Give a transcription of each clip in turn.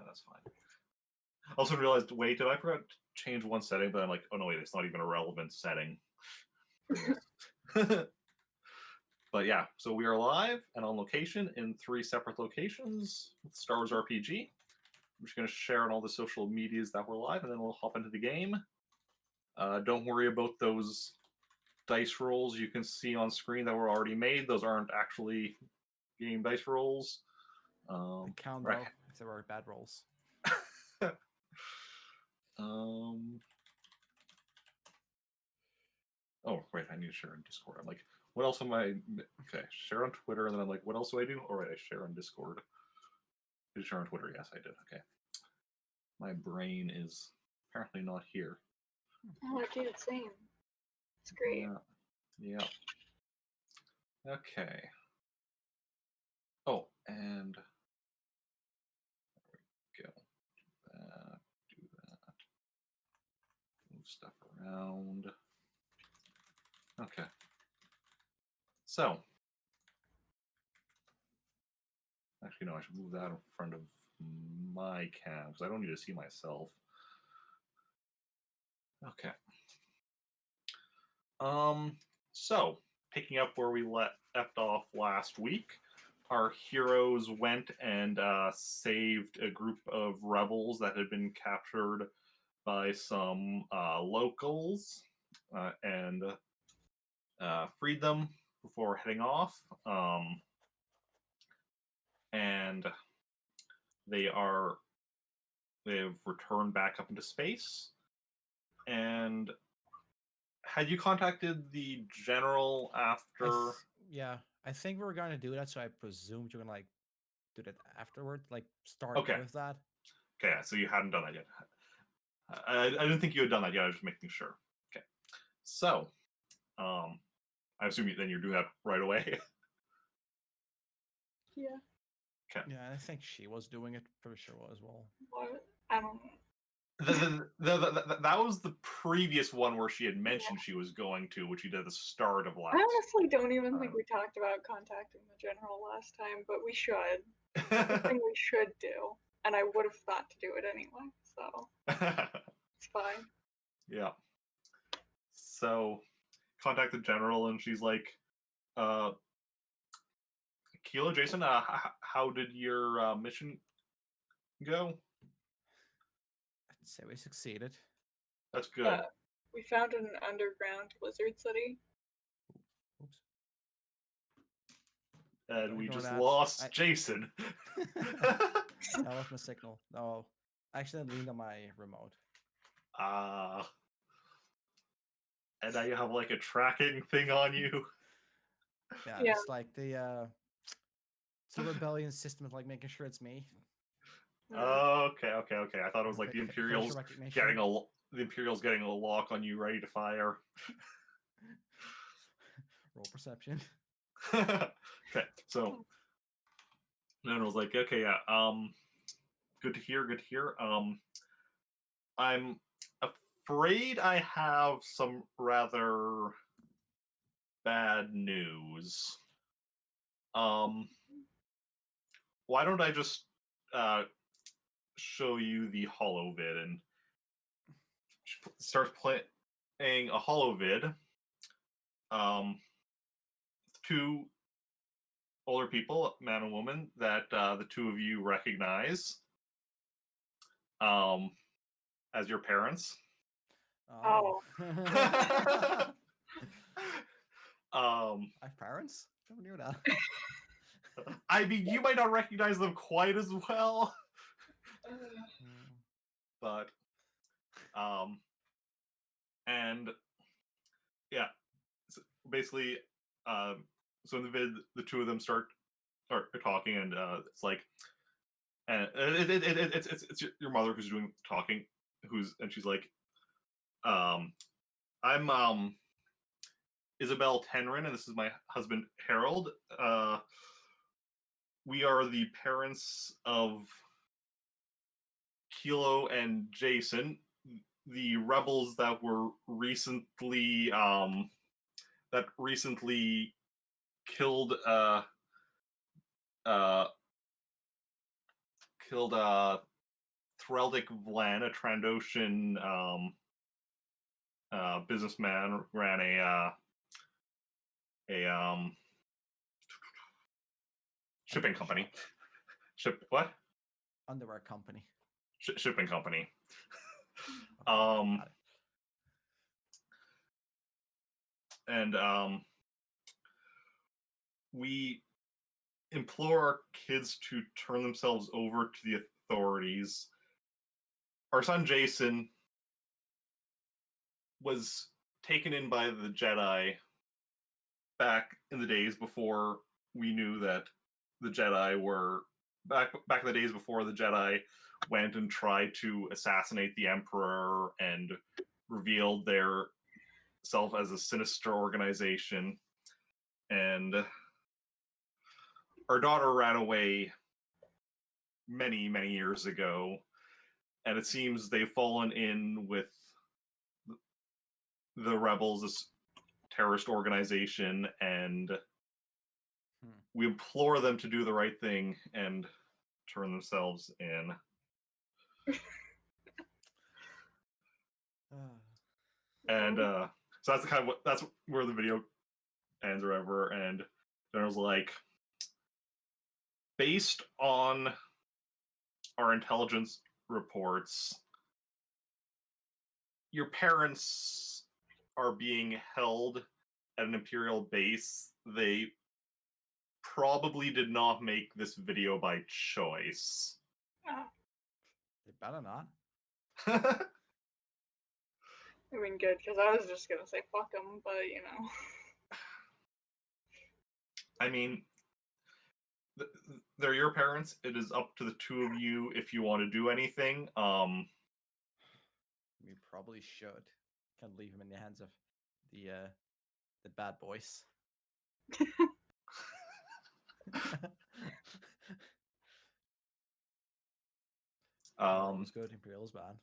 that's fine. Also realized, wait, did I forget to change one setting? But I'm like, oh no, wait, it's not even a relevant setting. But yeah, so we are live and on location in 3 separate locations with Star Wars RPG. I'm just going to share on all the social medias that we're live, and then we'll hop into the game. Don't worry about those dice rolls you can see on screen that were already made. Those aren't actually game dice rolls. They count though if there were bad rolls. Oh, wait, I need to share on Discord. I'm like, what else am I... Okay, share on Twitter, and then I'm like, what else do I do? All right, I share on Discord. Did I share on Twitter? Yes, I did. Okay. My brain is apparently not here. Oh, dude, same. It's great. Yeah. Okay. Oh, and there we go. Do that. Move stuff around. Okay. So, actually, no, I should move that in front of my cam because I don't need to see myself. Okay. So, picking up where we left off last week, our heroes went and saved a group of rebels that had been captured by some locals and freed them before heading off. And they've returned back up into space. And had you contacted the general after? I think we were going to do that, so I presumed you're going to do that afterward, start with that. Okay, so you hadn't done that yet. I didn't think you had done that yet. I was just making sure. Okay, so I assume then you're doing that right away. Yeah. Okay. Yeah, I think she was doing it pretty sure as well. What? I don't know. That was the previous one where she had mentioned she was going to, which she did at the start of last. I honestly don't even think we talked about contacting the general last time, but we should. It's the thing we should do, and I would have thought to do it anyway, so it's fine. Yeah. So, contact the general, and she's like, Kilo, Jacen, how did your mission go? I'd say we succeeded. That's good. We found an underground lizard city. Oops. And we just lost Jacen. That was my signal. No, actually, I leaned on my remote. And now you have a tracking thing on you. Yeah. It's like it's the rebellion system of making sure it's me. Okay. I thought it was the Imperials getting a lock on you, ready to fire. Roll perception. Okay, so then I was like, okay, yeah, good to hear. I'm afraid I have some rather bad news. Why don't I just show you the holovid, and starts playing a holovid. 2 older people, man and woman, that the 2 of you recognize as your parents. Oh. I have parents? Never knew that. I mean, you might not recognize them quite as well. But, and, yeah, so basically, so in the vid, the 2 of them start talking, and it's like, and it's your mother who's doing talking, and she's like, I'm Isabel Tenrin, and this is my husband Harold. We are the parents of Kilo and Jacen, the rebels that were recently killed Threldic Vlan, a Trandoshan businessman, ran a shipping company. What? Underwear company. Shipping company. Got it. And we implore our kids to turn themselves over to the authorities. Our son Jacen was taken in by the Jedi back in the days before we knew that the Jedi were back in the days before the Jedi went and tried to assassinate the Emperor and revealed their self as a sinister organization. And our daughter ran away many, many years ago, and it seems they've fallen in with the rebels, this terrorist organization, and we implore them to do the right thing and turn themselves in. And so that's that's where the video ends or whatever. And then I was like, based on our intelligence reports, your parents are being held at an Imperial base. They probably did not make this video by choice. They better not. I mean, good, because I was just gonna say fuck them, but you know. I mean, they're your parents. It is up to the two of you if you want to do anything. We probably should. Can't leave him in the hands of the bad boys. Rome's good, Imperial's bad.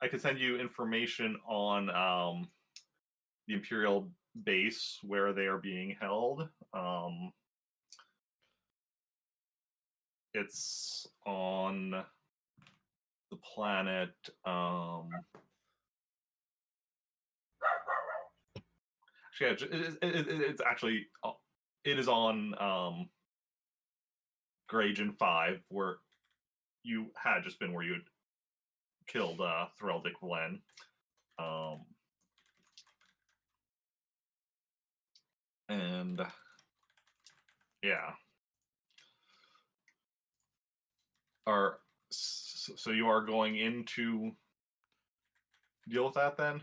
I could send you information on the Imperial base where they are being held. It's on the planet. It's actually it is on Grajan 5, where you had just been, where you had killed Threldic Vlen. And yeah. So you are going in to deal with that then?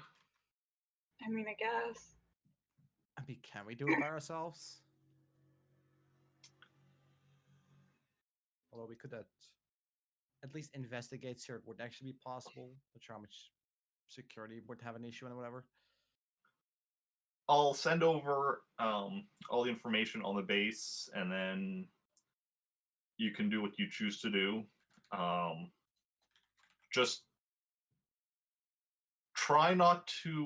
I mean, I guess. I mean, can we do it by ourselves? Although we could at least investigate so it would actually be possible. Not sure how much security would have an issue and whatever. I'll send over all the information on the base, and then you can do what you choose to do. Just try not to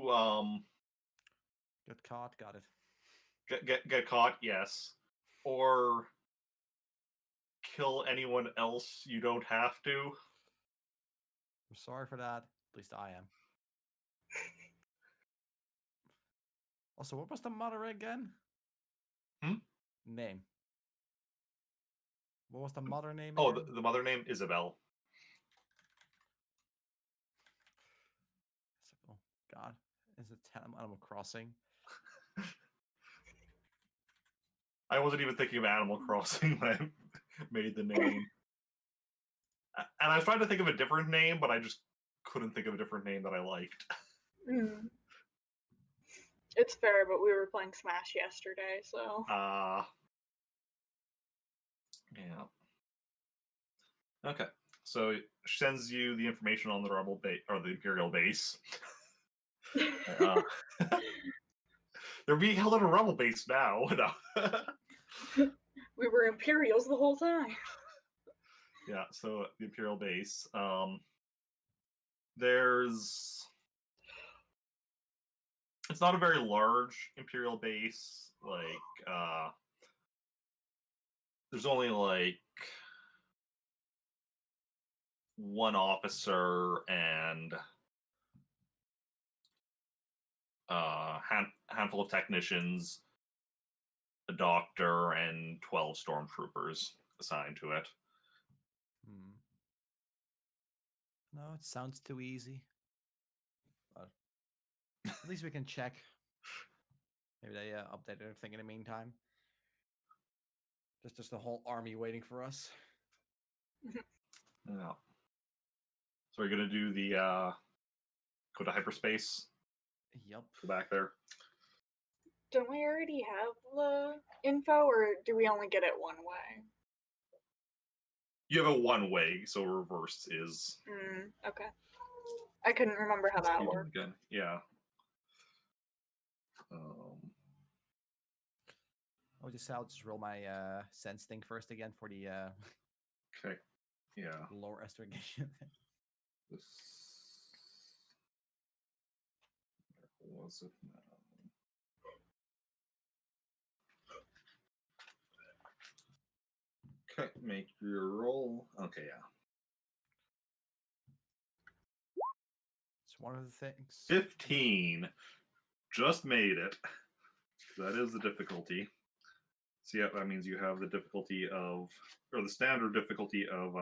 get caught. Got it. Get caught, yes, or kill anyone else you don't have to. I'm sorry for that. At least I am. Also, what was the mother again? Name. What was the mother name? Oh, the mother name, Isabel. Oh, God. Is it Animal Crossing? I wasn't even thinking of Animal Crossing when I made the name. And I was trying to think of a different name, but I just couldn't think of a different name that I liked. It's fair, but we were playing Smash yesterday, so. Yeah. Okay. So it sends you the information on the rebel base, or the Imperial base. They're being held at a rebel base now. We were Imperials the whole time. Yeah, so the Imperial base. There's... It's not a very large Imperial base. Like, there's only like one officer and handful of technicians, a doctor, and 12 stormtroopers assigned to it. No, it sounds too easy. But at least we can check. Maybe they updated everything in the meantime. Just a whole army waiting for us. Yeah. So we're gonna do the go to hyperspace. Yep. Go back there. Don't we already have the info, or do we only get it one way? You have a one way, so reverse is. Okay. I couldn't remember how that worked. Again. Yeah. I'll just roll my sense thing first again for the Okay. Yeah. lower estimation. This where was it now? Okay, make your roll. Okay, yeah. It's one of the things. 15. Just made it. That is the difficulty. So yeah, that means you have the difficulty of, or the standard difficulty of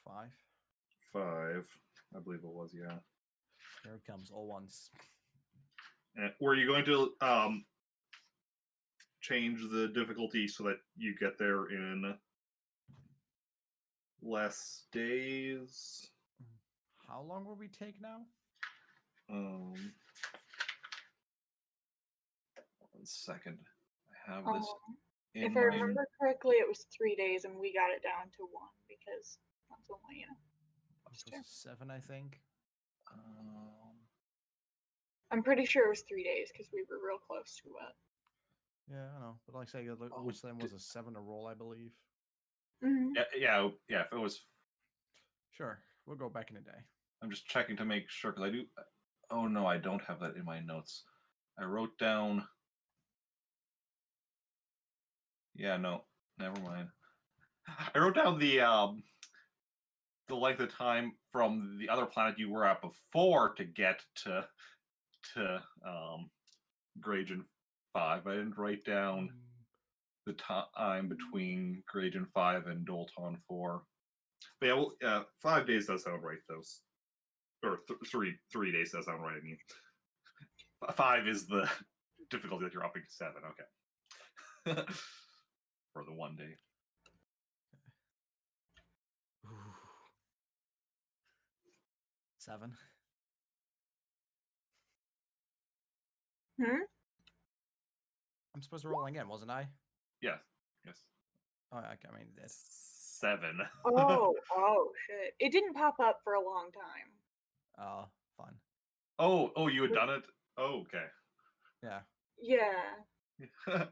5. 5. I believe it was, yeah. Here it comes, all once. And were you going to change the difficulty so that you get there in less days? How long will we take now? 1 second. I have this. If I remember correctly, it was 3 days, and we got it down to 1 because that's only It was 7, I think. I'm pretty sure it was 3 days because we were real close to it. Yeah, I know. But like I say, which then was a 7 to roll, I believe. Yeah. If it was, sure, we'll go back in a day. I'm just checking to make sure because I do. Oh no, I don't have that in my notes. I wrote down. Yeah, no, never mind. I wrote down the length of time from the other planet you were at before to get to Grajan 5. I didn't write down the time between Grajan 5 and Dolton 4. But yeah, well, 5 days does sound right, though. Or 3 days does sound right. I mean, 5 is the difficulty that you're upping to 7. Okay. For the 1 day. Ooh. 7. I'm supposed to roll again, wasn't I? Yes. Oh, I mean, it did. 7. Oh, shit. It didn't pop up for a long time. Oh, fun. Oh, you had done it? Oh, okay. Yeah. Yeah.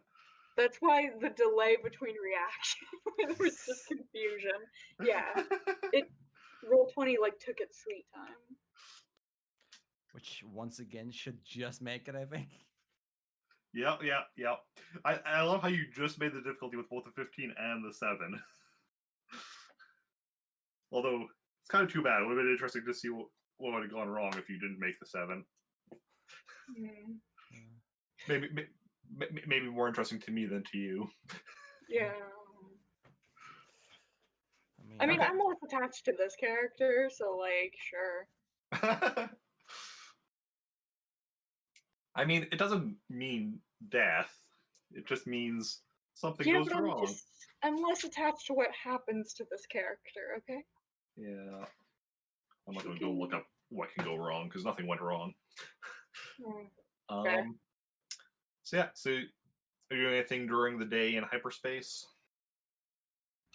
That's why the delay between reactions, there was just confusion. Yeah. Roll20 took its sweet time. Which once again should just make it, I think. Yep. I love how you just made the difficulty with both the 15 and the 7. Although it's kind of too bad. It would have been interesting to see what would have gone wrong if you didn't make the 7. Maybe more interesting to me than to you. Yeah. I mean, I'm less attached to this character, so sure. I mean, it doesn't mean death. It just means something goes wrong. I'm less attached to what happens to this character, okay? Yeah. I'm not going to go look up what can go wrong, because nothing went wrong. Okay. So are you doing anything during the day in hyperspace?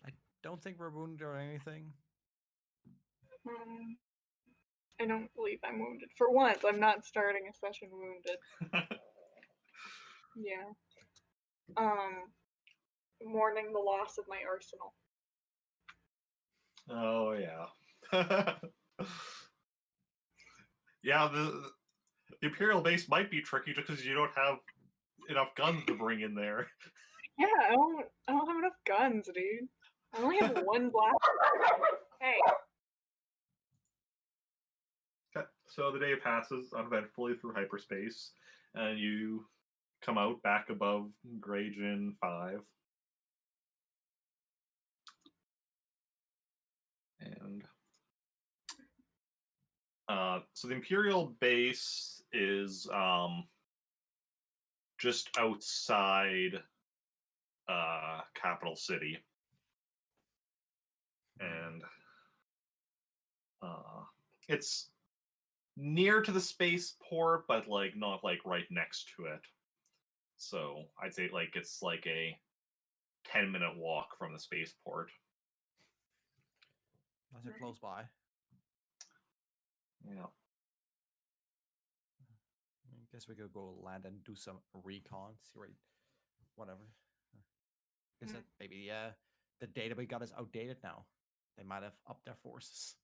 I don't think we're wounded or anything. I don't believe I'm wounded. For once, I'm not starting a session wounded. Yeah. Mourning the loss of my arsenal. Oh, yeah. Yeah, the Imperial base might be tricky just because you don't have enough guns to bring in there. Yeah, I don't have enough guns, dude. I only have one blaster. Hey. Okay. So the day passes uneventfully through hyperspace, and you come out back above Graygen 5. And so the Imperial base is just outside Capital City. And it's near to the spaceport, but like not like right next to it. So I'd say like it's like a 10-minute walk from the spaceport. Those are close by. Yeah. I guess we could go land and do some recon. See right, whatever. Guess that maybe the data we got is outdated now. They might have upped their forces.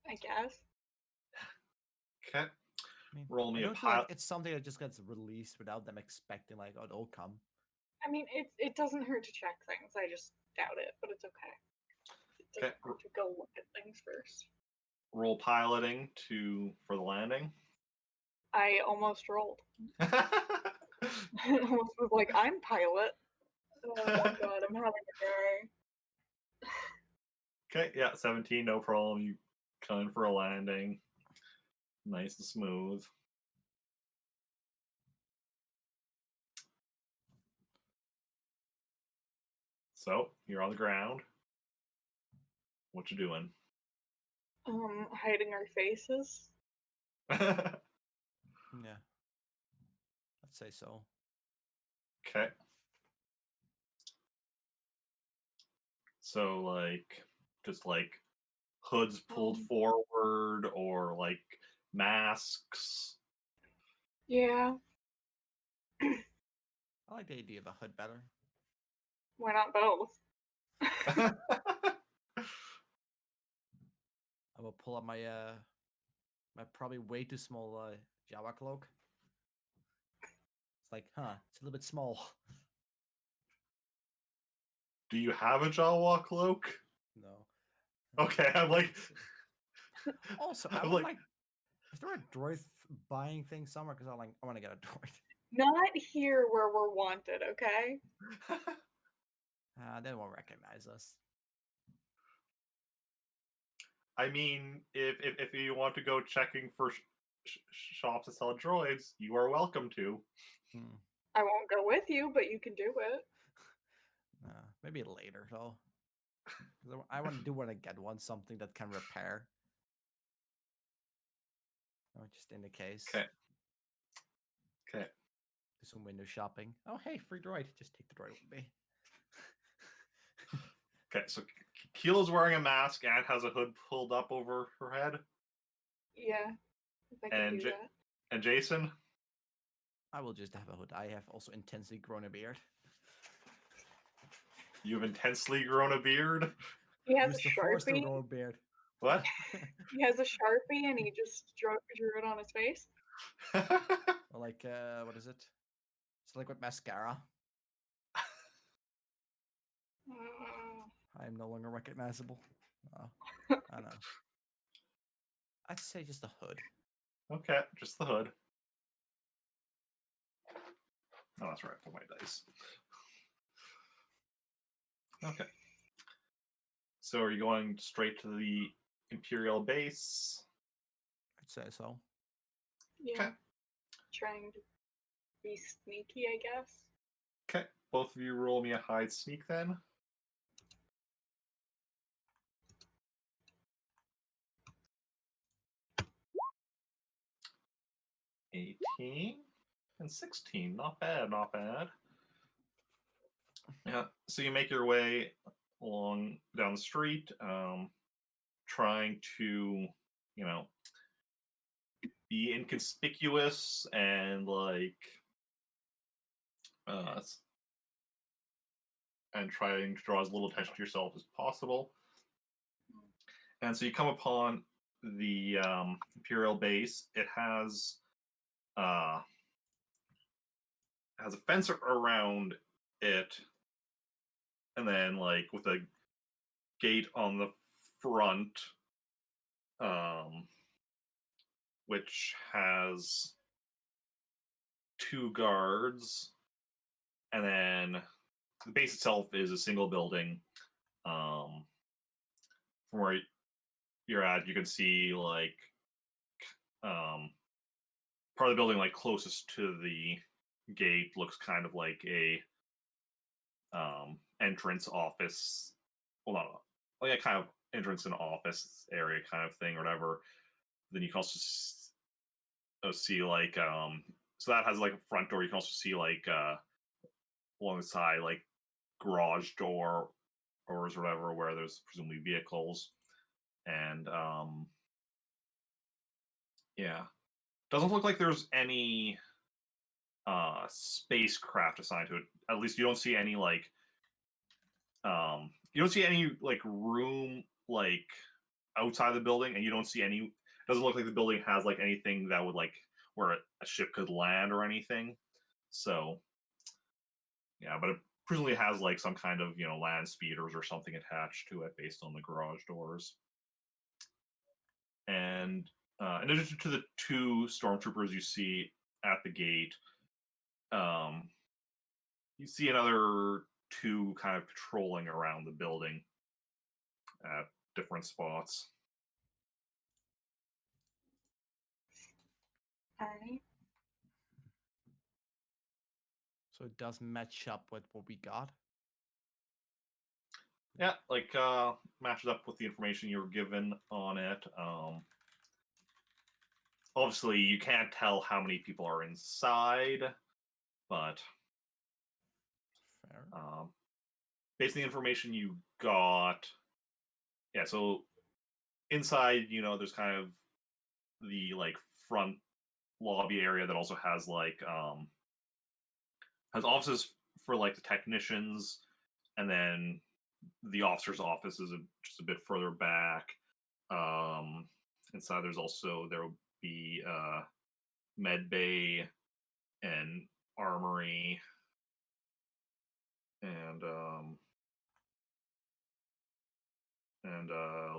I guess. Okay. I mean, Roll me I a don't feel like pilot. it's something that just gets released without them expecting like, oh, they'll come. I mean, it doesn't hurt to check things. I just doubt it, but it's okay. It doesn't hurt to go look at things first. Roll piloting for the landing. I almost rolled. I almost was like, I'm pilot. Oh my god, I'm having a day. Okay, yeah, 17, no problem. You come in for a landing. Nice and smooth. So, you're on the ground. What you doing? Hiding our faces. Yeah, I'd say so. Okay. So, like, just like hoods pulled forward or like masks. Yeah. I like the idea of a hood better. Why not both? I will pull up my my probably way too small Jawa cloak. It's like, it's a little bit small. Do you have a Jawa cloak? No. Okay, I'm like. Also, I I'm would like, like. Is there a droid buying thing somewhere? Because I want to get a droid. Not here where we're wanted, okay? They won't recognize us. I mean, if you want to go checking for shops that sell droids, you are welcome to. I won't go with you, but you can do it. Maybe later though. I want to get one, something that can repair. Oh, just in the case. Okay. Okay. Do some window shopping. Oh, hey, free droid. Just take the droid with me. Okay, so Kilo's wearing a mask and has a hood pulled up over her head. Yeah, if I can do that. And Jacen? I will just have a hood. I have also intensely grown a beard. You've intensely grown a beard? He has Use a the Force to Sharpie. grow a beard. What? He has a Sharpie and he just drew it on his face. Or like, what is it? It's like with mascara. I am no longer recognizable. I know. I'd say just a hood. Okay, just the hood. Oh, that's right. Pull my dice. Okay. So are you going straight to the Imperial base? I'd say so. Yeah. Okay. Trying to be sneaky, I guess. Okay. Both of you roll me a hide sneak then. $18 and 16. Not bad, not bad. Yeah. So you make your way along down the street, trying to, be inconspicuous and like and trying to draw as little attention to yourself as possible. And so you come upon the Imperial base. It has has a fence around it, and then like with a gate on the front, which has 2 guards, and then the base itself is a single building. From where you're at, you can see like part of the building like closest to the gate looks kind of like a entrance office. Well, not like a kind of entrance and office area kind of thing or whatever. Then you can also see like so that has like a front door. You can also see like along the side like garage door or whatever where there's presumably vehicles. And yeah, doesn't look like there's any spacecraft assigned to it. At least you don't see any like you don't see any like room like outside the building, and you don't see any. It doesn't look like the building has like anything that would like where a ship could land or anything. So yeah, but it presumably has like some kind of land speeders or something attached to it based on the garage doors. And in addition to the 2 stormtroopers you see at the gate, you see another 2 kind of patrolling around the building at different spots. Alright. So it does match up with what we got. Yeah, like matches up with the information you were given on it. Obviously, you can't tell how many people are inside, but Fair. based on the information you got, yeah. So inside, there's kind of the like front lobby area that also has like has offices for like the technicians, and then the officer's office is just a bit further back. Inside there will be med bay and armory and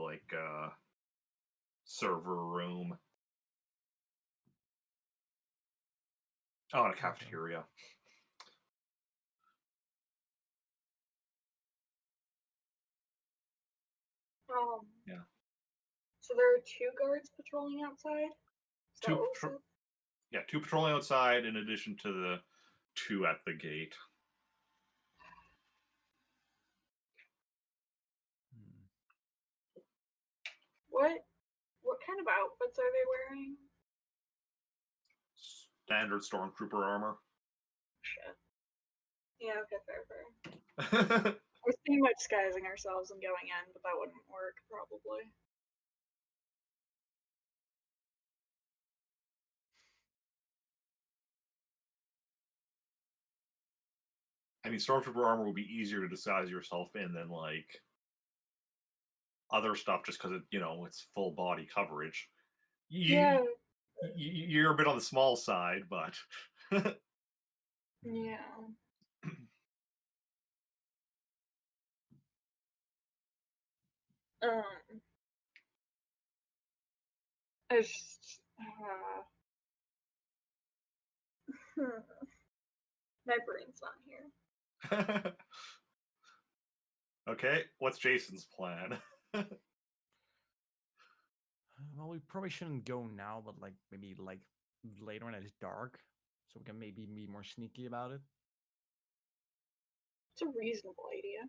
like server room. Oh, and a cafeteria. Yeah. So there are 2 guards patrolling outside? Is that what we said? Yeah, 2 patrolling outside in addition to the 2 at the gate. What kind of outfits are they wearing? Standard stormtrooper armor. Shit. Yeah, okay, fair. We're thinking about disguising ourselves and going in, but that wouldn't work, probably. I mean, stormtrooper armor would be easier to disguise yourself in than like other stuff, just because it's full body coverage. You're a bit on the small side, but yeah. I just my brain's not here. Okay, what's Jason's plan? Well, we probably shouldn't go now, but like maybe like later when it's dark, so we can maybe be more sneaky about it. It's a reasonable idea.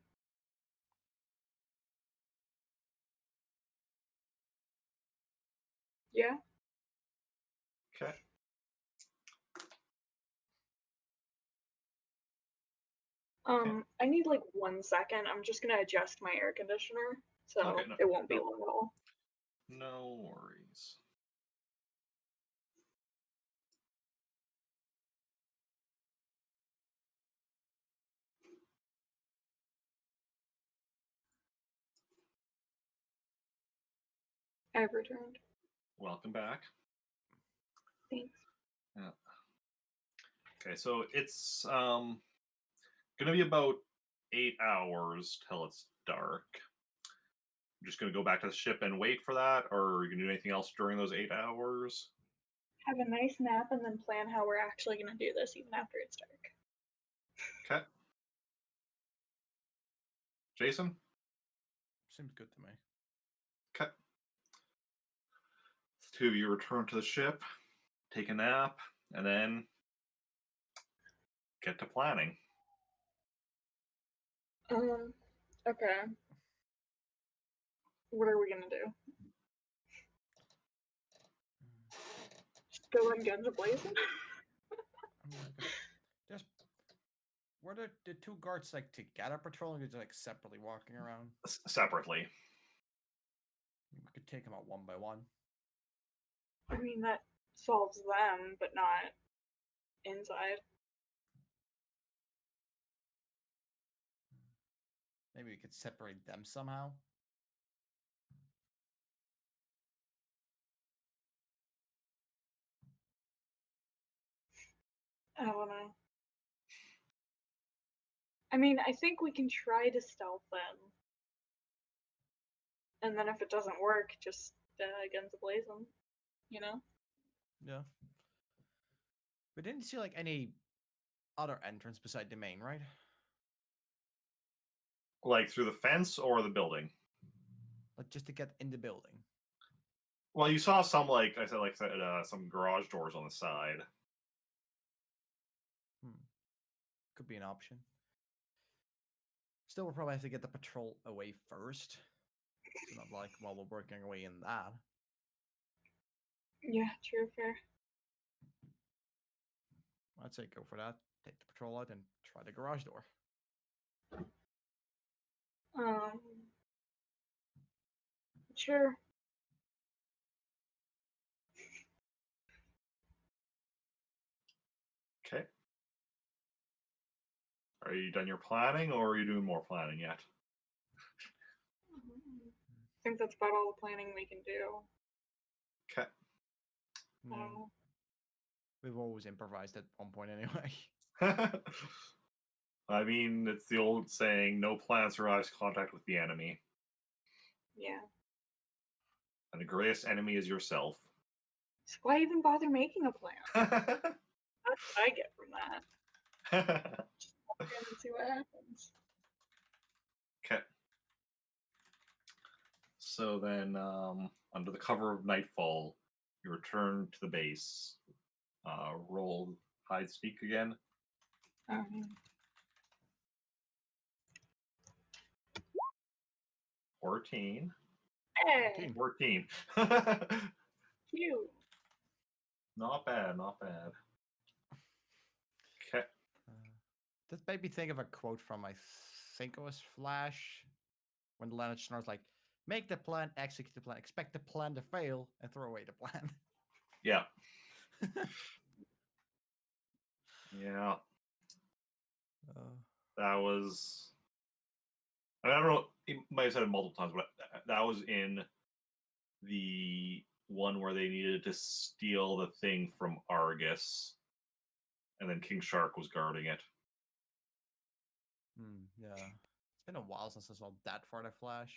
Yeah. Okay. I need like 1 second. I'm just gonna adjust my air conditioner, so it won't be long at all. No worries. I've returned. Welcome back. Thanks. Yeah. Okay, so it's gonna be about 8 hours till it's dark. I'm just gonna go back to the ship and wait for that, or are you gonna do anything else during those 8 hours? Have a nice nap and then plan how we're actually going to do this even after it's dark. Okay. Jason? Seems good to me. Okay. The two of you return to the ship, take a nap, and then get to planning. Okay. What are we going to do? Just go in guns a-blazing? Just were the two guards like together patrolling, or just like separately walking around? Separately. We could take them out one by one. I mean, that solves them, but not inside. Maybe we could separate them somehow. I don't know. I mean, I think we can try to stealth them. And then if it doesn't work, just guns a-blazing, you know? Yeah. We didn't see like any other entrance beside the main, right? Like through the fence or the building? Like just to get in the building. Well, you saw some, like I said, some garage doors on the side. Could be an option. Still, we'll probably have to get the patrol away first. So not like while we're working our way in that. Yeah, true, fair. I'd say go for that. Take the patrol out and try the garage door. Sure. Okay. Are you done your planning, or are you doing more planning yet? I think that's about all the planning we can do. Okay. Yeah. We've always improvised at one point anyway. I mean, it's the old saying, no plan survives contact with the enemy. Yeah. And the greatest enemy is yourself. So why even bother making a plan? That's what I get from that. Just walk in and see what happens. Okay. So then, under the cover of nightfall, you return to the base. Roll hide sneak again. 14. Hey, 14. cute. Not bad, not bad. Okay. This made me think of a quote from, I think it was Flash, when Leonard Snar's like, make the plan, execute the plan, expect the plan to fail, and throw away the plan. Yeah. Yeah. That was. I don't know. He might have said it multiple times, but that was in the one where they needed to steal the thing from Argus, and then King Shark was guarding it. Yeah. It's been a while since I saw that far to Flash.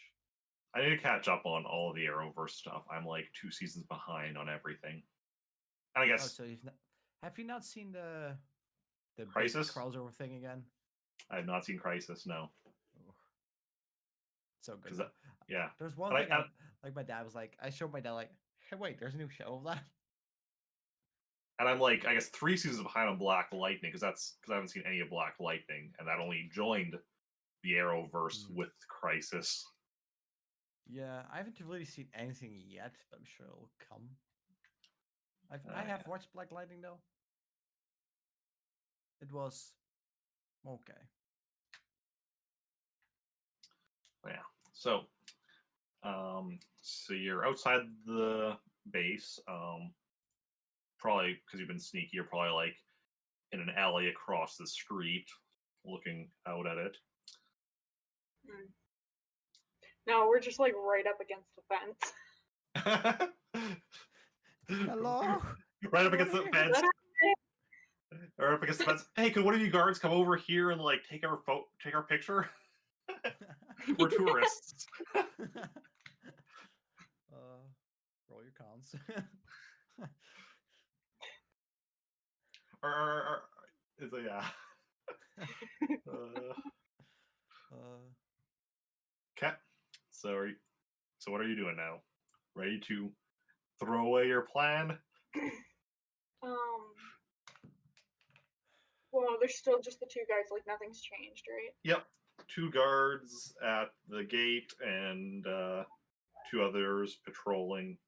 I need to catch up on all of the Arrowverse stuff. I'm like 2 seasons behind on everything. And I guess. Oh, so have you not seen the Crisis big crossover thing again? I have not seen Crisis. No. Ooh. So good. Yeah. There's one thing like my dad was like, I showed my dad like, hey, wait, there's a new show of that. And I'm like, I guess 3 seasons behind on Black Lightning because I haven't seen any of Black Lightning, and that only joined the Arrowverse with Crisis. Yeah, I haven't really seen anything yet, but I'm sure it'll come. I have watched Black Lightning though. It was okay. Yeah. So, so you're outside the base. Probably because you've been sneaky. You're probably like in an alley across the street, looking out at it. No, we're just like right up against the fence. Hello. Right up against the fence. Or up against the fence. Hey, could one of you guards come over here and like take our picture? We're tourists. Roll your cons. It's a, yeah. Okay. So what are you doing now? Ready to throw away your plan? Well, there's still just the two guys. Like nothing's changed, right? Yep. 2 guards at the gate and 2 others patrolling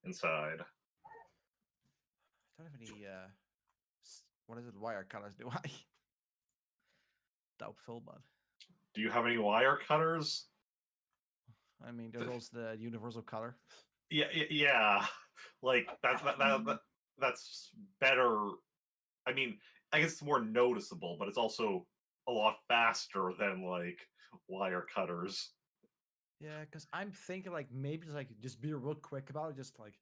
inside. I don't have any. What is it? Wire cutters? Do I? Doubtful, but. Do you have any wire cutters? I mean, there's also the universal cutter. Yeah. Like that's better. I mean, I guess it's more noticeable, but it's also a lot faster than like wire cutters. Yeah, because I'm thinking like maybe just be real quick about it, just like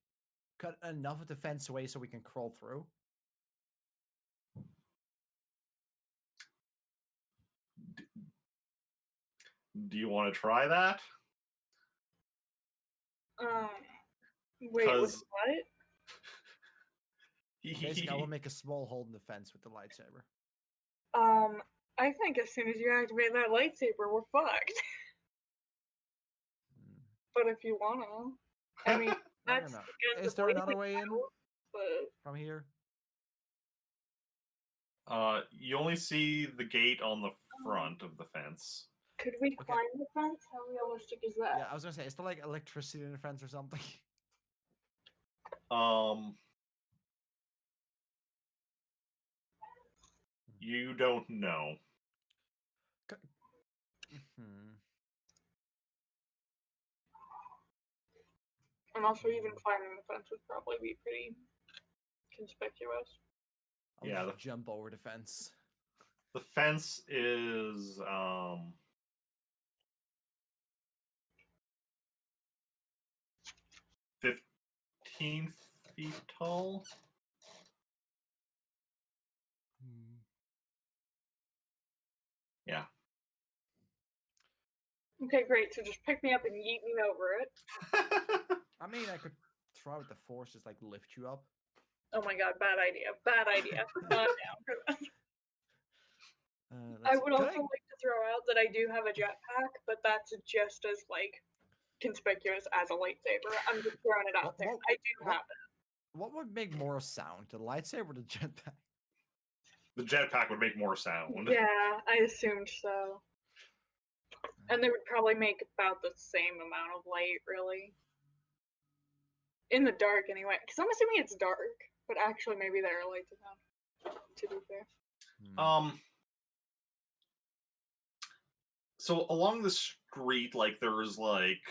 cut enough of the fence away so we can crawl through. Do you want to try that? Wait, with what? Basically, I will make a small hole in the fence with the lightsaber. I think as soon as you activate that lightsaber, we're fucked. But if you wanna, I mean, that's no. against Is the there another way in rules, but from here? You only see the gate on the front of the fence. could we climb the fence? How realistic is that? Yeah, I was gonna say, is there like electricity in the fence or something? You don't know. And also, even climbing the fence would probably be pretty conspicuous. I'll just jump over the fence. The fence is 15 feet tall. Yeah. Okay, great. So just pick me up and yeet me over it. I mean, I could try with the force, just like lift you up. Oh my god, bad idea. Bad idea. Not down for that. I would also like to throw out that I do have a jetpack, but that's just as like conspicuous as a lightsaber. I'm just throwing it out there. I do have it. What would make more sound, the lightsaber or the jetpack? The jetpack would make more sound. Yeah, I assumed so. And they would probably make about the same amount of light, really. In the dark, anyway. Because I'm assuming it's dark, but actually maybe there are lights around, to be fair. So along the street, like there's like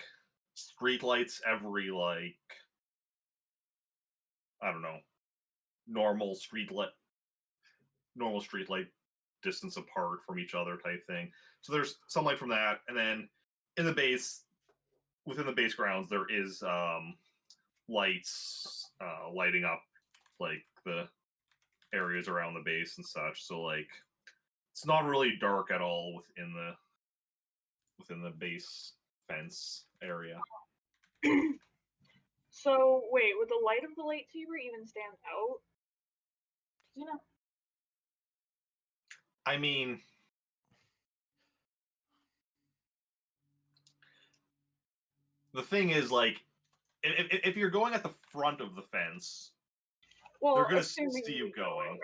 street lights every like I don't know, normal street light distance apart from each other type thing. So there's some light from that, and then in the base, within the base grounds, there is lights lighting up like the areas around the base and such. So like it's not really dark at all within the base fence area. So wait, would the light of the lightsaber even stand out? You know. I mean, the thing is, like, if you're going at the front of the fence, well, they're gonna see you going.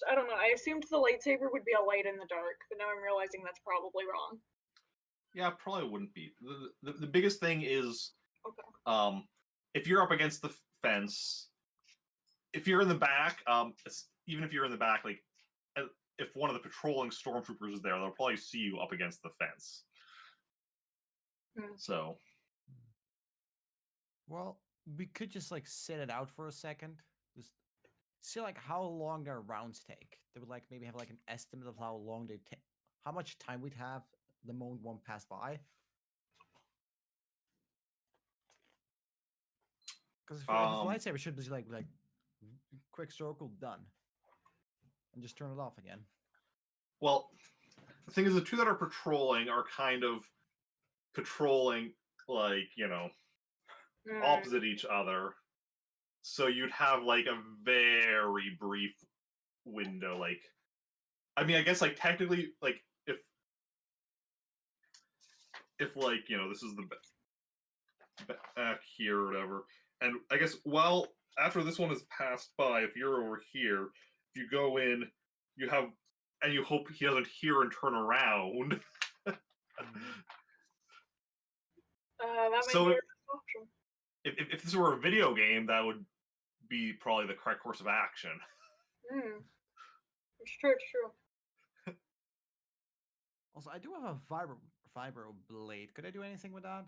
I don't know. I assumed the lightsaber would be a light in the dark, but now I'm realizing that's probably wrong. Yeah, probably wouldn't be. The biggest thing is, okay. If you're up against the fence, if you're in the back, even if you're in the back, like, if one of the patrolling stormtroopers is there, they'll probably see you up against the fence. So. Well, we could just like sit it out for a second. Just see like how long their rounds take. They would like maybe have like an estimate of how long they take, how much time we'd have the moment one passed by. Because if it's Um, lightsaber, it should be like quick circle done, and just turn it off again. Well, the thing is, the two that are patrolling are kind of patrolling, like, opposite each other. So you'd have, like, a very brief window, like... I mean, I guess, like, technically, like, if like, this is the back here or whatever, and I guess, well, after this one has passed by, if you're over here, if you go in, you have... And you hope he doesn't hear and turn around. That may So be an option. if this were a video game, that would be probably the correct course of action. It's true, it's true. Also, I do have a vibro blade. Could I do anything with that?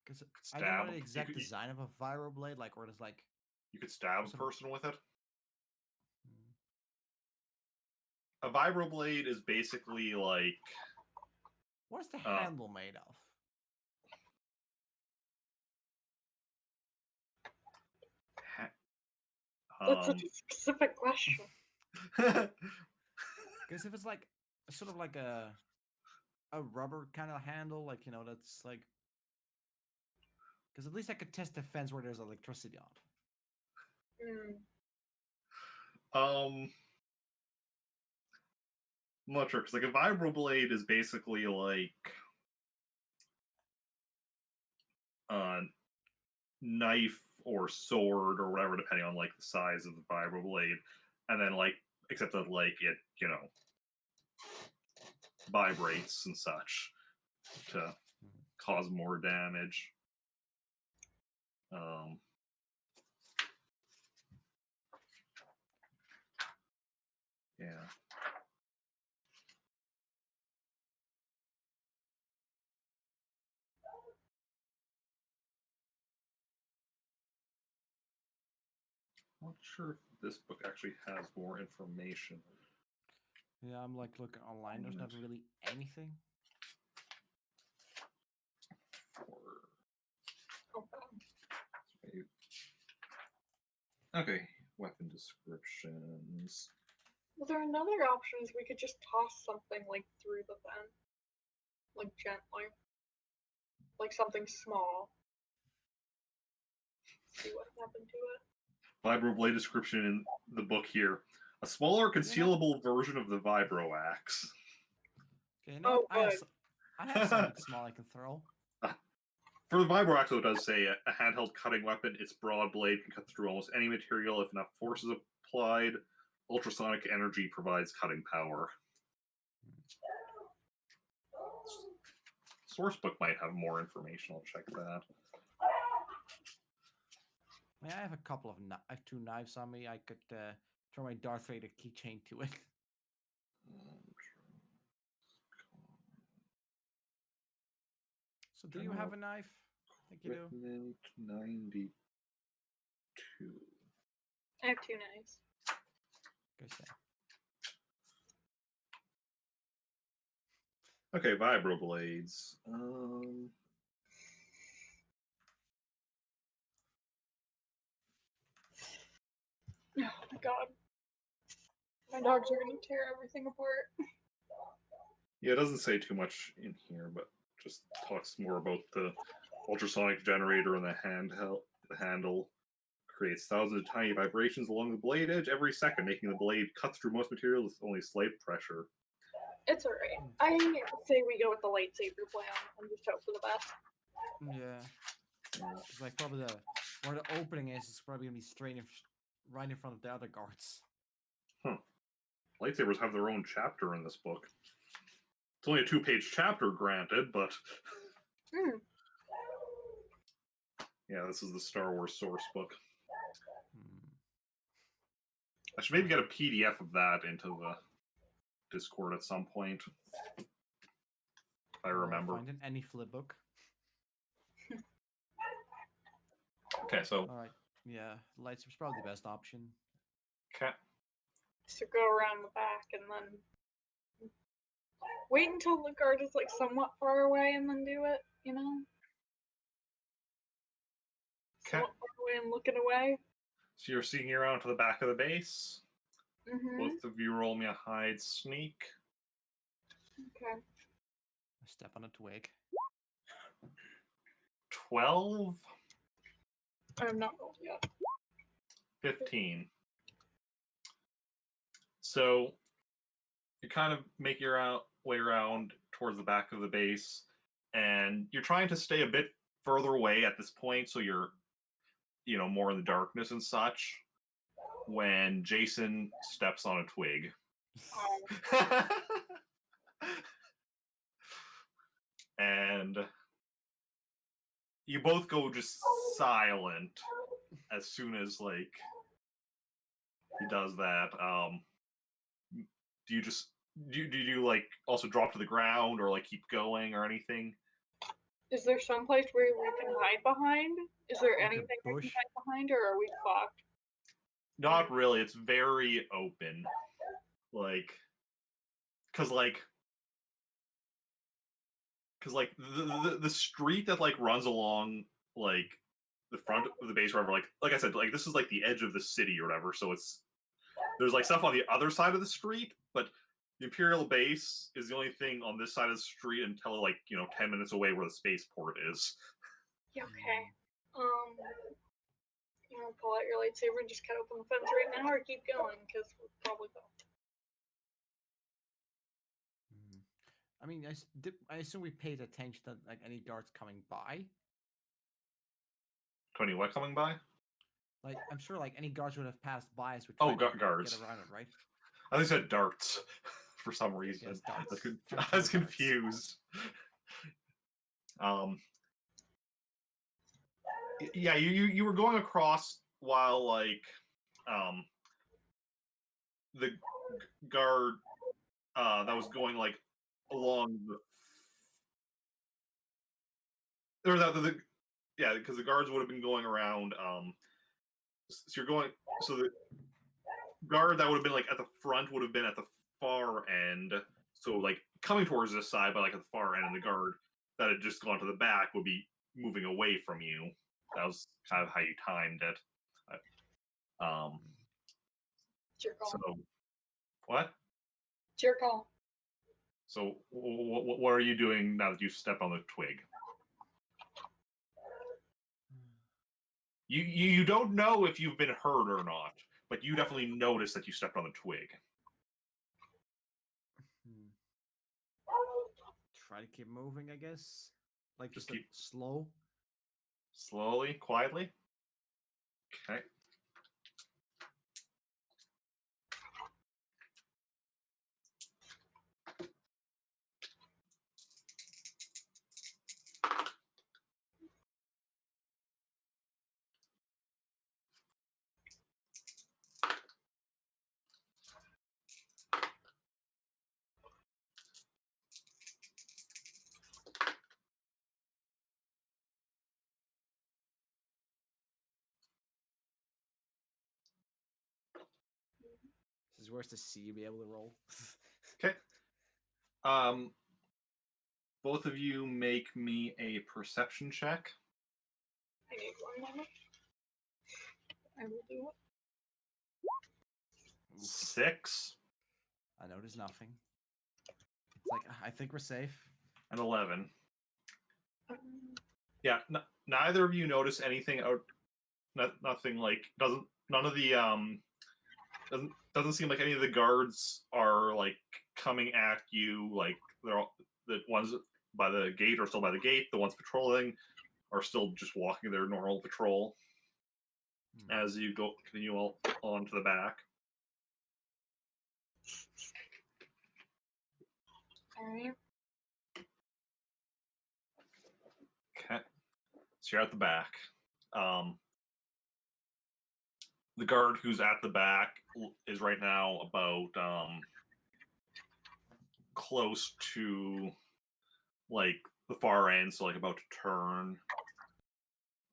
Because I don't know Stab. the exact design of a vibro blade, like where it's like... You could stab a person with it. Hmm. A vibroblade is basically like... What's the handle made of? That's such a specific question. Because if it's like sort of like a rubber kind of handle, like, that's like... Because at least I could test the fence where there's electricity on. I'm not sure, because like a vibroblade is basically like a knife or sword or whatever, depending on like the size of the vibroblade, and then like, except that like it, vibrates and such to cause more damage. Yeah. Not sure if this book actually has more information. Yeah, I'm like looking online. There's not really anything. Okay, weapon descriptions. Well, there are another options. We could just toss something like through the vent, like gently, like something small. See what happened to it. Vibroblade description in the book here. A smaller concealable version of the vibro axe. Okay, I have something small I can throw. For the vibro axe, it does say a handheld cutting weapon. Its broad blade can cut through almost any material if enough force is applied. Ultrasonic energy provides cutting power. Sourcebook might have more information. I'll check that. I mean, I have a couple of I have 2 knives on me. I could throw my Darth Vader keychain to it. So, do you have a knife? I think you do. 92. I have 2 knives. Go say. Okay, vibroblades. Oh my god. My dogs are gonna tear everything apart. Yeah, it doesn't say too much in here, but just talks more about the ultrasonic generator and the handle. Creates thousands of tiny vibrations along the blade edge every second, making the blade cut through most material with only slight pressure. It's alright. I say we go with the lightsaber plan and just hope for the best. Yeah. It's like probably where the opening is probably gonna be right in front of the other guards. Lightsabers have their own chapter in this book. It's only a 2-page chapter, granted, but yeah, this is the Star Wars source book. I should maybe get a PDF of that into the Discord at some point. If I remember. Find any flip book. Okay, so. Alright. Yeah, lightsaber's probably the best option. Okay. So go around the back and then wait until the guard is like somewhat far away and then do it, somewhat far away and looking away. So you're sneaking around to the back of the base. Mm-hmm. Both of you roll me a hide sneak. Okay. I step on a twig. 12, I have not rolled yet. 15. So you kind of make your way around towards the back of the base, and you're trying to stay a bit further away at this point, so you're, more in the darkness and such. When Jacen steps on a twig, and you both go just silent as soon as he does that. Do you just do you also drop to the ground or keep going or anything? Is there some place where we can hide behind? Is there Like a anything we can bush? hide behind, or are we fucked? Not really. It's very open. Because the street that runs along the front of the base, wherever, like I said, this is the edge of the city or whatever. So there's stuff on the other side of the street, but the Imperial base is the only thing on this side of the street until 10 minutes away where the spaceport is. Yeah, okay. You want to pull out your lightsaber and just cut open the fence right now, or keep going, because we're probably fucked. I mean, I assume we paid attention to any guards coming by. Tony, what coming by? I'm sure any guards would have passed by us. Oh, guards. Get around it, right? I think I said darts for some reason. Yes, darts. I was confused. Yeah, you were going across while the guard that was going along the because the guards would have been going around. So you're going. So the guard that would have been at the front would have been at the far end. So coming towards this side, but at the far end, and the guard that had just gone to the back would be moving away from you. That was kind of how you timed it. It's your call. So what? It's your call. So what are you doing now that you stepped on the twig? You don't know if you've been hurt or not, but you definitely notice that you stepped on the twig. Try to keep moving, I guess. Just keep slow. Slowly, quietly. Okay. This is worse to see you be able to roll. Okay. Both of you make me a perception check. I need one moment. I will do it. 6 I notice nothing. It's I think we're safe. and 11. Um, Yeah, neither of you notice anything out. Nothing none of the doesn't seem like any of the guards are coming at you. They're all, the ones by the gate are still by the gate. The ones patrolling are still just walking their normal patrol. As you continue on to the back. Alright. Okay. So you're at the back. The guard who's at the back is right now about close to the far end, so about to turn.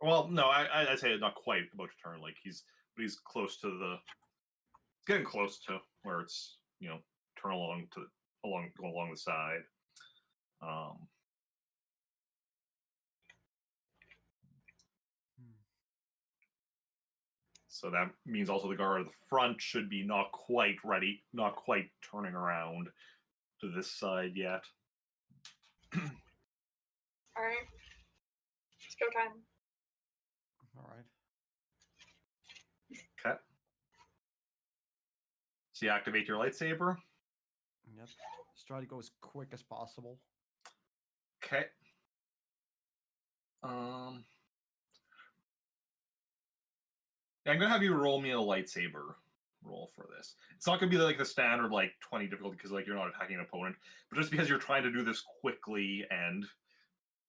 Well, no, I'd say not quite about to turn. He's close to getting close to where it's turn go along the side. So that means also the guard at the front should be not quite ready, not quite turning around to this side yet. All right. Let's go time. All right. Okay. So you activate your lightsaber. Yep. Just try to go as quick as possible. Okay. I'm gonna have you roll me a lightsaber roll for this. It's not gonna be like the standard like 20 difficulty because like you're not attacking an opponent, but just because you're trying to do this quickly and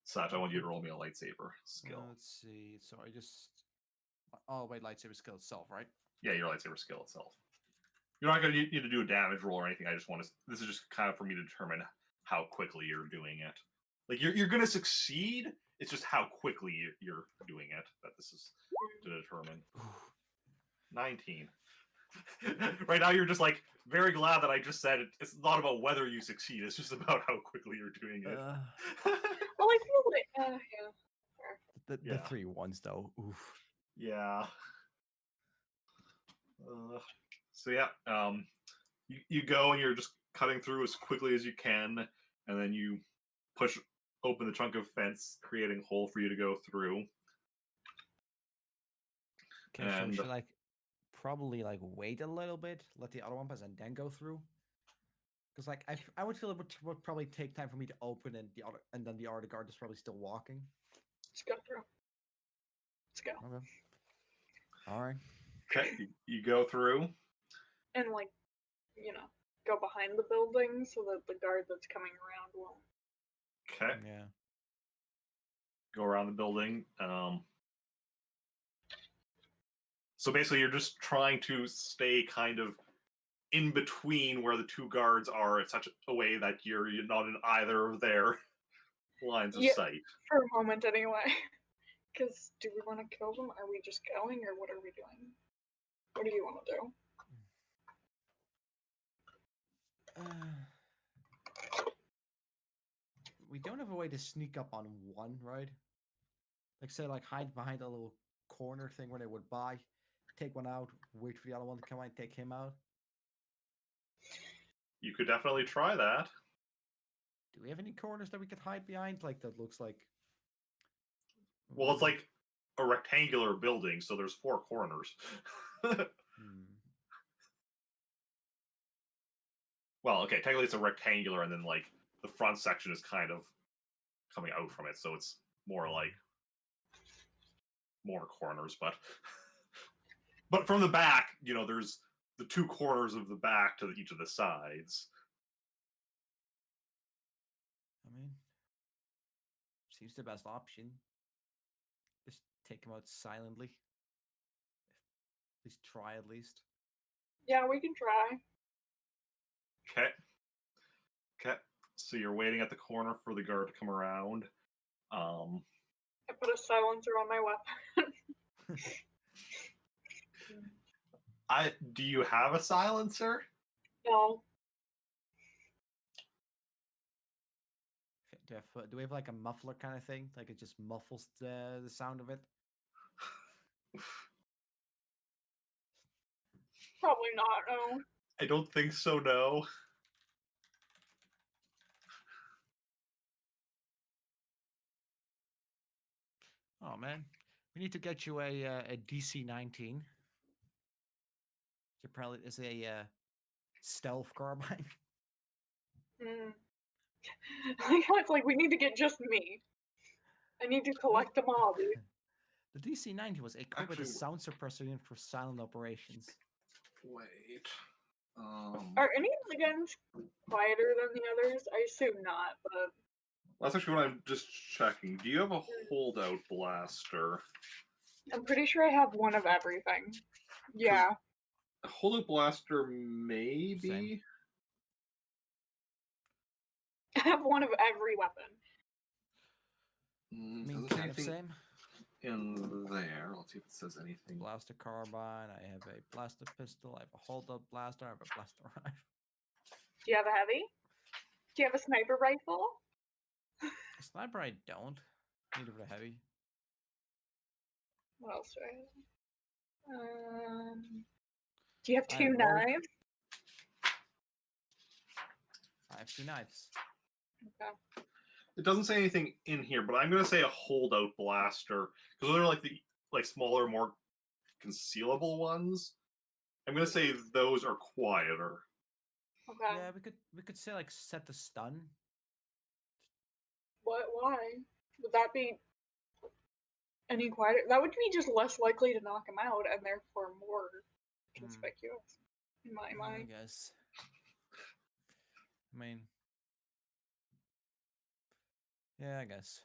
such, I want you to roll me a lightsaber skill. Let's see. So I just. Oh wait, lightsaber skill itself, right? Yeah, your lightsaber skill itself. You're not gonna need to do a damage roll or anything. I just want to. This is just kind of for me to determine how quickly you're doing it. Like you're gonna succeed. It's just how quickly you're doing it that this is to determine. 19. Right now you're just like very glad that I just said it. It's not about whether you succeed. It's just about how quickly you're doing it. Well, I feel like, yeah. The 3 ones though. Oof. Yeah. So yeah, you go and you're just cutting through as quickly as you can, and then you push open the chunk of fence, creating a hole for you to go through. Okay, so we And should like probably like wait a little bit, let the other one pass, and then go through. Because like I would feel it would probably take time for me to open, and then the other guard is probably still walking. Let's go through. Let's go. Okay. All right. okay, you go through. And like, go behind the building so that the guard that's coming around won't. Okay, Yeah. go around the building. So basically, you're just trying to stay kind of in between where the two guards are in such a way that you're not in either of their lines of sight. For a moment, anyway. Because do we want to kill them? Are we just going, or what are we doing? What do you want to do? We don't have a way to sneak up on one, right? Like say, like hide behind a little corner thing where they would buy, take one out, wait for the other one to come out, and take him out. You could definitely try that. Do we have any corners that we could hide behind? Like that looks like. Well, it's like a rectangular building, so there's 4 corners. Well, okay, technically it's a rectangular, and then like the front section is kind of coming out from it, so it's more like more corners. But from the back, there's the 2 corners of the back to each of the sides. I mean, seems the best option. Just take him out silently. At least try, at least. Yeah, we can try. Okay. So you're waiting at the corner for the guard to come around. I put a silencer on my weapon. Do you have a silencer? No. Do we have like a muffler kind of thing? Like it just muffles the sound of it? Probably not, no. I don't think so, no. Oh man, we need to get you a DC-19. Which apparently is a stealth carbine. It's like we need to get just me. I need to collect them all, dude. The DC-90 was equipped with a Actually- sound suppressor unit for silent operations. Wait. Are any of the guns quieter than the others? I assume not, but That's actually what I'm just checking. Do you have a holdout blaster? I'm pretty sure I have one of everything. Yeah. A holdout blaster, maybe? Same. I have one of every weapon. I mean, Doesn't kind of anything same. in there. Let's see if it says anything. Blaster carbine. I have a blaster pistol. I have a hold-up blaster. I have a blaster rifle. Do you have a heavy? Do you have a sniper rifle? A sniper, I don't. Neither for a heavy. What else do I have? Do you have I 2 rolled- knives? I have 2 knives. Okay. It doesn't say anything in here, but I'm gonna say a holdout blaster because they're like the smaller, more concealable ones. I'm gonna say those are quieter. Okay. Yeah, we could say like set the stun. What? Why? Would that be any quieter? That would be just less likely to knock him out and therefore more conspicuous in my I mind. guess. I mean, yeah, I guess.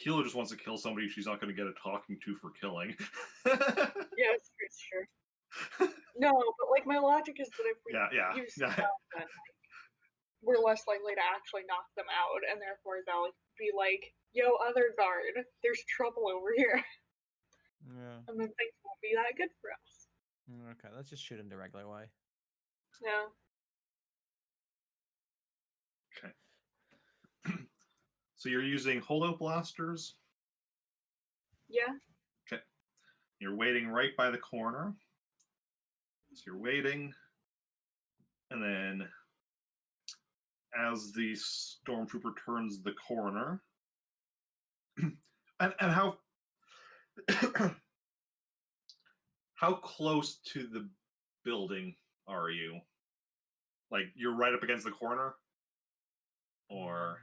Kilo just wants to kill somebody she's not going to get a talking to for killing. Yes, it's true. No, but like my logic is that if we yeah. use stealth, then like, we're less likely to actually knock them out, and therefore they'll be like, "Yo, other guard, there's trouble over here," Yeah. and then things won't be that good for us. Okay, let's just shoot him the regular way. No. Okay. So you're using holdout blasters. Yeah. Okay. You're waiting right by the corner. So you're waiting, and then as the stormtrooper turns the corner, and how how close to the building are you? Like you're right up against the corner, or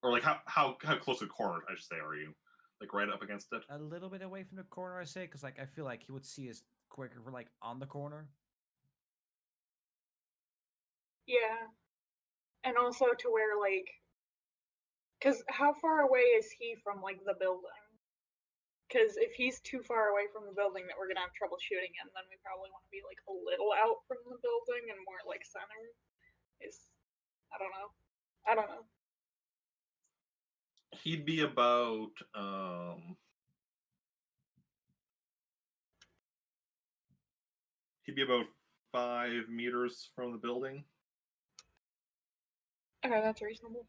like how close to the corner I should say are you? Like right up against it? A little bit away from the corner, I say, because like I feel like he would see us quicker if we're like on the corner. Yeah. And also to where like, because how far away is he from like the building? Because if he's too far away from the building that we're gonna have trouble shooting him, then we probably want to be like a little out from the building and more like center. Is I don't know. I don't know. He'd be about he'd be about 5 meters from the building. Okay, that's reasonable.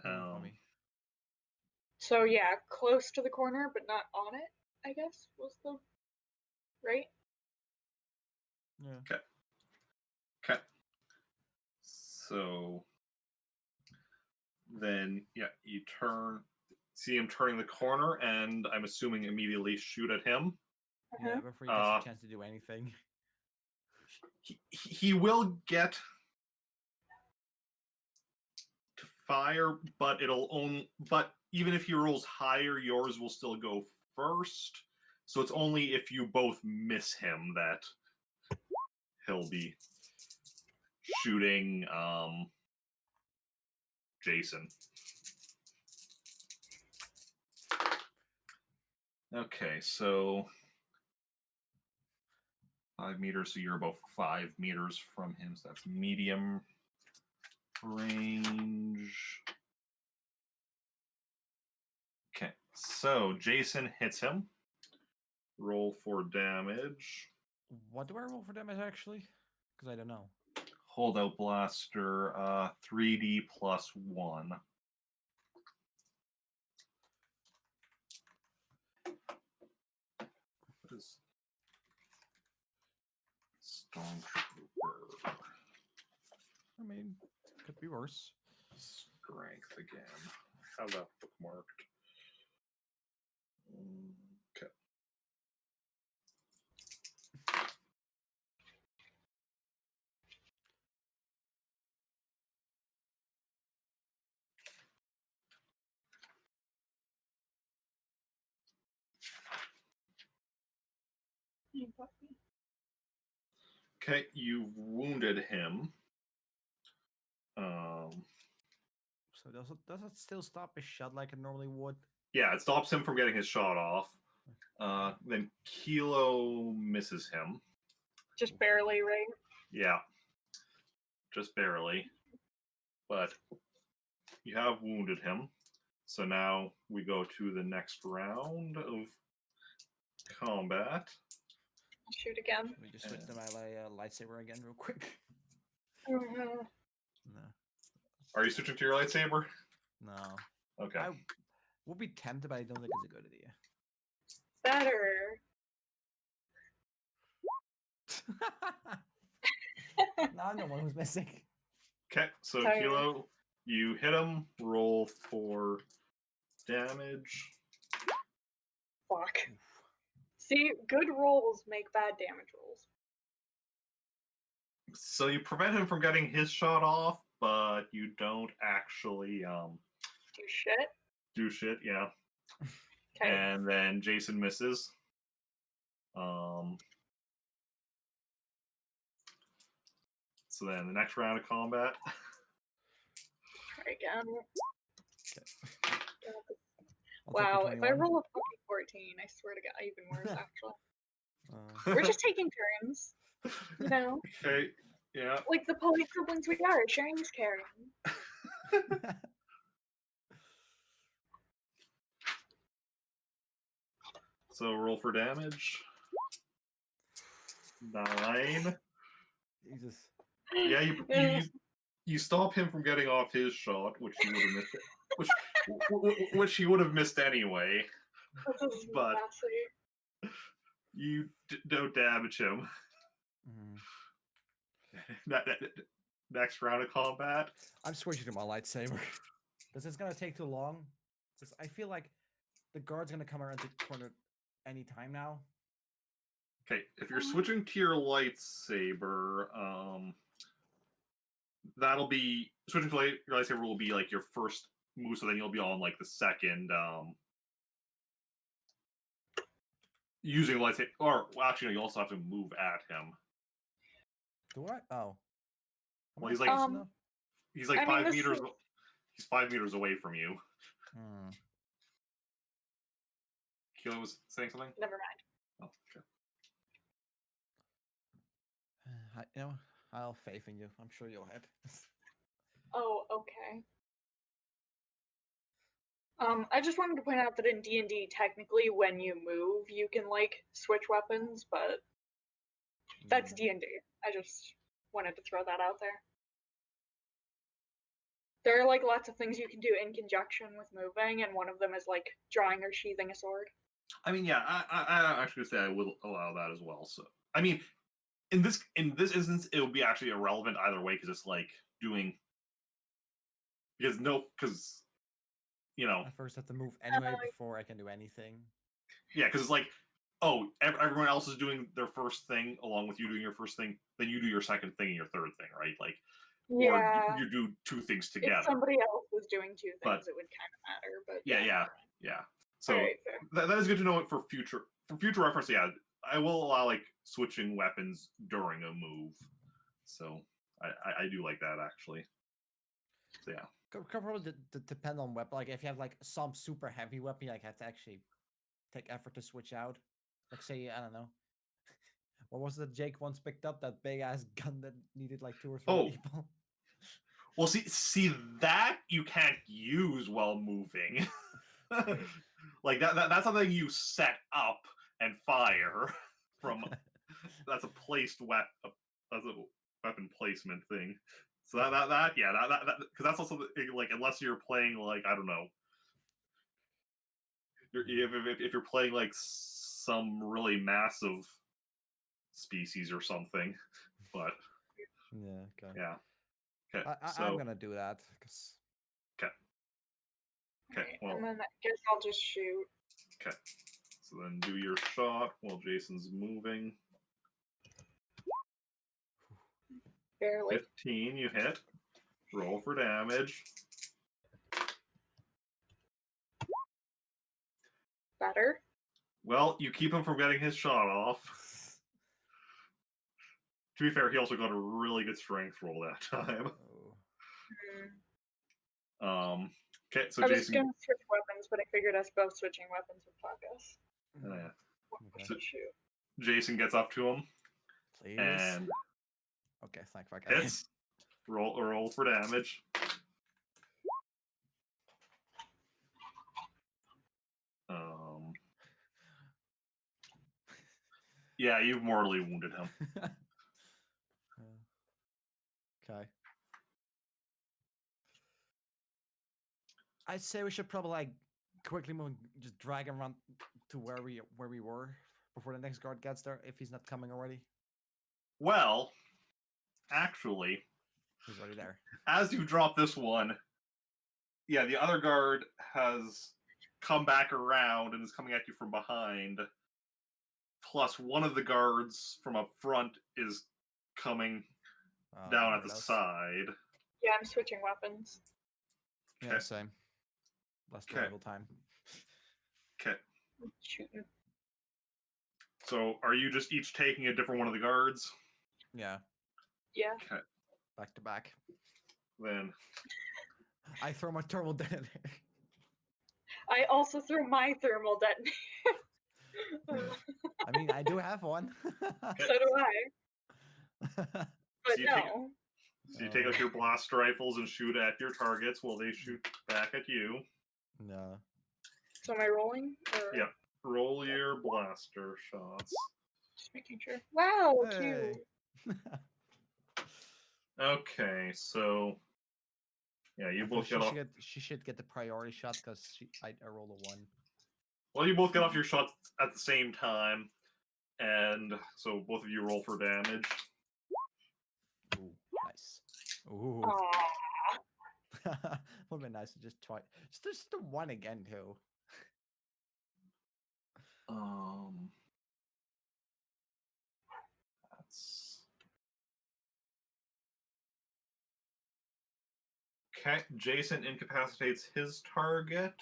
Um, So yeah, close to the corner, but not on it, I guess, was the right? Yeah. Okay. So then, yeah, you see him turning the corner, and I'm assuming immediately shoot at him. Yeah, before he gets a chance to do anything. He will get to fire, but but even if he rolls higher, yours will still go first. So it's only if you both miss him that he'll be shooting Jacen. Okay, so 5 meters, so you're about 5 meters from him, so that's medium range. Okay, so Jacen hits him. Roll for damage. What do I roll for damage actually? Because I don't know. Holdout blaster, 3d plus 1. What is Stormtrooper? I mean, could be worse. Strength again. Have that bookmarked. Okay. Okay, you've wounded him. So does it still stop a shot like it normally would? Yeah, it stops him from getting his shot off. Then Kilo misses him. Just barely, right? Yeah, just barely. But you have wounded him. So now we go to the next round of combat. I'll shoot again. Let me just switch to my lightsaber again real quick. Uh-huh. No. Are you switching to your lightsaber? No. Okay. I will be tempted, but I don't think it's a good idea. better. Now I'm the one who's missing. Okay, so Sorry. Kilo, you hit him. Roll for damage. Fuck. See, good rolls make bad damage rolls. So you prevent him from getting his shot off, but you don't actually Do shit. do shit. Yeah. Okay. And then Jacen misses. So then the next round of combat. Try again. I'll take the Wow, if I 21. roll a fucking 14, I swear to God, even worse actually. Uh, We're just taking turns, you know? Okay. Yeah. Like the polite siblings we are, sharing is caring. So roll for damage. 9. Jesus. Yeah, you stop him from getting off his shot, which he would have missed. Which he would have missed anyway. This is But messy. you don't damage him. Mm. Next round of combat. I'm switching to my lightsaber. Because it's gonna take too long. Because I feel like the guard's gonna come around the corner any time now. Okay, if you're switching to your lightsaber, that'll be switching to your lightsaber will be like your first move, so then you'll be on like the second using lightsaber. Or well, actually, no, you also have to move at him. Do I? Oh. Well, he's I like supposed to know? he's like I mean, 5 this meters. is- He's 5 meters away from you. Hmm. Kilo was saying something. Never mind. Oh, okay. You know, I'll faith in you. I'm sure you'll hit. Oh, okay. I just wanted to point out that in D&D, technically, when you move, you can like switch weapons, but that's Mm. D&D. I just wanted to throw that out there. There are like lots of things you can do in conjunction with moving, and one of them is like drawing or sheathing a sword. I mean, yeah, I actually say I would allow that as well. So, I mean, in this instance, it would be actually irrelevant either way because it's like doing because you know, I first have to move anyway Uh, before I can do anything. yeah, because it's like oh, everyone else is doing their first thing along with you doing your first thing, then you do your second thing and your third thing, right? Like, or Yeah. you do 2 things together. If somebody else was doing two things, But- it would kind of matter. But Yeah. never mind. So Alright, fair. that is good to know it for future reference. Yeah, I will allow like switching weapons during a move. So I do like that actually. So yeah. Could probably depend on weapon. Like if you have like some super heavy weapon, like have to actually take effort to switch out. Like say I don't know. What was it that Jake once picked up? That big ass gun that needed like 2 or 3 Oh. people. Well, see that you can't use while moving. Like that's something you set up and fire from. That's a placed weapon. That's a weapon placement thing. So that because that's also like unless you're playing like I don't know. If you're playing like some really massive species or something, but Yeah. Okay. yeah. Okay. I'm So gonna do that because okay. Alright, Well. and then I guess I'll just shoot. Okay. So then do your shot while Jason's moving. Barely. 15, you hit. Roll for damage. Better. Well, you keep him from getting his shot off. To be fair, he also got a really good strength roll that time. Hmm. Okay, so I was Jason. gonna switch weapons, but I figured us both switching weapons would fuck us. Yeah. Okay. So- Shoot. Jason gets up to him Please. and Okay, thank fuck. hits. Roll for damage. Yeah, you've mortally wounded him. Okay. I'd say we should probably like quickly move, and just drag him around to where we were before the next guard gets there? If he's not coming already, Well, actually, he's already there. as you drop this one, yeah, the other guard has come back around and is coming at you from behind. Plus, one of the guards from up front is coming down at the side. Yeah, I'm switching weapons. Yeah, Okay. same. Less Okay. durable time. Okay. I'm shooting. So, are you just each taking a different one of the guards? Yeah, Yeah. Okay. back to back. Then, I throw my thermal detonator. I also threw my thermal detonator. I mean, I do have one. So do I. But So you take- no. so you take out your blast rifles and shoot at your targets while they shoot back at you. No. So am I rolling? Or... Yeah. Roll your blaster shots. Just making sure. Wow, Hey. cute. Okay, so yeah, you both get off. She should get the priority shot because I rolled a 1. Well, you both get off your shots at the same time, and so both of you roll for damage. Ooh, nice. Ooh. Aww. Would be nice to just try. Just the 1 again too. That's okay. Jacen incapacitates his target,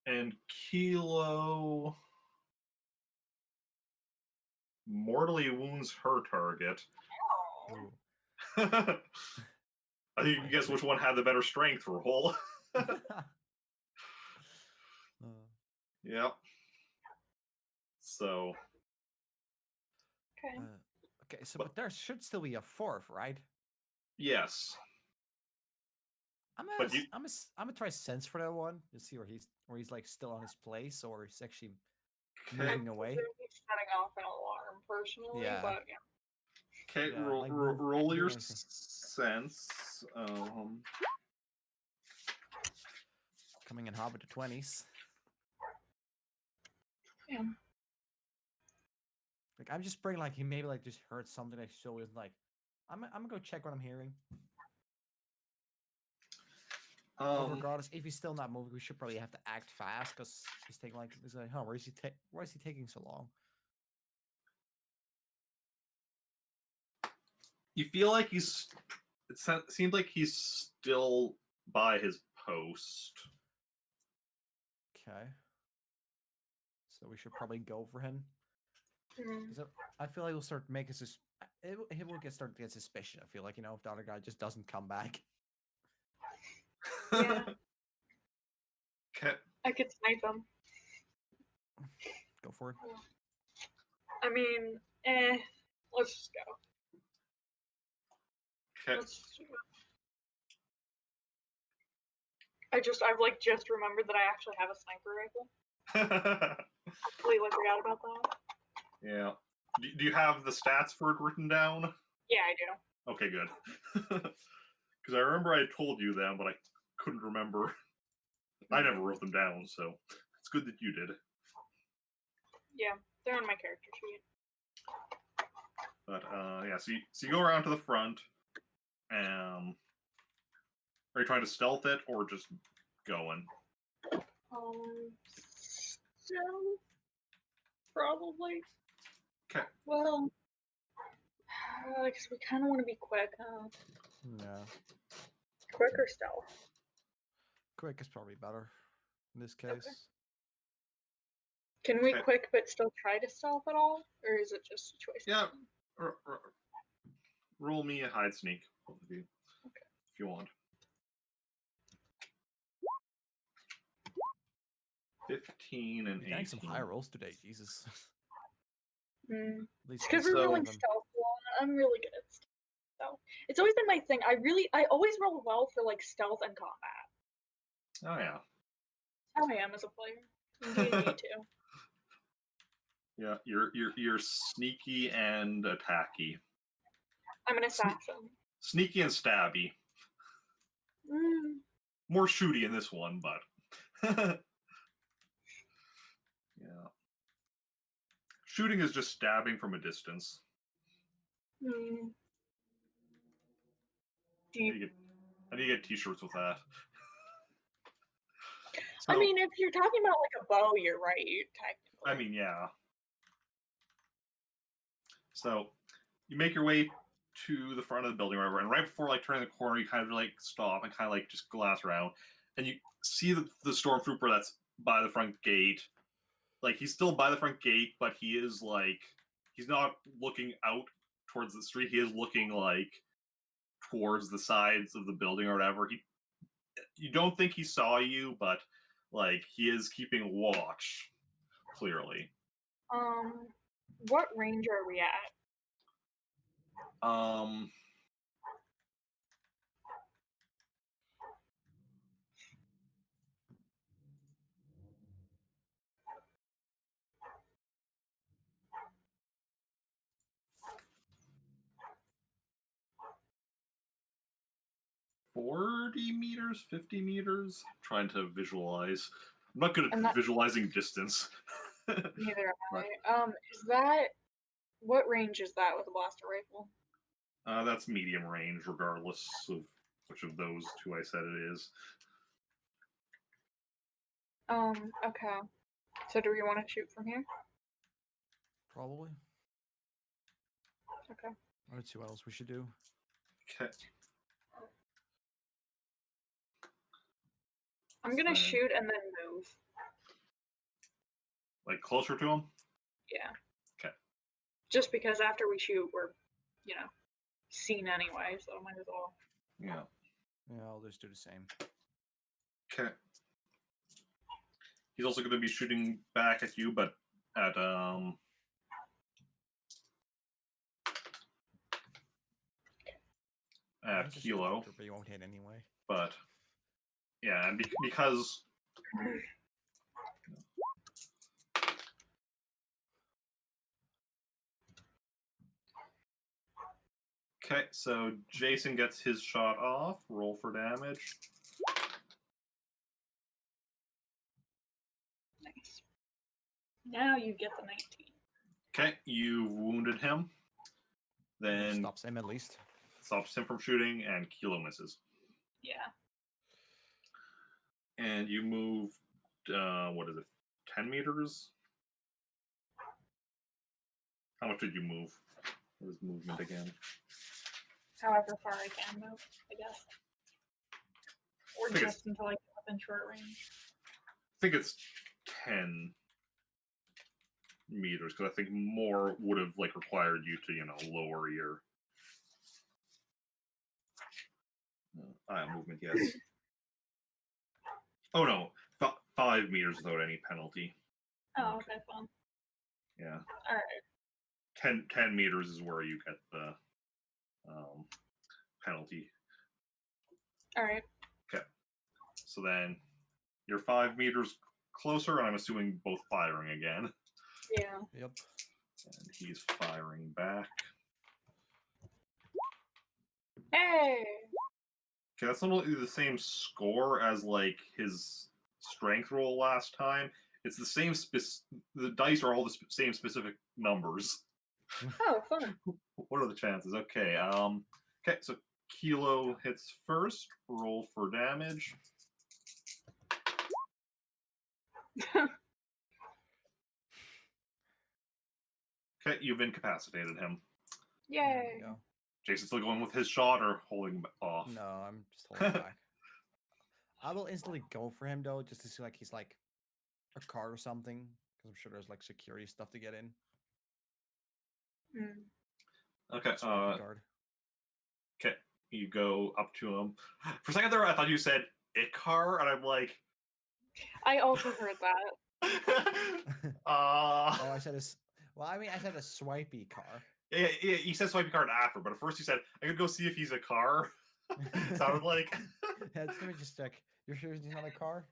and Kilo mortally wounds her target. Aw. Ooh. I think you can guess which one had the better strength roll. Yep. So. Okay. Okay, so but there should still be a 4th, right? Yes. I'm But gonna try sense for that one to see where he's like still on his place or he's actually Okay. moving away. He's setting off an alarm personally, Yeah. but yeah. Okay, Yeah, like roll your doing anything. sense. Coming in hot with the 20s. Yeah. Like I'm just bringing like he maybe like just heard something like so it's like I'm gonna go check what I'm hearing. Regardless, if he's still not moving, we should probably have to act fast because he's taking like he's like, why is he taking so long? You feel like it seems like he's still by his post. Okay. So we should probably go for him. Mm. So I feel like he'll start making he will start to get suspicious. I feel like, if the other guy just doesn't come back. Yeah. Okay. I could snipe him. Go for it. I mean, let's just go. Okay. I've like just remembered that I actually have a sniper rifle. Completely forgot about that. Yeah. Do you have the stats for it written down? Yeah, I do. Okay, good. Because I remember I told you them, but I couldn't remember. I never wrote them down, so it's good that you did. Yeah, they're on my character sheet. But yeah, so you go around to the front. Are you trying to stealth it or just going? So probably. Okay. Well, because we kind of want to be quick, huh? Yeah. Quick or stealth? Quick is probably better in this case. Okay. Can we Okay. quick but still try to stealth at all, or is it just situational? Yeah. Roll me a hide sneak, both of you, Okay. if you want. 15 and You're getting 18. some high rolls today, Jesus. Mm. At least Because we're So- rolling stealth well, and I'm really good at stealth. It's always been my thing. I always roll well for like stealth and combat. Oh yeah. That's how I am as a player. In D&D too. Yeah, you're sneaky and attacky. I'm an assassin. Sneaky and stabby. Mm. More shooty in this one, but Shooting is just stabbing from a distance. Hmm. I need to get t-shirts with that. I mean, if you're talking about like a bow, you're right, technically. I mean, yeah. So you make your way to the front of the building, whatever, and right before like turning the corner, you kind of like stop and kind of like just glance around, and you see the stormtrooper that's by the front gate. Like he's still by the front gate, but he is like he's not looking out towards the street. He is looking like towards the sides of the building or whatever. You don't think he saw you, but like he is keeping watch. Clearly. What range are we at? 40 meters, 50 meters. I'm trying to visualize. I'm not good I'm at not- visualizing distance. Neither am But, I. Is that what range is that with a blaster rifle? that's medium range, regardless of which of those two I said it is. Okay. So do we want to shoot from here? Probably. Okay. Let's see what else we should do. Okay. I'm gonna So- shoot and then move. Like closer to him? Yeah. Okay. Just because after we shoot, we're, seen anyway, so might as well. Yeah. Yeah, I'll just do the same. Okay. He's also going to be shooting back at you, but at Mine's a Kilo. Stormtrooper, but you won't hit anyway. But yeah, and because okay, so Jacen gets his shot off. Roll for damage. Nice. Now you get the 19. Okay, you wounded him. Then Stops him at least. stops him from shooting, and Kilo misses. Yeah. And you moved, what is it, 10 meters? How much did you move? What is movement again? However far I can move, I guess. Or I think just until I get within short range. I think it's 10 meters, because I think more would have like required you to, lower your movement, yes. Oh no, 5 meters without any penalty. Oh, okay, fun. Yeah. Alright. 10 meters is where you get the penalty. Alright. Okay. So then you're 5 meters closer, and I'm assuming both firing again. Yeah. Yep. And he's firing back. Hey! Okay, that's not only the same score as like his strength roll last time. It's the same. The dice are all the same specific numbers. Oh, fun. What are the chances? Okay. Okay. So Kilo hits first. Roll for damage. Okay, you've incapacitated him. There Yay! we go. Jason's still going with his shot or holding off. No, I'm just holding back. I will instantly go for him though, just to see like he's like a card or something, because I'm sure there's like security stuff to get in. Okay. Security guard. Okay. You go up to him. For a second there, I thought you said Ikar, and I'm like. I also heard that. Oh, I said a. Well, I mean, I said a swipey car. Yeah, you said swipey card after, but at first you said I could go see if he's a car. Sounded like. Yeah, let me just check. You're sure he's not a car?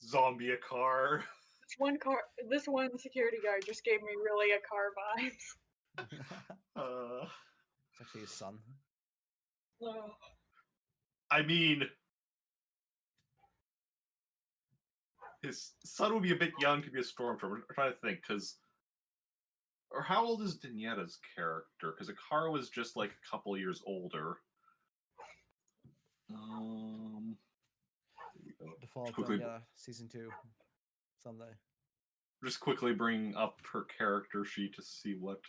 Zombie a car. This one security guard just gave me really a car vibes. It's actually his son. I mean, his son would be a bit young to be a stormtrooper. I'm trying to think, because... Or how old is Danietta's character? Because Akara was just like a couple years older. There we go. Default quickly- on, yeah, season 2. Someday. Just quickly bring up her character sheet to see what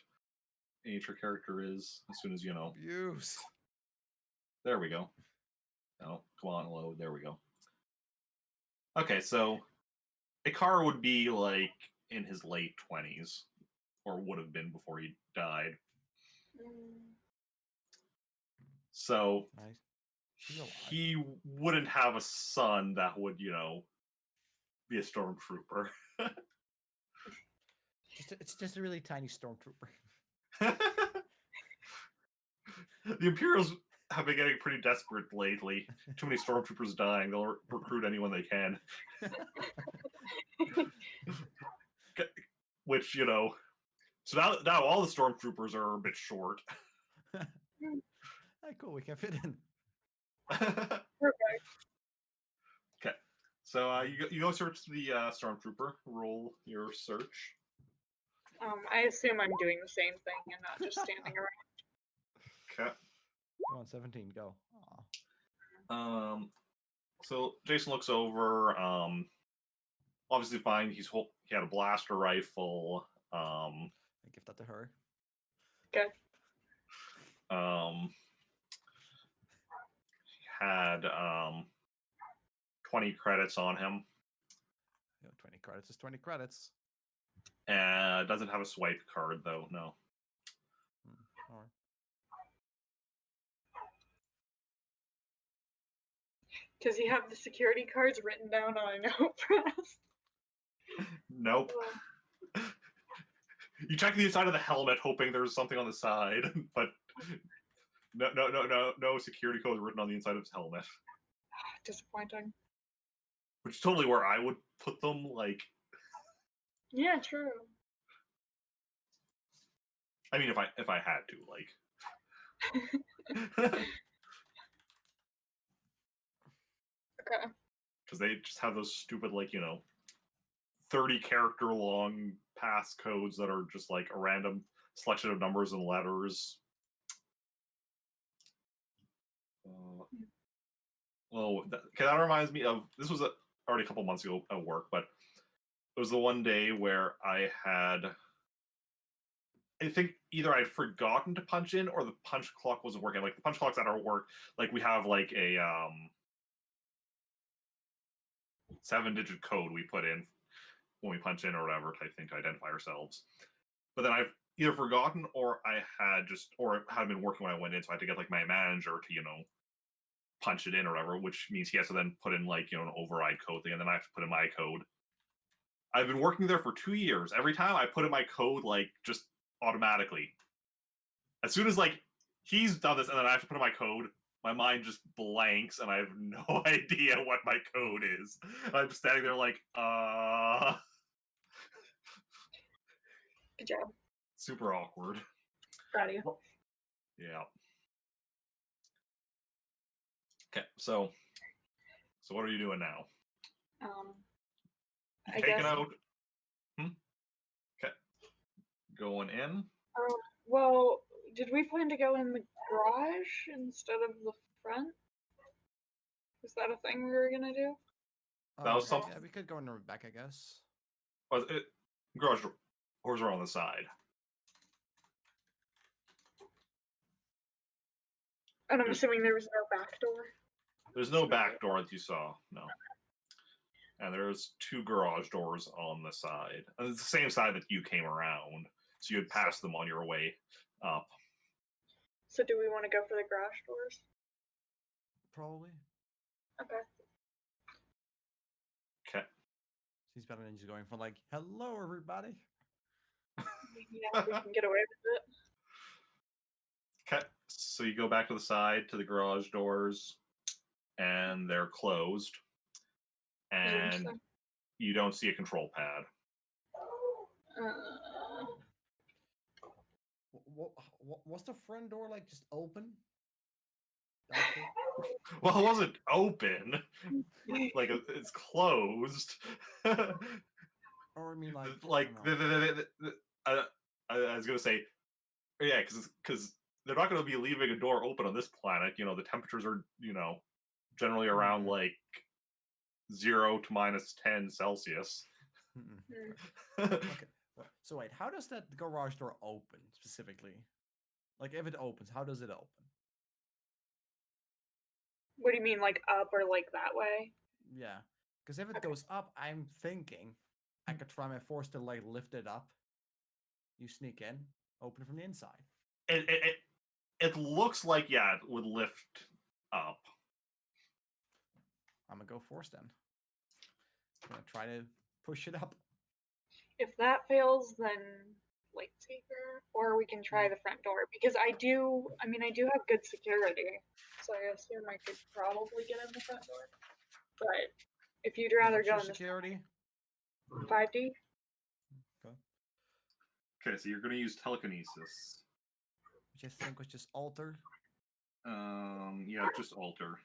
age her character is. As soon as you know. Abuse. There we go. Oh, come on, load. There we go. Okay, so Akara would be like in his late 20s, or would have been before he died. So Nice. He's alive. he wouldn't have a son that would, you know, be a stormtrooper. It's just a really tiny stormtrooper. The Imperials have been getting pretty desperate lately. Too many stormtroopers dying. They'll recruit anyone they can. Which, you know... So now all the stormtroopers are a bit short. Hey, cool, we can fit in. Perfect. Okay. So you go search the stormtrooper. Roll your search. I assume I'm doing the same thing and not just standing around. Okay. Come on, 17, go. Aw. So Jason looks over. Obviously, fine. He had a blaster rifle. I give that to her. Okay. He had 20 credits on him. 20 credits is 20 credits. Doesn't have a swipe card though. No. Alright. Does he have the security cards written down on a notepad? Nope. You check the inside of the helmet, hoping there's something on the side, but no security code written on the inside of his helmet. Disappointing. Which is totally where I would put them. Like, Yeah, true. I mean, if I had to, like, Okay. because they just have those stupid, like, you know, 30 character long passcodes that are just like a random selection of numbers and letters. That reminds me of, this was already a couple months ago at work, but it was the one day where I think either I'd forgotten to punch in or the punch clock wasn't working. Like, the punch clocks at our work, like, we have like a 7-digit code we put in when we punch in or whatever type thing to identify ourselves. But then I've either forgotten or it had been working when I went in, so I had to get like my manager to, you know, punch it in or whatever, which means he has to then put in like, you know, an override code thing, and then I have to put in my code. I've been working there for 2 years. Every time I put in my code, like, just automatically. As soon as like he's done this and then I have to put in my code, my mind just blanks and I have no idea what my code is. And I'm just standing there like, Good job. super awkward. Proud of you. Yeah. Okay, so what are you doing now? I Taking guess. out. Okay. Going in. Well, did we plan to go in the garage instead of the front? Is that a thing we were gonna do? That was Okay, something- yeah, we could go in the back, I guess. Was it garage doors are on the side? And I'm There's- assuming there was no back door. There's no back door that you saw, no. And there's 2 garage doors on the side. And it's the same side that you came around, so you'd pass them on your way up. So do we want to go for the garage doors? Probably. Okay. Okay. Seems better than just going from like, hello, everybody. Yeah, we can get away with it. Okay. So you go back to the side to the garage doors, and they're closed. And Interesting. you don't see a control pad. Was the front door like just open? Doubtful. Well, it wasn't open. Like it's closed. Or I mean, like, Like I don't know. I was gonna say, yeah, because they're not gonna be leaving a door open on this planet. You know, the temperatures are generally around like 0 to -10 Celsius. Okay. So wait, how does that garage door open specifically? Like, if it opens, how does it open? What do you mean, like up or like that way? Yeah, because if it goes up, I'm thinking I could try my force to like lift it up. You sneak in, open it from the inside. It looks like, yeah, it would lift up. I'm gonna go force then. Gonna try to push it up. If that fails, then lightsaber, or we can try the front door because I do have good security, so I assume I could probably get in the front door. But if you'd rather What's go your in the security? 5D, Okay. Okay, so you're gonna use telekinesis. Which I think was just alter. Yeah, just alter.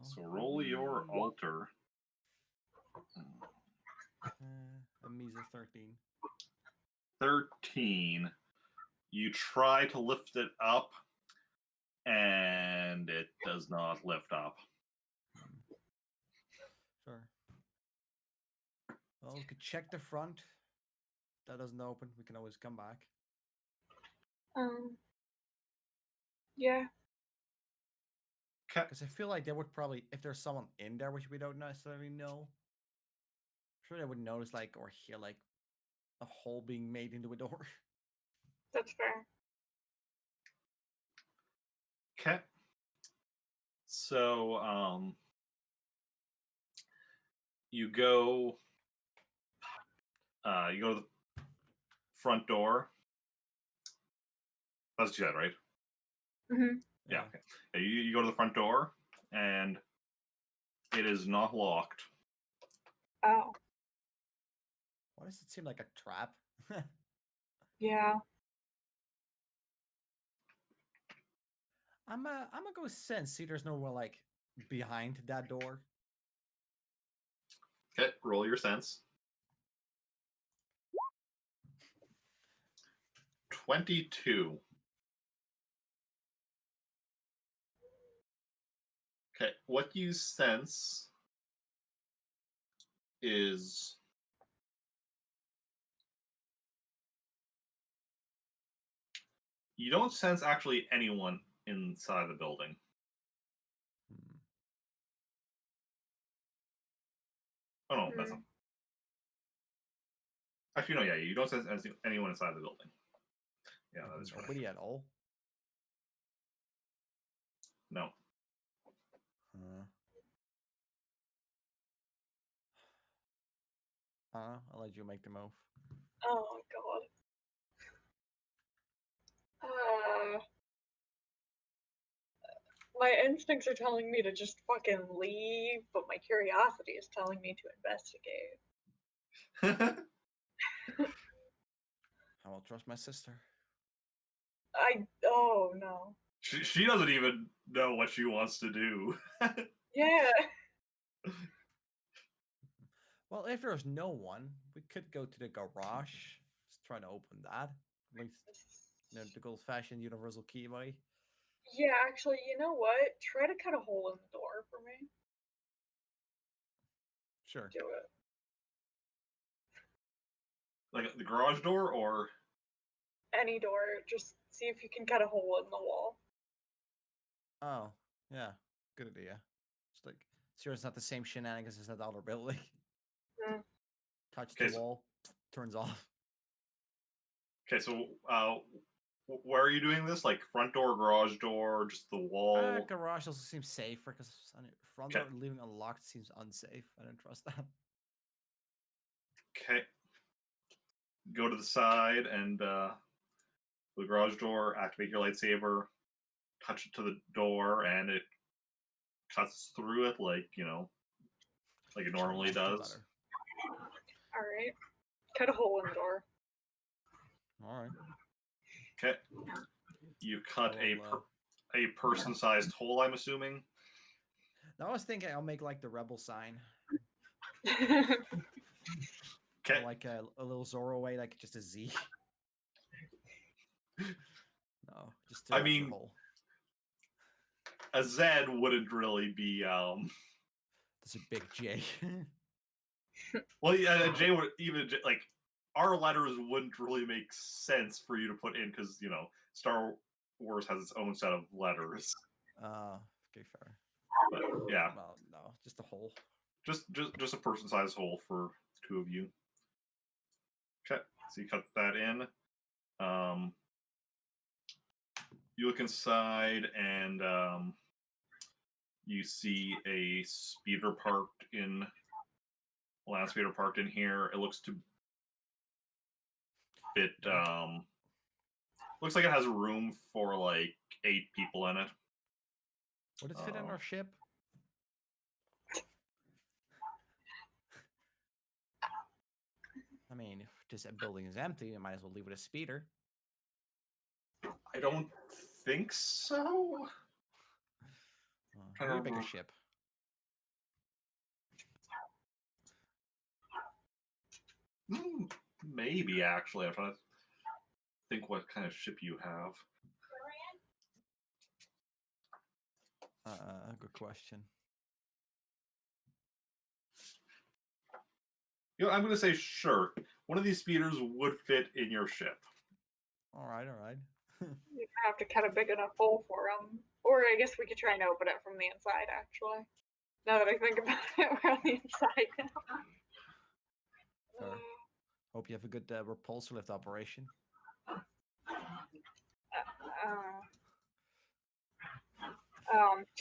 So roll your alter. A measly 13. 13. You try to lift it up, and it does not lift up. Sure. Well, we could check the front. That doesn't open. We can always come back. yeah. Okay. Because I feel like they would probably, if there's someone in there which we don't necessarily know, I'm sure they would notice like or hear like a hole being made into a door. That's fair. Okay. So, you go to the front door. That's what you said, right? Mm-hmm. Yeah. Okay. Yeah, you go to the front door, and it is not locked. Oh. Why does it seem like a trap? Yeah. I'm gonna go sense. See, there's no one like behind that door. Okay, roll your sense. 22. Okay, what you sense is you don't sense actually anyone inside the building. Oh no, that's not. Actually, no, yeah, you don't sense anyone inside the building. Yeah, that is correct. Nobody at all. No. I'll let you make the move. Oh god. My instincts are telling me to just fucking leave, but my curiosity is telling me to investigate. I will trust my sister. Oh no. She doesn't even know what she wants to do. Yeah. Well, if there's no one, we could go to the garage. Let's try to open that. Like, the old-fashioned universal key way. Yeah, actually, you know what? Try to cut a hole in the door for me. Sure. Do it. Like the garage door, or Any door. Just see if you can cut a hole in the wall. Oh, yeah. Good idea. Just like, sure it's not the same shenanigans as that other building. Mm. Touch Okay, the wall, turns off. okay, so where are you doing this? Like front door, garage door, just the wall? Garage also seems safer because front door leaving unlocked seems unsafe. I don't trust that. Okay. Go to the side and the garage door, activate your lightsaber, touch it to the door, and it cuts through it like it normally does. Alright. Cut a hole in the door. Alright. Okay. You cut a person-sized hole, I'm assuming. No, I was thinking I'll make like the rebel sign, Okay. or like a little Zorro way, like just a Z. No, just a I regular mean, hole. a Z wouldn't really be. That's a big J. Well, yeah, J would like our letters wouldn't really make sense for you to put in because Star Wars has its own set of letters. Okay, fair. But yeah, Well, no, just a hole. just a person-sized hole for the two of you. Okay, so you cut that in. You look inside and you see a speeder parked in. Land speeder parked in here. It looks to fit. Looks like it has room for like 8 people in it. Would it fit in our ship? I mean, if this building is empty, I might as well leave it a speeder. I don't think so. Maybe a bigger ship. Maybe actually. I'm trying to think what kind of ship you have. Good question. I'm going to say sure. One of these speeders would fit in your ship. All right. You have to cut a big enough hole for them. Or I guess we could try and open it from the inside, actually. Now that I think about it, we're on the inside now. Fair. Hope you have a good repulsor lift operation.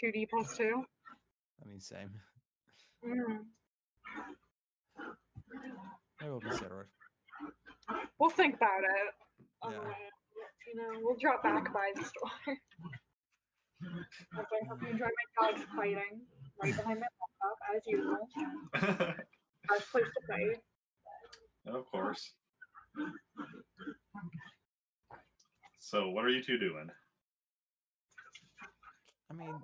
2D plus 2. I mean, same. Mm. Maybe we'll consider it. We'll think about it. Yeah. We'll drop back by the store. I hope you enjoy my dogs fighting right behind my laptop, as usual. Best place to fight. Of course. So, what are you two doing? I mean,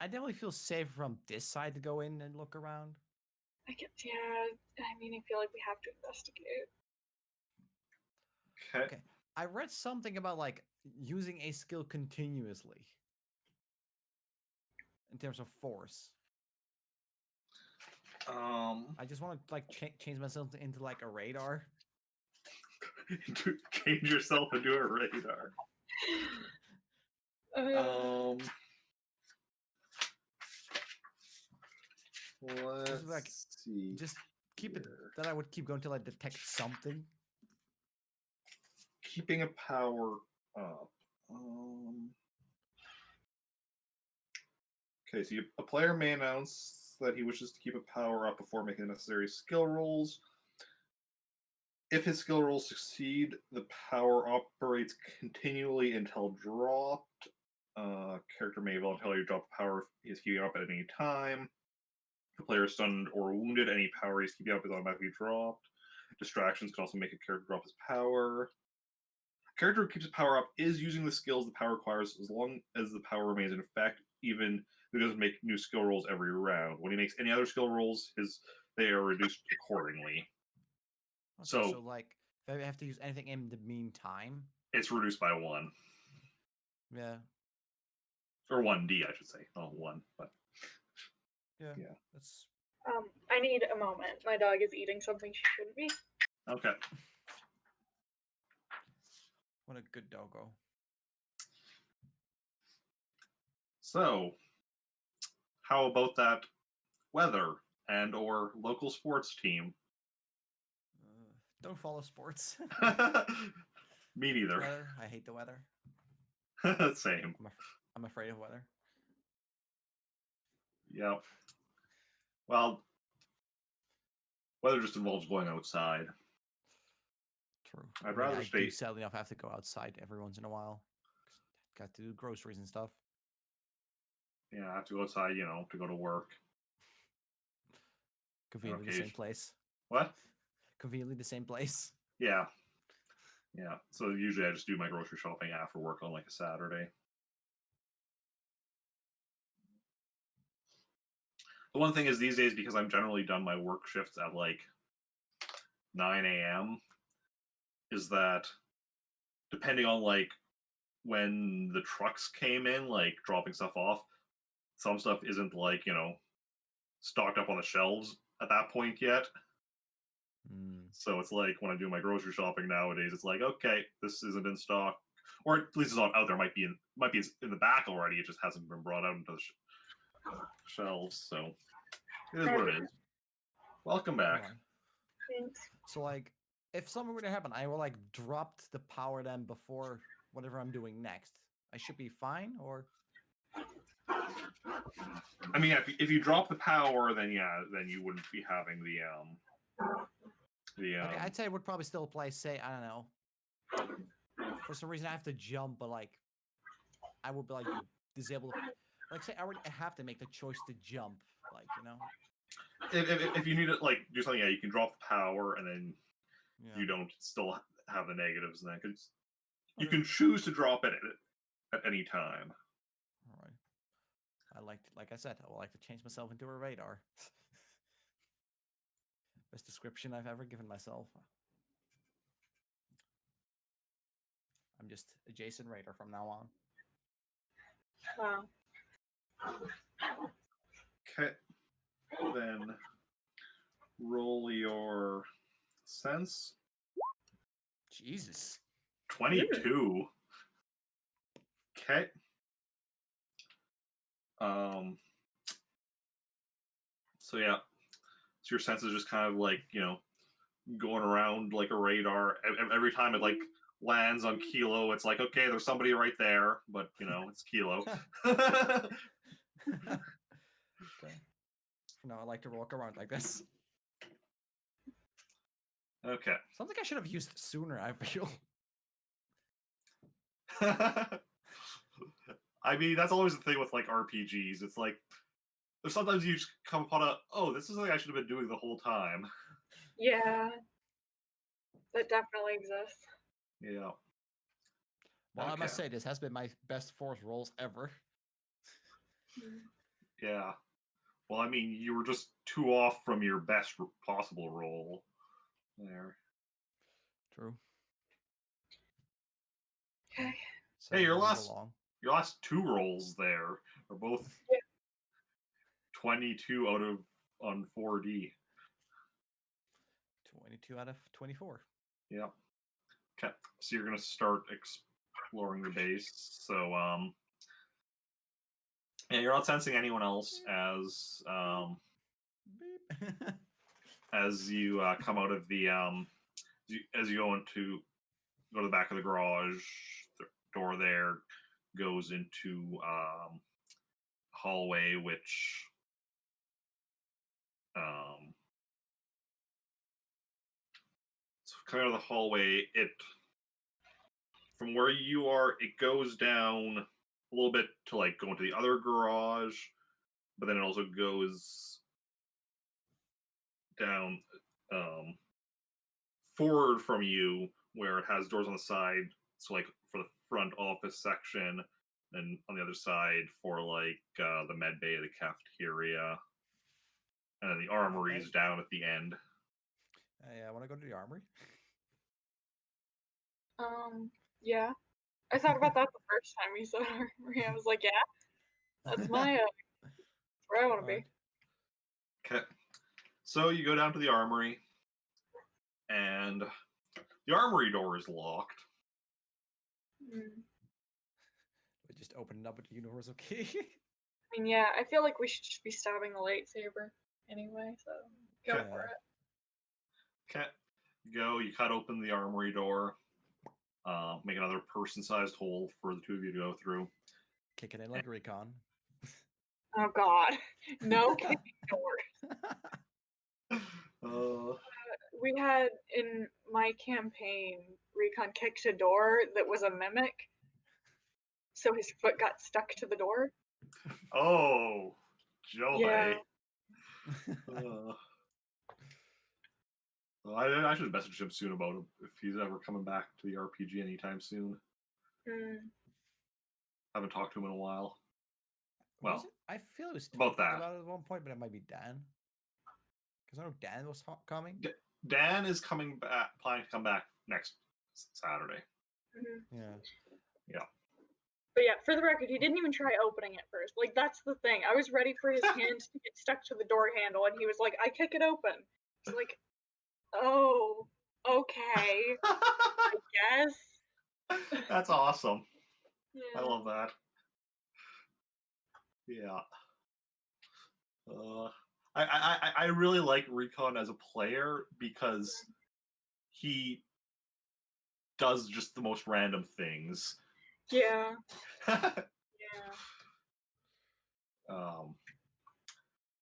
I definitely feel safer from this side to go in and look around. I feel like we have to investigate. Okay. I read something about like using a skill continuously in terms of force. I just want to like change myself into like a radar. Change yourself into a radar. Let's see. Just keep it that I would keep going till I detect something. Keeping a power up. Okay, so a player may announce that he wishes to keep a power up before making the necessary skill rolls. If his skill rolls succeed, the power operates continually until dropped. Character may voluntarily drop power if he is keeping up at any time. If the player is stunned or wounded, any power he's keeping up is automatically dropped. Distractions can also make a character drop his power. A character who keeps his power up is using the skills the power requires as long as the power remains in effect, even if he doesn't make new skill rolls every round. When he makes any other skill rolls, they are reduced accordingly. Okay, So like, if I have to use anything in the meantime, it's reduced by 1. Yeah. Or 1d, I should say. Not 1, but yeah. That's. I need a moment. My dog is eating something she shouldn't be. Okay. What a good doggo. So, how about that weather and or local sports team? Don't follow sports. Me neither. Weather. I hate the weather. Same. I'm afraid of weather. Yep. Well, weather just involves going outside. True. I'd rather stay. I do sadly enough have to go outside every once in a while. Got to do groceries and stuff. Yeah, I have to go outside, to go to work. Conveniently the same place. What? Conveniently the same place. Yeah. Yeah. So usually I just do my grocery shopping after work on like a Saturday. The one thing is these days, because I'm generally done my work shifts at like 9 a.m., is that depending on like when the trucks came in, like dropping stuff off, some stuff isn't like, stocked up on the shelves at that point yet. Mm. So it's like when I do my grocery shopping nowadays, it's like, okay, this isn't in stock, or at least it's not out there. Might be in the back already. It just hasn't been brought out into the shelves. So it is what it is. Welcome back. Right. Thanks. So like, if something were to happen, I will like drop the power then before whatever I'm doing next. I should be fine, or I mean, if you drop the power, then then you wouldn't be having okay, I'd say it would probably still play. Say, I don't know. For some reason, I have to jump, but like, I would be like disabled. Like, say, I already have to make the choice to jump. Like, if you need to like do something, you can drop the power, and then Yeah. you don't still have the negatives. Then because you Okay. can choose to drop it at any time. All right. Like I said, I would like to change myself into a radar. Best description I've ever given myself. I'm just a Jacen Raider from now on. Wow. Okay, then roll your sense. Jesus. 22. Okay. So yeah, so your sense is just kind of like going around like a radar. Every time it like lands on Kilo, it's like, okay, there's somebody right there, but it's Kilo. Okay. No, I like to walk around like this. Okay. Something I should have used sooner, I feel. I mean, that's always the thing with like RPGs. It's like there's sometimes you just come upon this is something I should have been doing the whole time. Yeah. That definitely exists. Yeah. Well, I must Okay. say, this has been my best force rolls ever. Yeah. Well, I mean, you were just 2 off from your best possible roll there. True. Okay. So Hey, your move last along. 2 rolls there are both 22 out of on 4D. 22 out of 24. Yeah. Okay. So you're gonna start exploring the base. So yeah, you're not sensing anyone else as Beep. as you come out of the as you go to the back of the garage. The door there goes into hallway, which so coming out of the hallway, it from where you are, it goes down a little bit to like go into the other garage, but then it also goes down forward from you where it has doors on the side. So like for the front office section, and on the other side for like the med bay, the cafeteria, and then the armory is down at the end. Yeah, I want to go to the armory. Yeah. I thought about that the first time you said armory. I was like, yeah, that's my where I want to be. Okay. So you go down to the armory, and the armory door is locked. We just opened up with the universal key. I mean, yeah, I feel like we should just be stabbing the lightsaber anyway, so go for it. Okay. You cut open the armory door, make another person-sized hole for the 2 of you to go through. Kick it in like recon. Oh god. No kicking doors. We had in my campaign, Recon kicked a door that was a mimic, so his foot got stuck to the door. Oh, Joe. Yeah. I should message him soon about him if he's ever coming back to the RPG anytime soon. Haven't talked to him in a while. Well, Was it? I feel it was about talking that. about it at one point, but it might be Dan. Because I know Dan was coming. Dan is coming back, planning to come back next Saturday. Mhm. Yeah. Yeah. But yeah, for the record, he didn't even try opening it first. Like, that's the thing. I was ready for his hand to get stuck to the door handle, and he was like, I kick it open. It's like, oh, okay, I guess. That's awesome. I Yeah. love that. Yeah. I really like Recon as a player because he does just the most random things. Yeah. Yeah.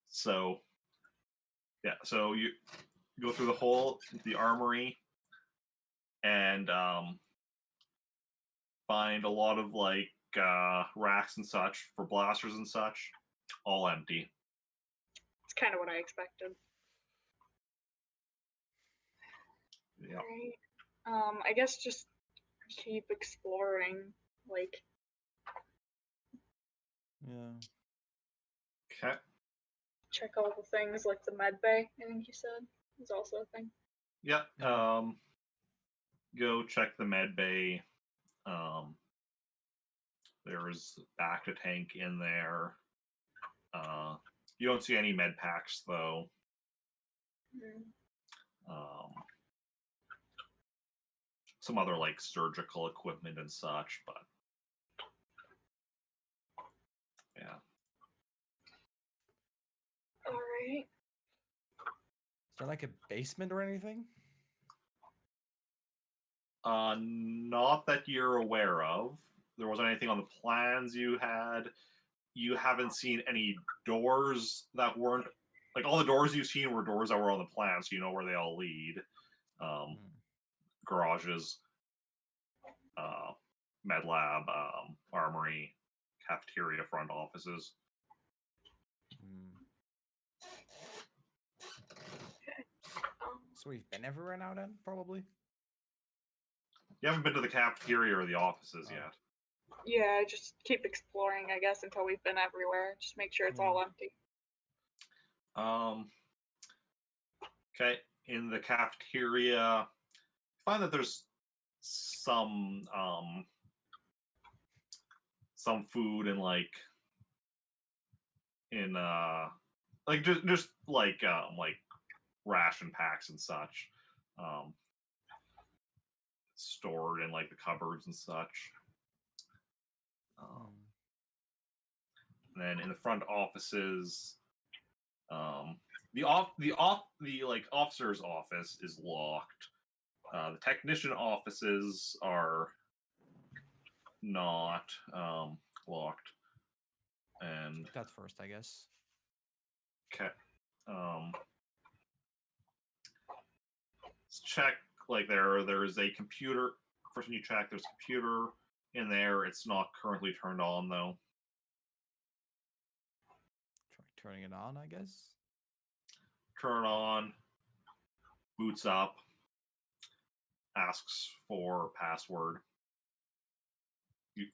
So yeah, so you go through the armory, and find a lot of like racks and such for blasters and such, all empty. It's kind of what I expected. Yeah. Right. I guess just keep exploring, like, Yeah. Okay. check all the things, like the med bay, I think you said, is also a thing. Yeah. Yeah. Go check the med bay. There's back to tank in there. You don't see any med packs though. Mm. Some other like surgical equipment and such, but yeah. All right. Is there like a basement or anything? Not that you're aware of. There wasn't anything on the plans you had. You haven't seen any doors that weren't like all the doors you've seen were doors that were on the plan, so you know where they all lead. Garages, med lab, armory, cafeteria, front offices. So we've been everywhere now then, probably? You haven't been to the cafeteria or the offices yet. Yeah, just keep exploring, I guess, until we've been everywhere. Just make sure it's all empty. Okay, in the cafeteria, find that there's some food and like just like ration packs and such, stored in like the cupboards and such. And then in the front offices, the like officer's office is locked. The technician offices are not locked. And that first, I guess. Okay. Let's check. Like there is a computer. First, when you check, there's a computer in there. It's not currently turned on though. Try turning it on, I guess. Turn on. Boots up. Asks for password.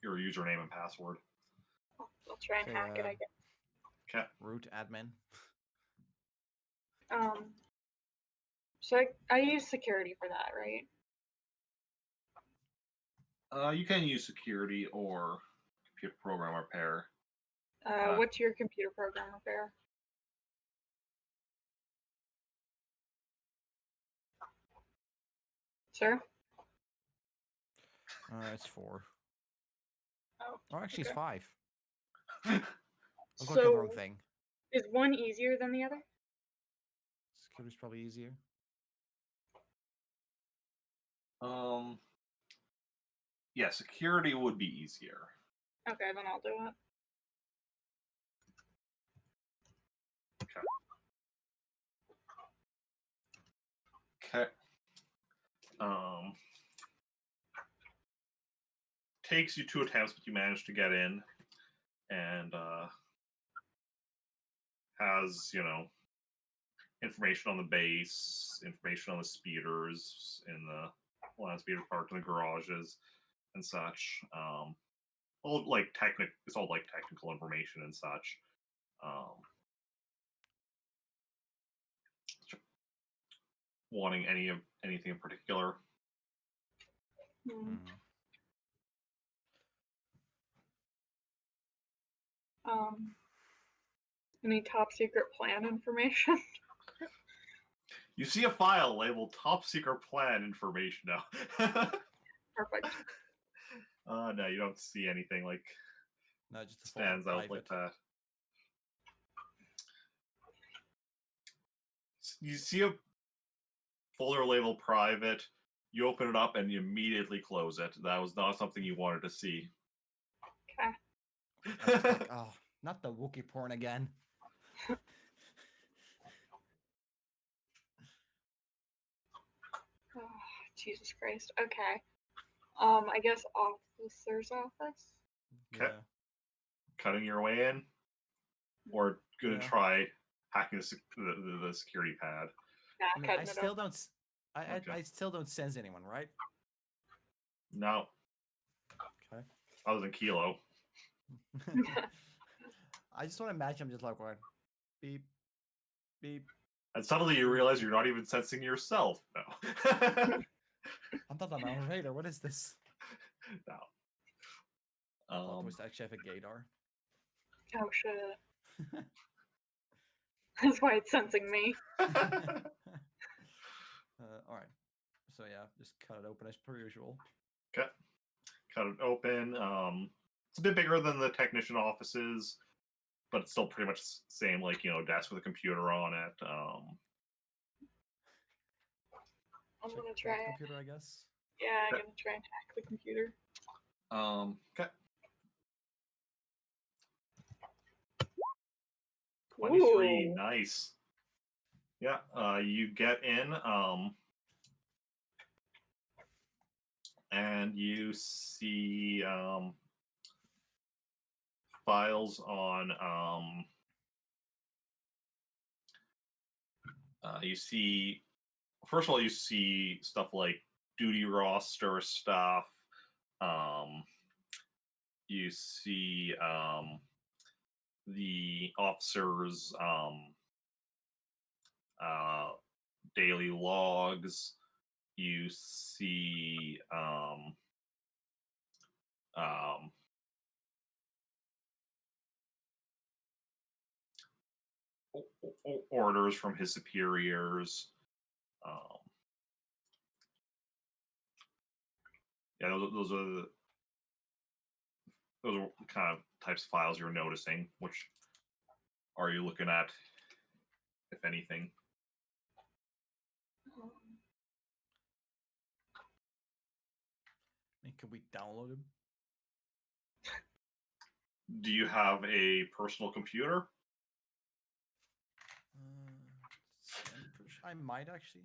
Your username and password. I'll try and hack it, I guess. Okay. Root admin. So I use security for that, right? You can use security or computer program repair. What's your computer program repair? Sir? It's 4. Oh, actually, okay. it's 5. I was looking at the So, wrong thing. is one easier than the other? Security's probably easier. Yeah, security would be easier. Okay, then I'll do it. Okay. Takes you 2 attempts, but you manage to get in, and has information on the base, information on the speeders in the land speeders parked in the garages and such. all it's all like technical information and such. Wanting anything in particular? Hmm. Hmm. Any top secret plan information? You see a file labeled "Top Secret Plan Information" now. Perfect. No, you don't see anything like No, just the stands out like private. that. You see a folder labeled "Private." You open it up and you immediately close it. That was not something you wanted to see. Okay. I was like, oh, not the Wookiee porn again. Oh, Jesus Christ. Okay. I guess officer's office. Okay. Yeah. Cutting your way in, or gonna Yeah. try hacking the security pad. Nah, I mean, cutting it still up. don't. Okay. I still don't sense anyone, right? No, Okay. other than Kilo. I just want to imagine I'm just like going, beep, beep. And suddenly you realize you're not even sensing yourself. No. I'm not an elevator. What is this? No. Plot twist, I actually have a gaydar. Oh shit. That's why it's sensing me. All right. So yeah, just cut it open as per usual. Okay. Cut it open. It's a bit bigger than the technician offices, but it's still pretty much same, like, desk with a computer on it. I'm Check gonna that try. computer, I guess. Yeah, I'm Okay. gonna try and hack the computer. Okay. Ooh. 23, nice. Yeah, you get in, and you see files on you see, first of all, you see stuff like duty roster stuff. You see the officers daily logs. You see orders from his superiors. Yeah, those are kind of types of files you're noticing. Which are you looking at, if anything? I mean, could we download him? Do you have a personal computer? I might actually.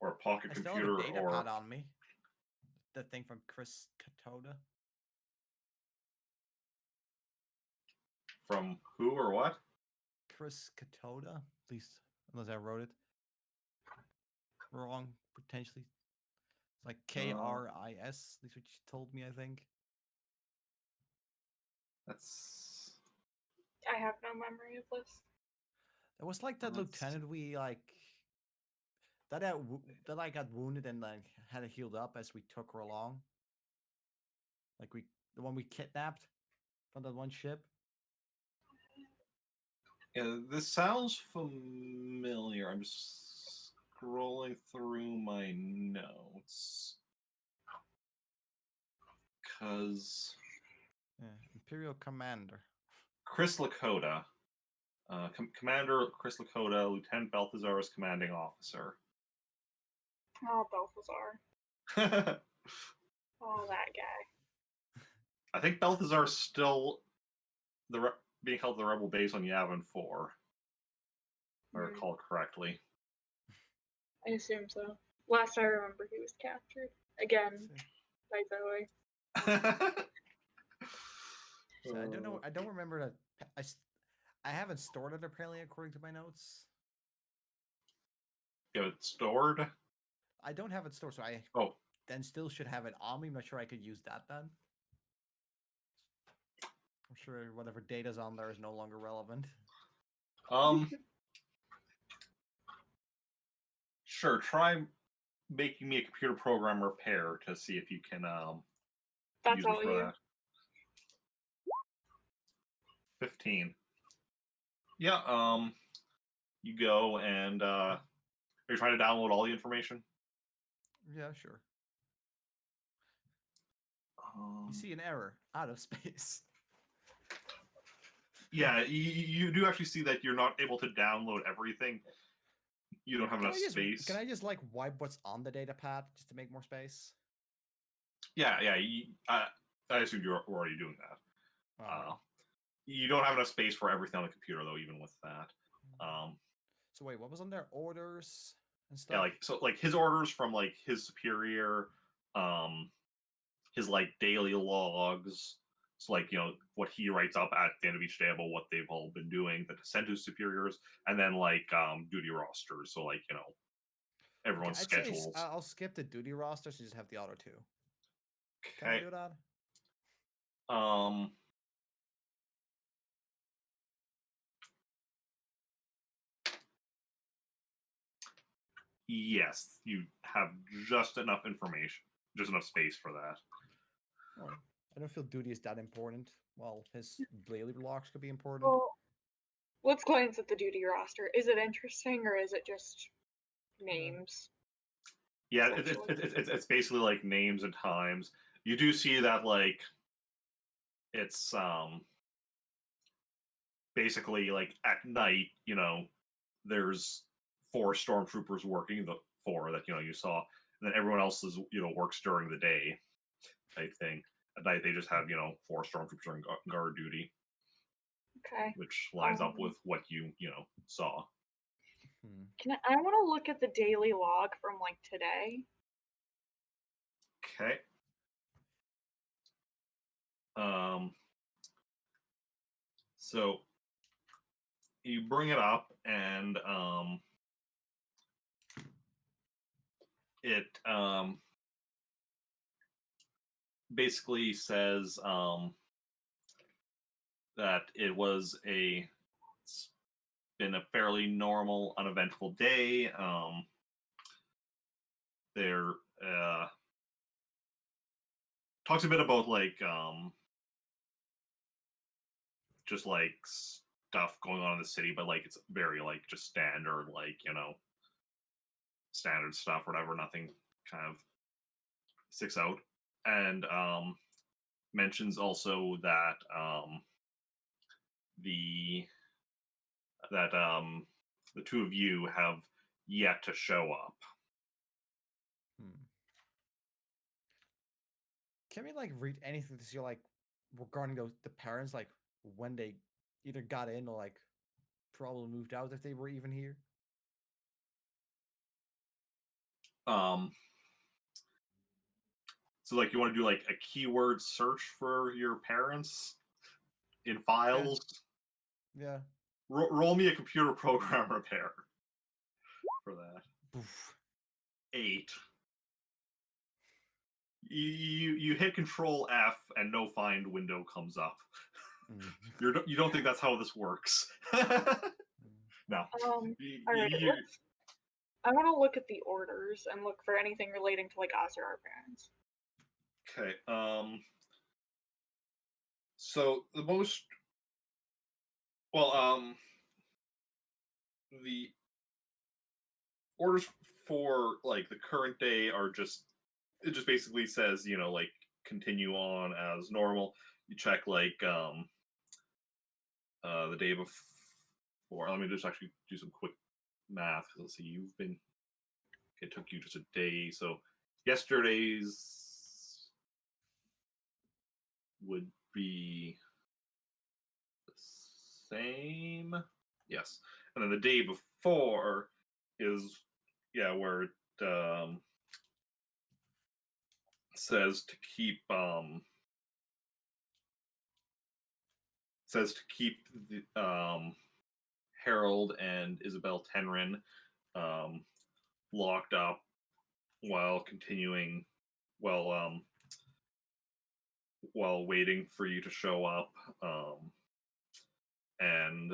Or a pocket I still have computer? a data Or pad on me. The thing from Chris Katoda. from who or what? Chris Katoda, at least unless I wrote it wrong, potentially. It's like KRIS, at least what you told me, I think. That's I have no memory of this. It was like that That's- lieutenant we like that I got wounded and like had it healed up as we took her along. Like the one we kidnapped from that one ship. yeah, this sounds familiar. I'm just scrolling through my notes. Because Yeah, Imperial Commander. Chris Lakota, Commander Chris Lakota, Lieutenant Balthazar is commanding officer. Oh, Balthazar. I Oh, that guy. think Balthazar is still being held at the rebel base on Yavin 4, if I recall correctly. I assume so. Last I remember, he was captured again by Zoe. So I don't know. I don't remember that. I haven't stored it apparently according to my notes. You have it stored? I don't have it stored, so I Oh, then still should have it on me. I'm not sure I could use that then. I'm sure whatever data's on there is no longer relevant. Sure. Try making me a computer program repair to see if you can That's use me all for you. that. 15. Yeah. You go and are you trying to download all the information? Yeah, sure. Um, You see an error. Out of space. Yeah, you do actually see that you're not able to download everything. You don't have enough space. Can I just like wipe what's on the data pad just to make more space? Yeah. I assume you're already doing that. Alright. You don't have enough space for everything on the computer, though. Even with that, So wait, what was on there? Orders and stuff. yeah, like his orders from like his superior, his like daily logs. So like what he writes up at the end of each day about what they've all been doing that to send to his superiors, and then like duty rosters. So like everyone's I'd say schedules. I'll skip the duty rosters and just have the auto 2. Can I Okay. do that? Yes, you have just enough information, just enough space for that. Oh, I don't feel duty is that important. Well, his daily logs could be important. Well, let's glance at the duty roster. Is it interesting or is it just names? Yeah, Essentially. it's basically like names and times. You do see that like it's basically like at night, there's 4 stormtroopers working, the 4 that you saw, and then everyone else is works during the day type thing. At night they just have 4 stormtroopers on guard duty, Okay. which lines up with what you saw. I want to look at the daily log from like today. Okay. So you bring it up, and it basically says that it's been a fairly normal, uneventful day. There talks a bit about like just like stuff going on in the city, but like it's very like just standard, like standard stuff, or whatever. Nothing kind of sticks out, and mentions also that the that the 2 of you have yet to show up. Can we like read anything to see like regarding the parents, like when they either got in or like probably moved out if they were even here? So like you want to do like a keyword search for your parents in files? Yeah. Roll me a computer program repair for that. Oof. 8. You hit Control F and no find window comes up. You don't think that's how this works? No. All right. I want to look at the orders and look for anything relating to like us or our parents. Okay. So the most the orders for like the current day are just it just basically says like continue on as normal. You check like the day before. Let me just actually do some quick math. Let's see, it took you just a day, so yesterday's would be the same. Yes, and then the day before is where it says to keep the Harold and Isabel Tenrin locked up while while waiting for you to show up, and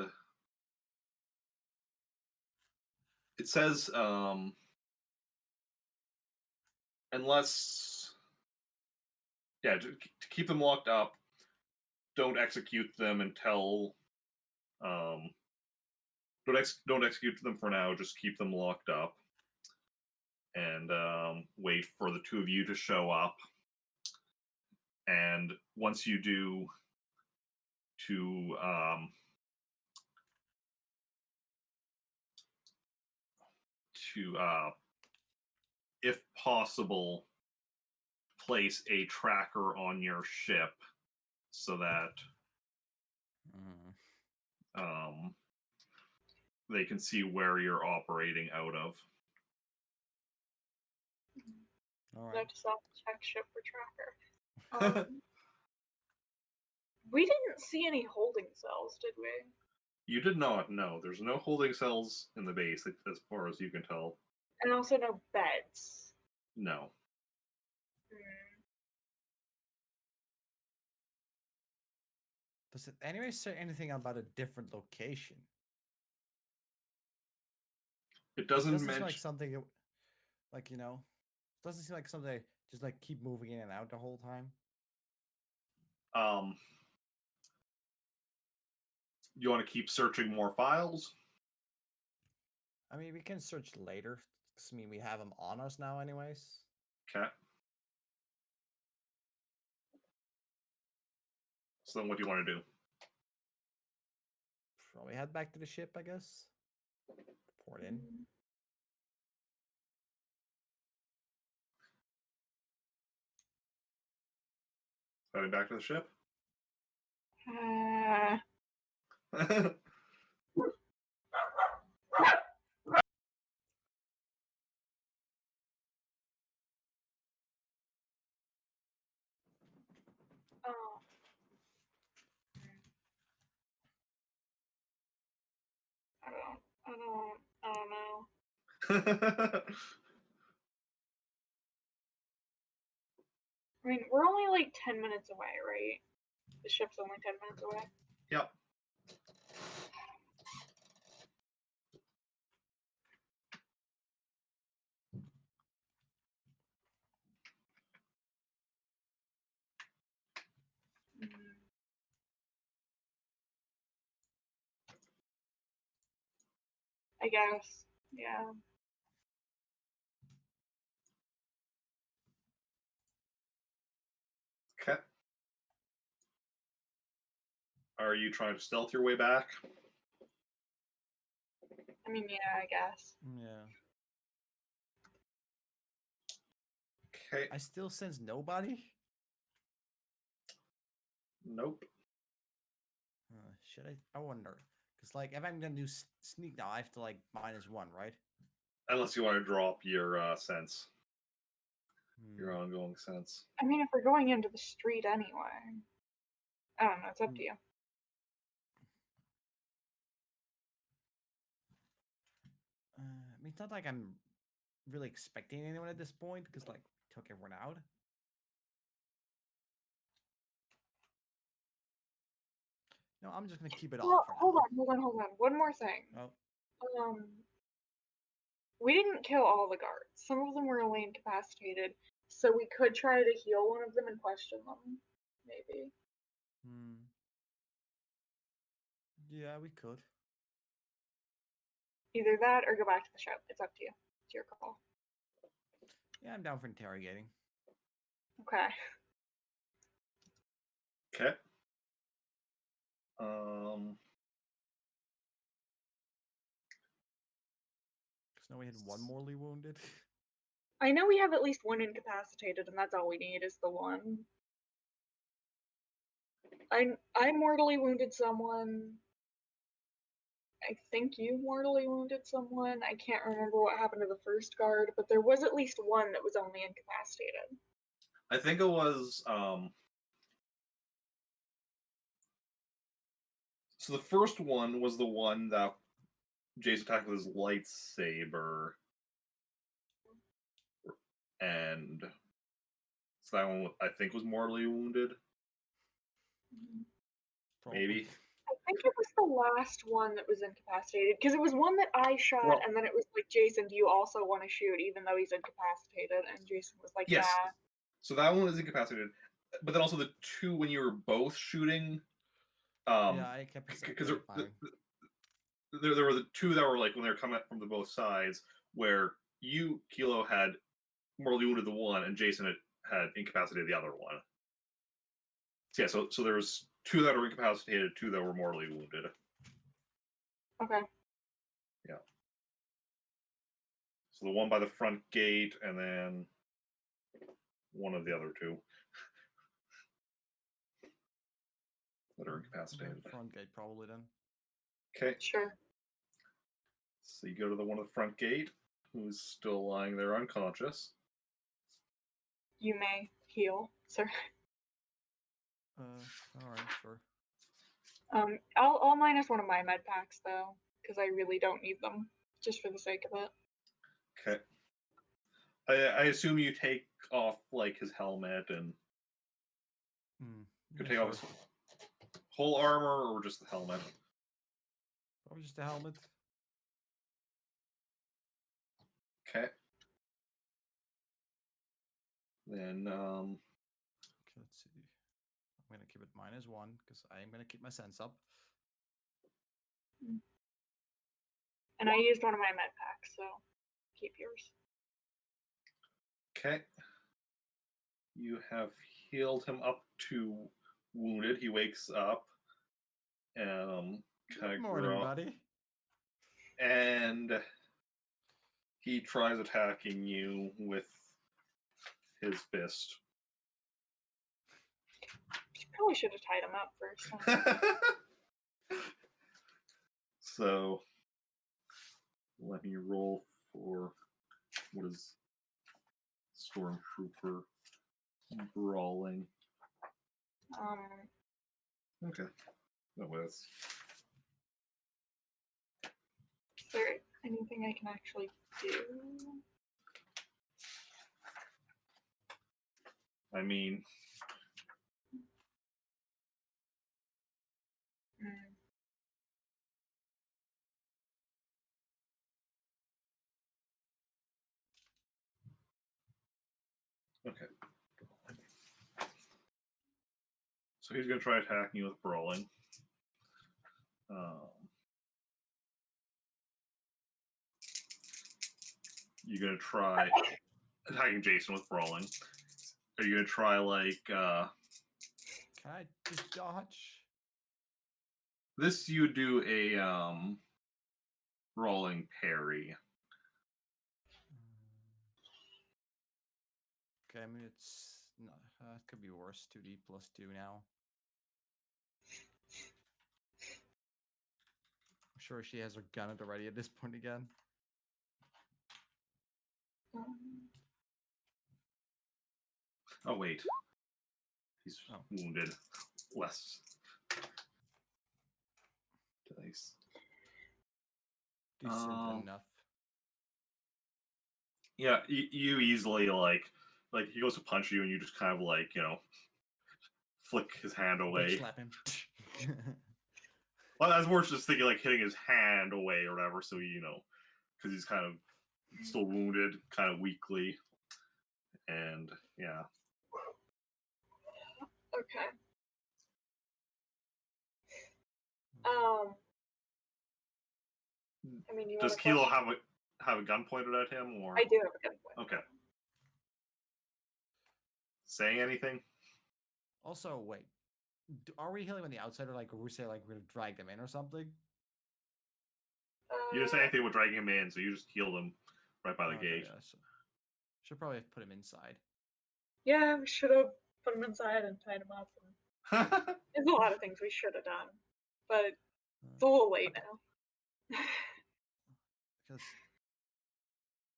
it says unless to keep them locked up, don't execute them until don't execute them for now. Just keep them locked up and wait for the two of you to show up. And once you do, if possible, place a tracker on your ship so that they can see where you're operating out of. All I right. just have to check ship for tracker. We didn't see any holding cells, did we? You did not. No, there's no holding cells in the base, as far as you can tell. And also no beds. No. Does it anyway say anything about a different location? It doesn't Seem mention. like something, like, you know, doesn't seem like something just like keep moving in and out the whole time. You want to keep searching more files? I mean, we can search later. 'Cause, I mean, we have them on us now, anyways. Okay. So then, what do you want to do? Probably head back to the ship, I guess. Port in. Heading back to the ship? Oh. I don't know. I mean, we're only like 10 minutes away, right? The ship's only 10 minutes away. Yep. I guess. Yeah. Okay. Are you trying to stealth your way back? I mean, yeah, I guess. Yeah. Okay. I still sense nobody. Nope. Should I? I wonder. Because, like, if I'm gonna do sneak now, I have to, like, -1, right? Unless you want to drop your sense. Your ongoing sense. I mean, if we're going into the street anyway. I don't know, it's up to you. I mean, it's not like I'm really expecting anyone at this point, because, like, we took everyone out. No, I'm just gonna keep it Well, off for hold now. on. One more thing. Oh. We didn't kill all the guards. Some of them were only incapacitated, so we could try to heal one of them and question them, maybe. Yeah, we could. Either that or go back to the ship. It's up to you. It's your call. Yeah, I'm down for interrogating. Okay. Okay. Because now we had one mortally wounded. I know we have at least one incapacitated, and that's all we need is the one. I mortally wounded someone. I think you mortally wounded someone. I can't remember what happened to the first guard, but there was at least one that was only incapacitated. I think it was so the first one was the one that Jacen attacked with his lightsaber, and so that one I think was mortally wounded. Maybe. I think it was the last one that was incapacitated because it was one that I shot, Well- and then it was like, Jacen, do you also want to shoot, even though he's incapacitated? And Jacen was like, Yes. yeah. So that one was incapacitated, but then also the two when you were both shooting. Yeah, I kept Because firing. there were the two that were like when they were coming from the both sides, where you, Kilo, had mortally wounded the one, and Jacen had incapacitated the other one. So yeah, so there was two that were incapacitated, two that were mortally wounded. Okay. Yeah. So the one by the front gate, and then one of the other two that are incapacitated. Front gate, probably then. Okay. Sure. So you go to the one at the front gate, who's still lying there unconscious. You may heal, sir. Alright, sure. I'll minus one of my med packs though, because I really don't need them, just for the sake of it. Okay. I assume you take off like his helmet and you take off his whole armor or just the helmet. Probably just the helmet. Okay. Then Okay, let's see. I'm gonna keep it -1 because I am gonna keep my sense up. And I used one of my med packs, so keep yours. okay. You have healed him up to wounded. He wakes up. Kind Good of morning, buddy. And he tries attacking you with his fist. Probably should have tied him up first. Huh? So let me roll for what is Stormtrooper brawling. Okay. No, that's Is there anything I can actually do? I mean, okay. So he's going to try attacking you with brawling. You're going to try attacking Jacen with brawling. Are you going to try, like... Can I just dodge? This you do a rolling parry. Okay, I mean it's no, it could be worse. 2D +2 now. I'm sure she has her gun at the ready at this point again. Oh wait, he's wounded. Less dice. Decent enough. Yeah, you easily like he goes to punch you and you just kind of like, you know, flick his hand away. Big slap him. Well, I was more just thinking like hitting his hand away or whatever, so you know, because he's kind of still wounded, kind of weakly, and yeah. Okay. I mean, does Kilo have a gun pointed at him, or I do have a gun point. Okay. Saying anything? Also, wait. Are we healing on the outside, or like we say like we're gonna drag them in or something? You didn't say anything about dragging him in, so you just healed him right by the gate. Yeah, so should probably have put him inside. Yeah, we should have put him inside and tied him up. There's a lot of things we should have done, but it's a little late now. Because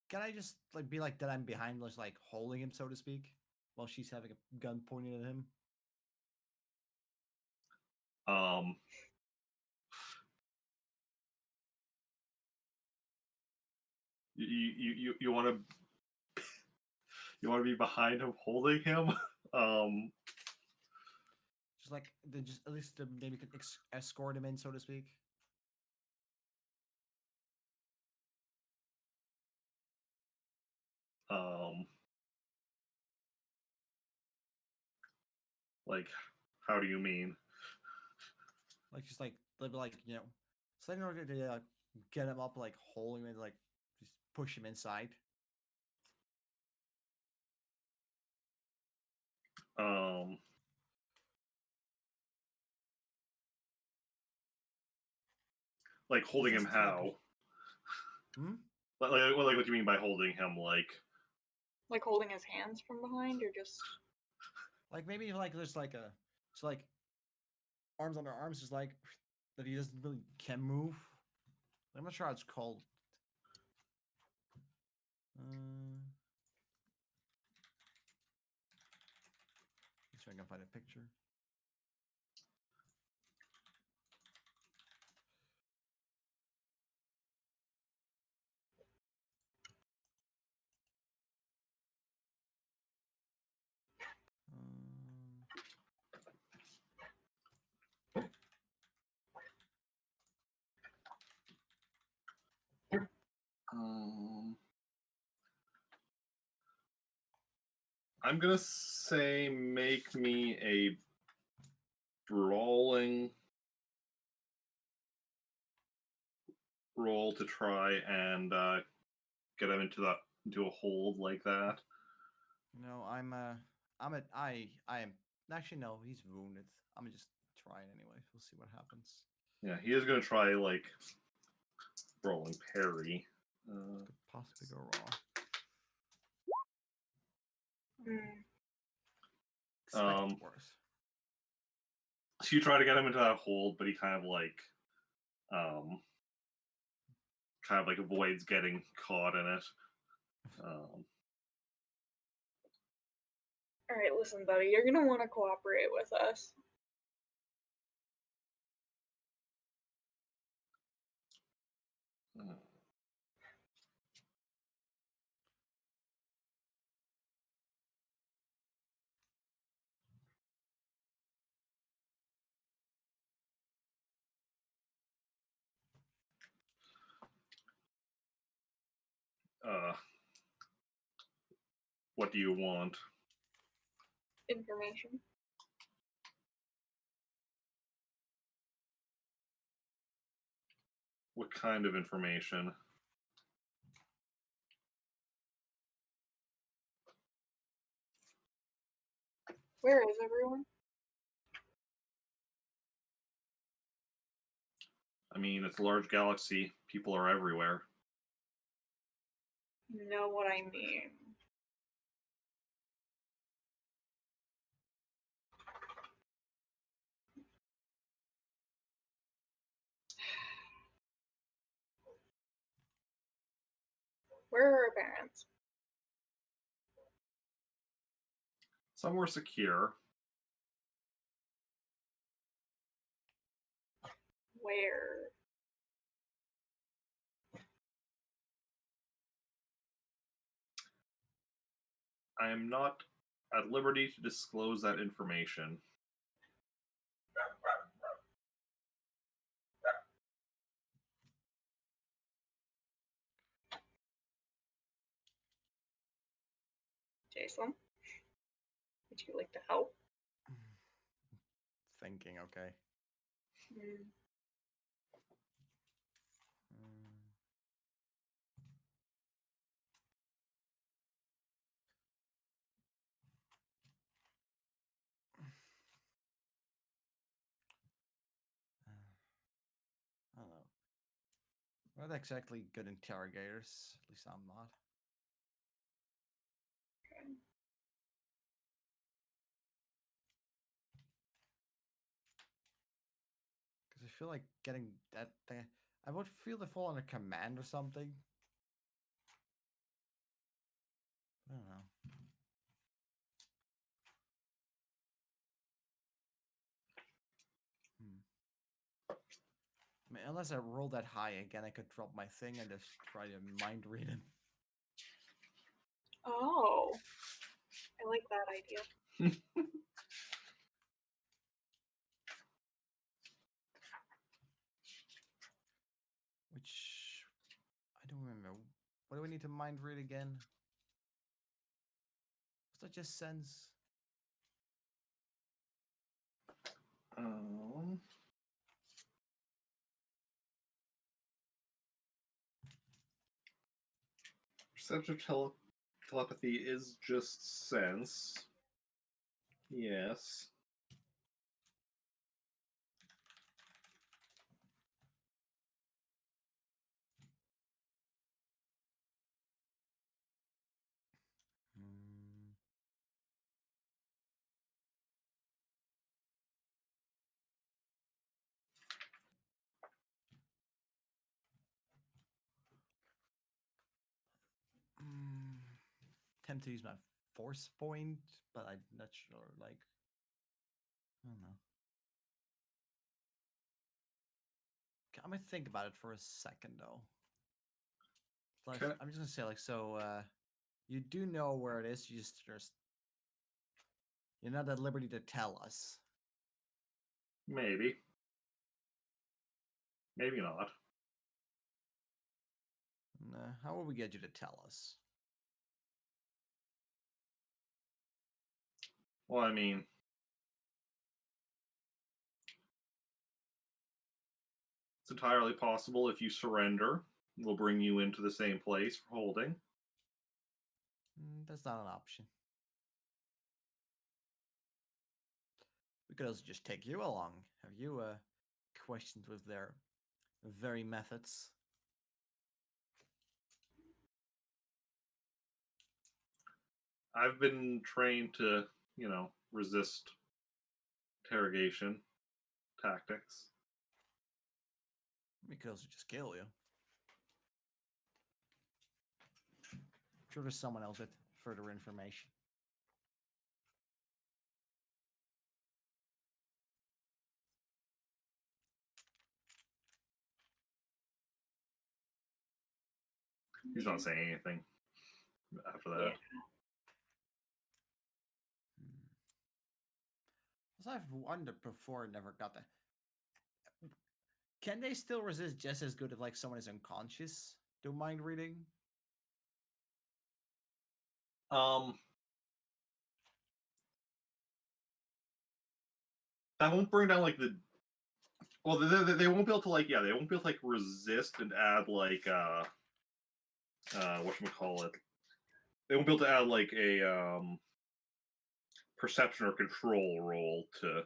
can I just like be like that? I'm behind, just like holding him, so to speak, while she's having a gun pointed at him. You want to be behind him holding him? Just like they just at least maybe could escort him in, so to speak. Like, how do you mean? Like just like they'd be like so in order to get him up, like hold him and like just push him inside. Like holding him Just like- how? Hmm? Like what do you mean by holding him? Like holding his hands from behind, or just Like maybe like there's like a it's like arms under arms, just like that he doesn't really can move. I'm not sure how it's called. Let's see if I can find a picture. I'm gonna say make me a brawling roll to try and get him into a hold like that. No, I am actually no, he's wounded. I'm gonna just try it anyway. We'll see what happens. Yeah, he is gonna try like brawling parry. Could possibly go wrong. Expect worse. So you try to get him into that hold, but he kind of like avoids getting caught in it. all right. Listen, buddy, you're gonna want to cooperate with us. What do you want? Information. What kind of information? Where is everyone? I mean, it's a large galaxy. People are everywhere. You know what I mean. Where are our parents? Somewhere secure. Where? I am not at liberty to disclose that information. Jason? Would you like to help? Thinking, okay. I don't know. We're not exactly good interrogators. At least I'm not. Because I feel like getting that thing. I would feel the fall under command or something. I don't know. I mean, unless I roll that high again, I could drop my thing and just try to mind read him. Oh. I like that idea. What do we need to mind read again? What's that just sense? Perceptive telepathy is just sense. Yes. Hmm. Attempt to use my force point, but I'm not sure. Like, I don't know. I'm gonna think about it for a second, though. Like, Okay. I'm just gonna say, like, so you do know where it is. You just you're not at liberty to tell us. Maybe. Maybe not. Nah, how will we get you to tell us? Well, I mean, it's entirely possible if you surrender, we'll bring you into the same place for holding. That's not an option. We could also just take you along. Have you questioned with their very methods? I've been trained to, resist interrogation tactics. We could also just kill you. Sure, there's someone else with further information. He's not saying anything after that. Yeah. As I've wondered before, never got that. Can they still resist just as good if like someone is unconscious? Do mind reading? That won't bring down like the. Well, they won't be able to like they won't be able to like resist and add like whatchamacallit. They won't be able to add like a perception or control roll to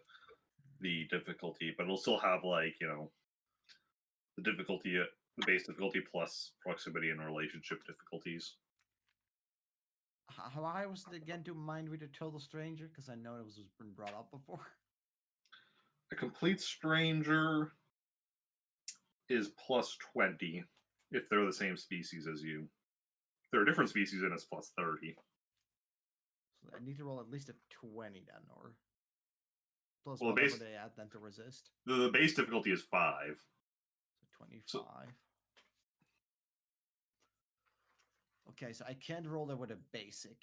the difficulty, but it'll still have like the difficulty, the base difficulty plus proximity and relationship difficulties. How high was it again to mind read a total stranger? Because I know it was been brought up before. A complete stranger is plus 20 if they're the same species as you. If they're a different species, then it's plus 30. So I need to roll at least a 20 then, or plus Well, whatever they add then to resist. The base difficulty is 5. So 25. So, okay, so I can't roll that with a basic.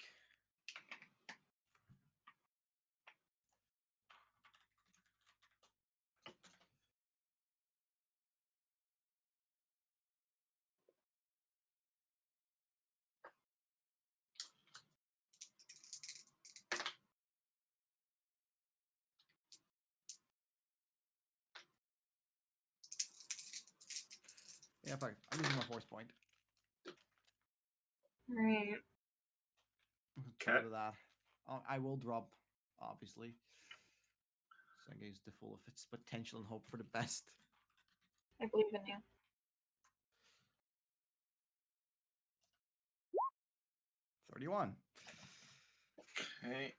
Yeah, fine. I'm using my force point. Right. Okay. To that. I will drop, obviously. So I can use the full of its potential and hope for the best. I believe in you. 31. Okay.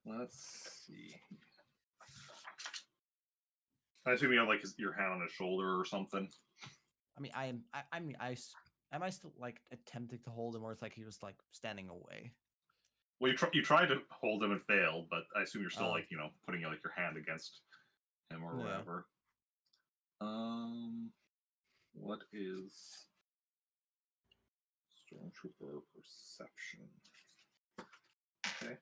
Let's see. I assume you have like your hand on his shoulder or something. I mean, am I still like attempting to hold him, or it's like he was like standing away? Well, you tried to hold him and failed, but I assume you're still Oh. like putting like your hand against him or whatever. What is Stormtrooper perception? Okay,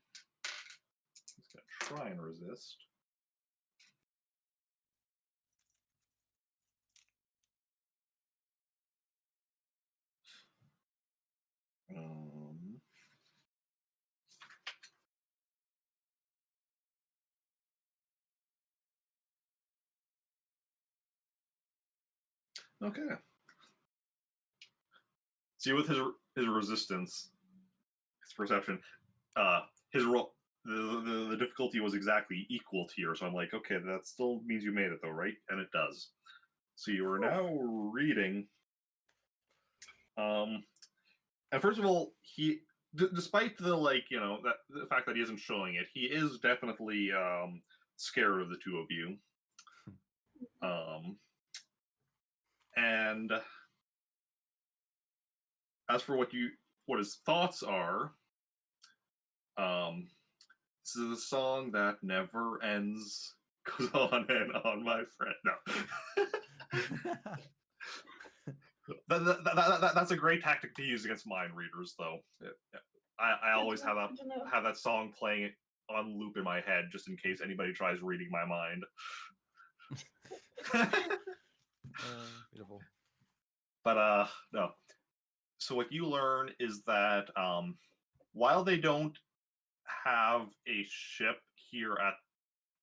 he's gonna try and resist. Um, okay. See, with his resistance, his perception, his roll, the difficulty was exactly equal to yours. So I'm like, okay, that still means you made it, though, right? And it does. So you are now reading. And first of all, despite the the fact that he isn't showing it, he is definitely scared of the two of you. And as for what his thoughts are, this is a song that never ends. Goes on and on, my friend. No. That's a great tactic to use against mind readers, though. I always have that song playing on loop in my head, just in case anybody tries reading my mind. Beautiful. But no. So what you learn is that while they don't have a ship here at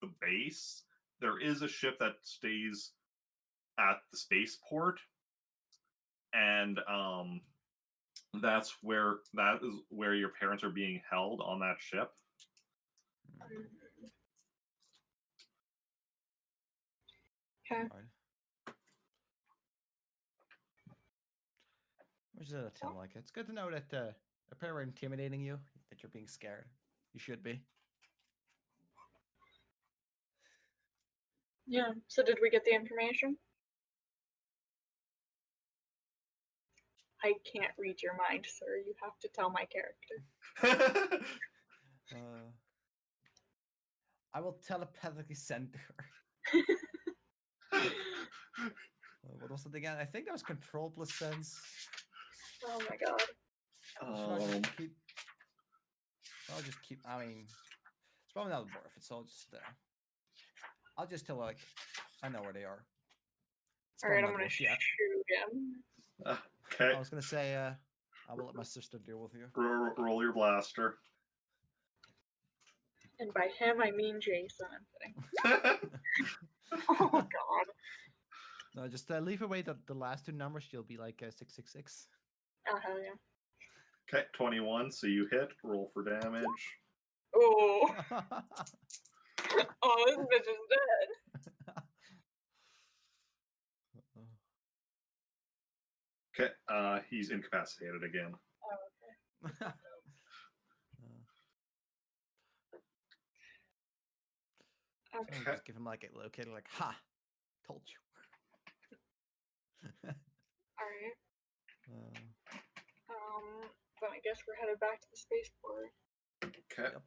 the base, there is a ship that stays at the spaceport, and that is where your parents are being held on that ship. Okay. Which is a tell like it. It's good to know that if people are intimidating you, that you're being scared. You should be. Yeah. So did we get the information? I can't read your mind, sir. You have to tell my character. I will telepathically send to her. What was it again? I think that was control plus sense. Oh my god. I'll just keep. I mean, it's probably not worth it, so I'll just tell her, like, I know where they are. Alright, I'm gonna shoot him. Okay. I was gonna say, I will let my sister deal with you. Roll your blaster. And by him, I mean Jacen. I'm kidding. Oh god. No, just leave away the last two numbers. She'll be like 666. Oh hell yeah. Okay, 21. So you hit. Roll for damage. Oh. Oh, this bitch is dead. Okay, he's incapacitated again. Oh, okay. Okay. Just give him like a locator, like, ha, told you. Alright. Then I guess we're headed back to the spaceport. Okay. Yep.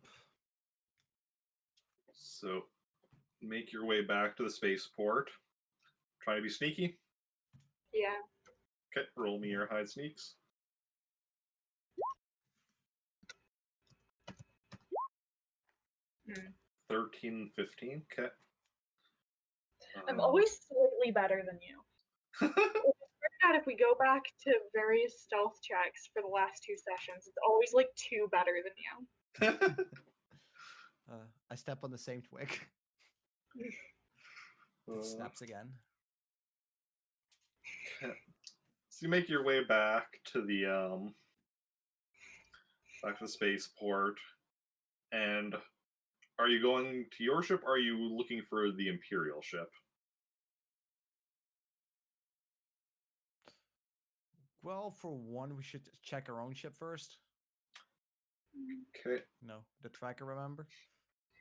So make your way back to the spaceport. Try to be sneaky. Yeah. Okay, roll me your hide sneaks. 13, 15. Okay. I'm always slightly better than you. If we go back to various stealth checks for the last two sessions, it's always like 2 better than you. I step on the same twig. It snaps again. Okay. So you make your way back to the spaceport, and are you going to your ship, or are you looking for the Imperial ship? Well, for one, we should check our own ship first. Okay. No, the tracker, remember?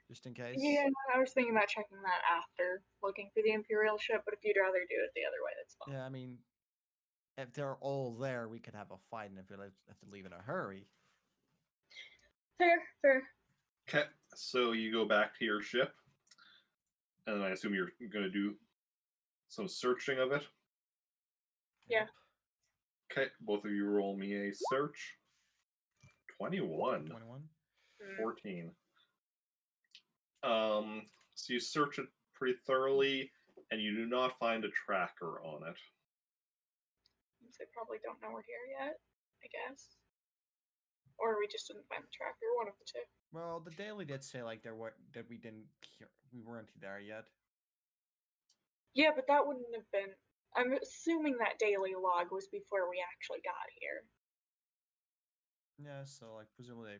Just in case. Yeah, I was thinking about checking that after looking for the Imperial ship, but if you'd rather do it the other way, that's fine. Yeah, I mean, if they're all there, we could have a fight, and if we have to leave in a hurry. Fair. Okay, so you go back to your ship, and then I assume you're going to do some searching of it? Yeah. Okay, both of you roll me a search. 21. 14. So you search it pretty thoroughly, and you do not find a tracker on it. They probably don't know we're here yet, I guess. Or we just didn't find the tracker, one of the two. Well, the daily did say like that we weren't there yet. Yeah, but that wouldn't have been. I'm assuming that daily log was before we actually got here. Yeah, so like presumably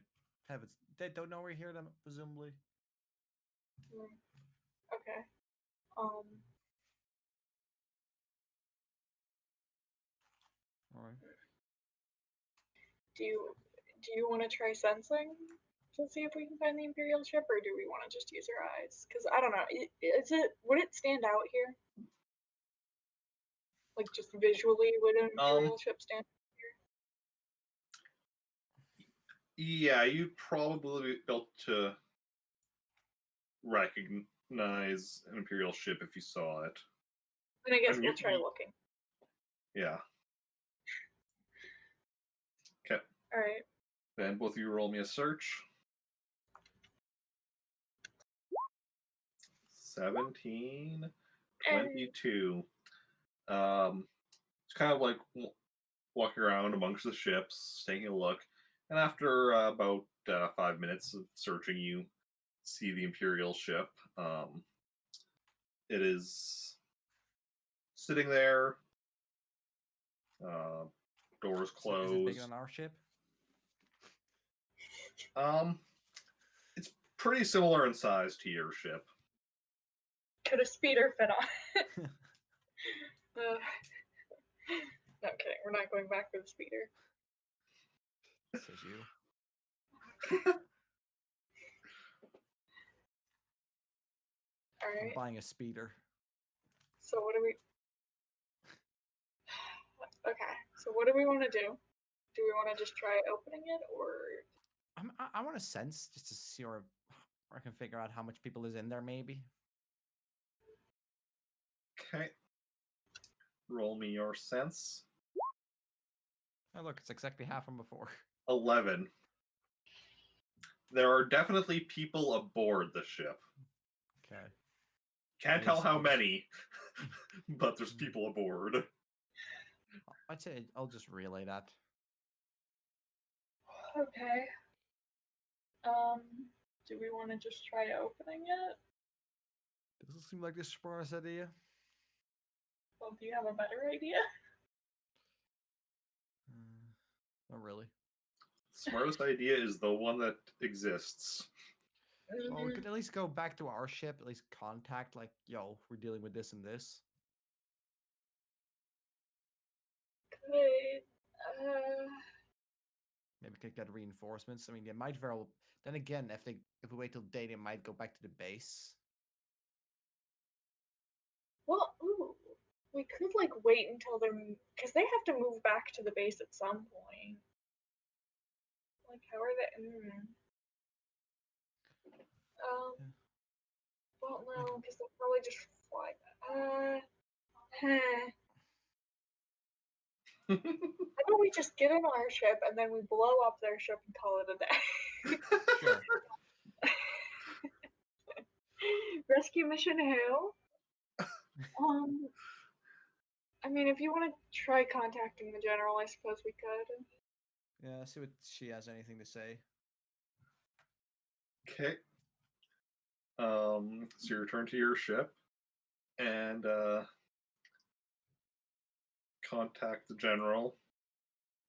they don't know we're here then presumably. Okay. Alright. Do you want to try sensing to see if we can find the Imperial ship, or do we want to just use our eyes? Because I don't know. Would it stand out here? Like just visually, would an Imperial ship stand? Yeah, you'd probably be able to recognize an Imperial ship if you saw it. Then I guess we'll try looking. Yeah. Okay. All right. Then both of you roll me a search. 17, 22. It's kind of like walking around amongst the ships, taking a look, and after about 5 minutes of searching, you see the Imperial ship. It is sitting there, doors closed. Is it bigger than our ship? It's pretty similar in size to your ship. Could a speeder fit on it? No kidding. We're not going back for the speeder. Says you. All right. I'm buying a speeder. So what do we? Okay. So what do we want to do? Do we want to just try opening it, or? I want to sense just to see or I can figure out how much people is in there maybe. Okay. Roll me your sense. Oh look, it's exactly half from before. 11. There are definitely people aboard the ship. Okay. Can't tell how many, but there's people aboard. I'd say I'll just relay that. Okay. Do we want to just try opening it? Doesn't seem like the smartest idea. Well, do you have a better idea? Not really. Smartest idea is the one that exists. Well, we could at least go back to our ship, at least contact, like, yo, we're dealing with this and this. Good. Maybe we could get reinforcements. I mean, they might very well. Then again, if we wait till day, they might go back to the base. Well, ooh, we could like wait until they're, because they have to move back to the base at some point. Like, how are they? Well, no, because they'll probably just fly back. How about we just get in our ship and then we blow up their ship and call it a day? Sure. Rescue mission who? I mean, if you want to try contacting the general, I suppose we could. Yeah, see what she has anything to say. Okay. So you return to your ship and contact the general.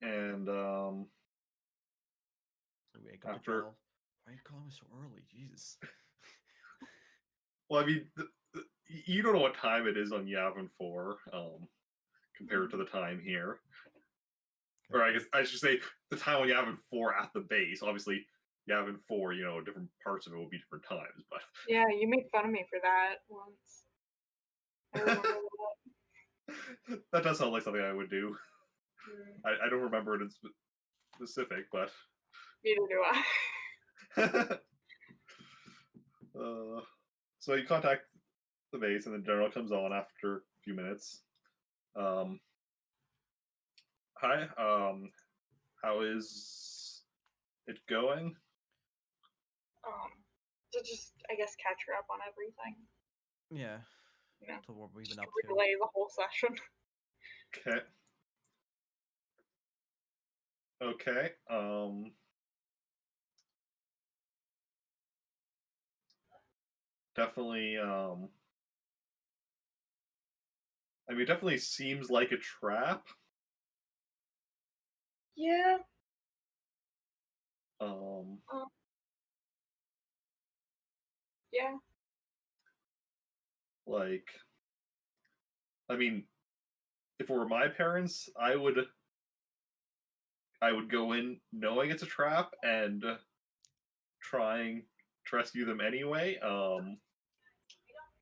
And Wake up the after, general. Why are you calling me so early? Jesus. well, I mean, you don't know what time it is on Yavin 4 compared to the time here. Or I guess I should say the time on Yavin 4 at the base. Obviously, Yavin 4, you know, different parts of it will be different times, but Yeah, you made fun of me for that once. I remember that. that does sound like something I would do. I don't remember it in specific, but Neither do I. So you contact the base, and the general comes on after a few minutes. Hi. How is it going? To just, I guess, catch her up on everything. Yeah. You know, To what we've just been up to. relay the whole session. Okay. Okay. definitely. I mean, it definitely seems like a trap. Yeah. Um, Um, yeah. like, I mean, if it were my parents, I would go in knowing it's a trap and trying to rescue them anyway.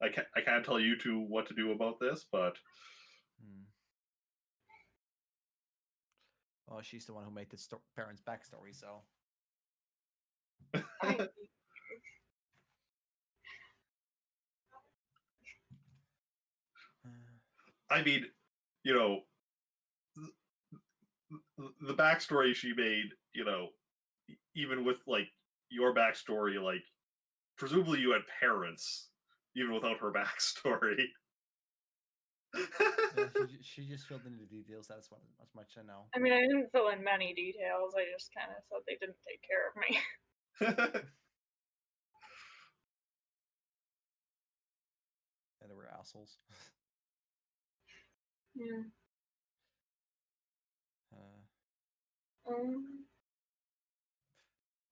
I can't tell you two what to do about this, but Hmm. Well, she's the one who made the parents' backstory, so. I, I mean, you know, the backstory she made, even with like your backstory, like presumably you had parents, even without her backstory. Yeah, she just filled in the details. That's what as much I know. I mean, I didn't fill in many details. I just kind of said they didn't take care of me. Yeah, they were assholes. Yeah.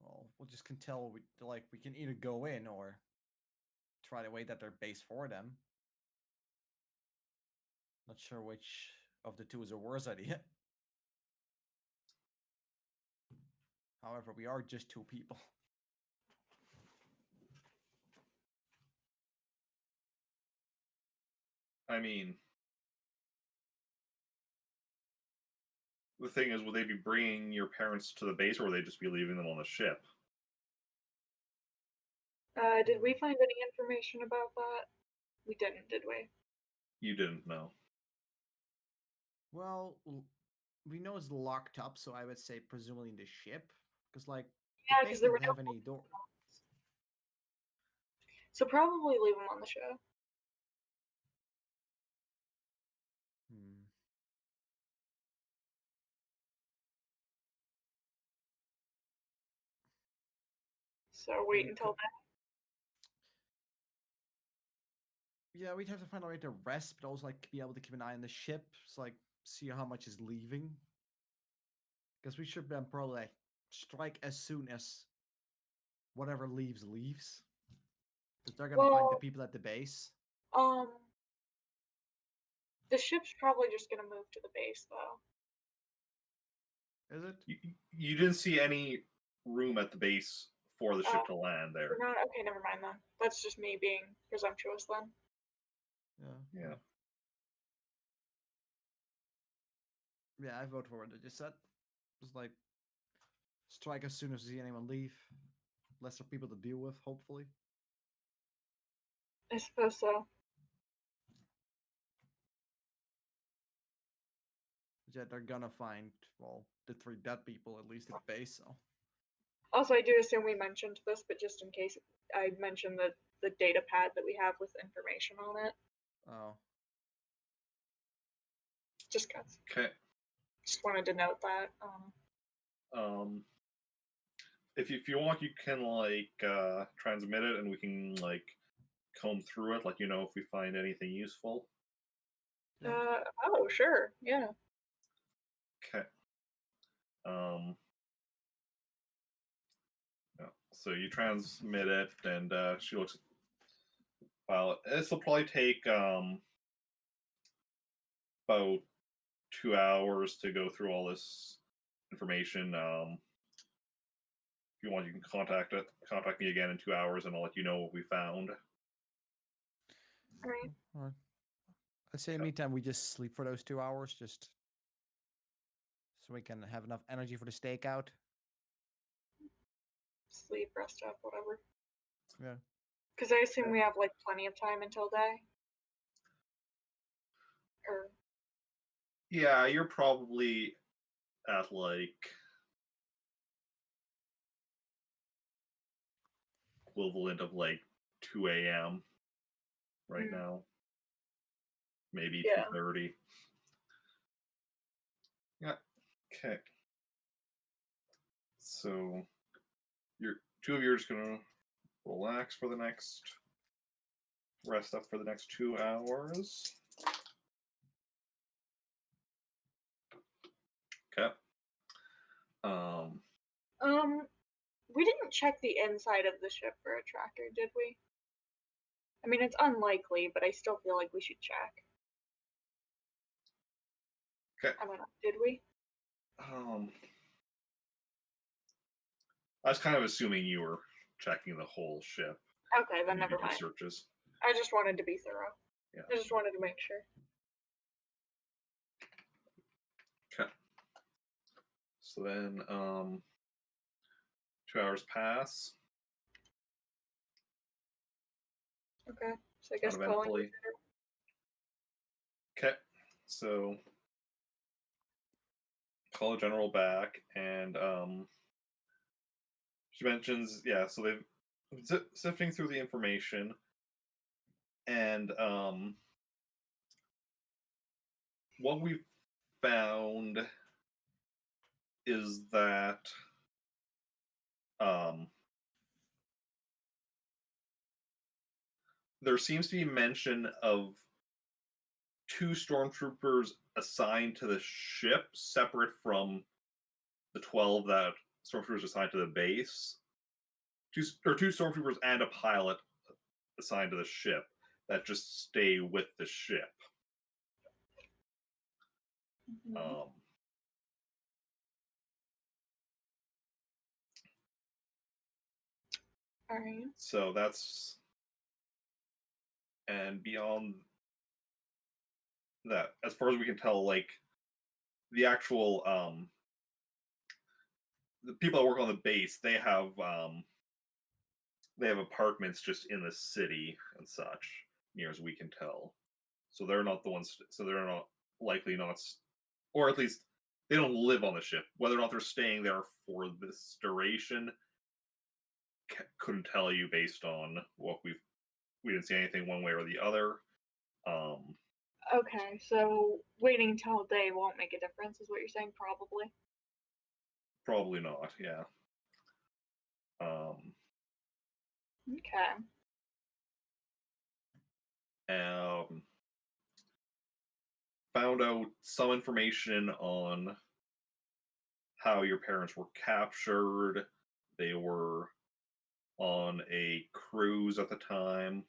Well, we'll just can tell we can either go in or try to wait at their base for them. Not sure which of the two is a worse idea. However, we are just two people. I mean, the thing is, would they be bringing your parents to the base, or would they just be leaving them on the ship? Did we find any information about that? We didn't, did we? You didn't know. Well, we know it's locked up, so I would say presumably in the ship, because like Yeah, the because base there were didn't no. have any door. So probably leave them on the show. Hmm. So wait We until could, yeah, we'd have to find a way to rest, but also like be able to keep an eye on the ship, so like see how much is leaving. Because we should then probably like, strike as soon as whatever leaves. Because they're then. gonna find the Well, people at the base. um, the ship's probably just gonna move to the base, though. Is it? You didn't see any room at the base for the ship to land there. We're not okay. Never mind then. That's just me being presumptuous then. Yeah. Yeah. Yeah, I vote for what I just said. Just like strike as soon as we see anyone leave. Lesser people to deal with, hopefully. I suppose so. But yeah, they're gonna find the 3 dead people at least at the base. So Also, I do assume we mentioned this, but just in case, I mentioned the data pad that we have with information on it. oh, Just cause. Okay. Just wanted to note that. If you want, you can like transmit it, and we can like comb through it, like if we find anything useful. yeah. Oh, sure. Yeah. Okay. Um. Yeah. So you transmit it, and she looks. Well, this will probably take about 2 hours to go through all this information. If you want, you can contact me again in 2 hours, and I'll let you know what we found. All right. Alright. I'd say in the meantime we just sleep for those 2 hours, just so we can have enough energy for the stakeout. Sleep, rest up, whatever. Yeah. Because I assume we have like plenty of time until day. Or Yeah, you're probably at like equivalent of like 2 a.m. right now, maybe yeah. 2:30. Yeah. Okay. So you're two of you are just gonna relax for the next rest up for the next 2 hours. Okay. We didn't check the inside of the ship for a tracker, did we? I mean, it's unlikely, but I still feel like we should check. Okay. I don't know. Did we? I was kind of assuming you were checking the whole ship. Okay, then when you never did your mind. Searches. I just wanted to be thorough. Yeah. I just wanted to make sure. Okay. So then, 2 hours pass. Okay, so I guess calling. Uneventfully. Okay. So call a general back, and she mentions, yeah. So they've sifting through the information, and what we found is that there seems to be mention of 2 stormtroopers assigned to the ship, separate from the 12 that stormtroopers assigned to the base. Two stormtroopers and a pilot assigned to the ship that just stay with the ship. Mhm. All right. So that's, and beyond that, as far as we can tell, like the actual the people that work on the base, they have apartments just in the city and such, near as we can tell. So they're not the ones. So they're not likely not, or at least they don't live on the ship. Whether or not they're staying there for this duration, couldn't tell you based on what we didn't see anything one way or the other. Okay, so waiting till day won't make a difference, is what you're saying? Probably. Probably not. Yeah. Okay. Found out some information on how your parents were captured. They were on a cruise at the time.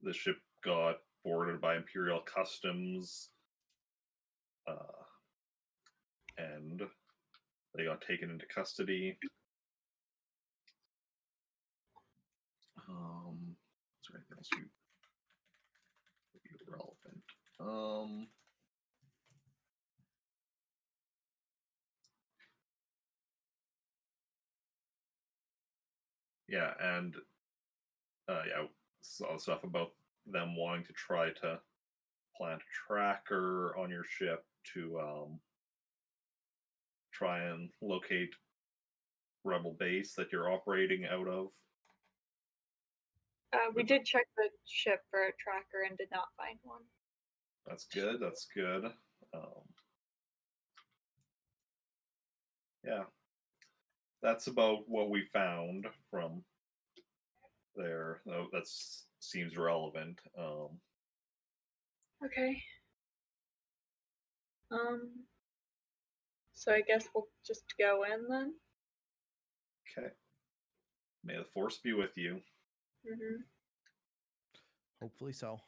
The ship got boarded by Imperial Customs, and they got taken into custody. Is there anything else would be relevant? Yeah, and yeah, saw stuff about them wanting to try to plant a tracker on your ship to try and locate rebel base that you're operating out of. We did check the ship for a tracker and did not find one. That's good. That's good. Yeah, that's about what we found from there. That seems relevant. Okay. So I guess we'll just go in then. Okay. May the force be with you. Mm-hmm. Hopefully so.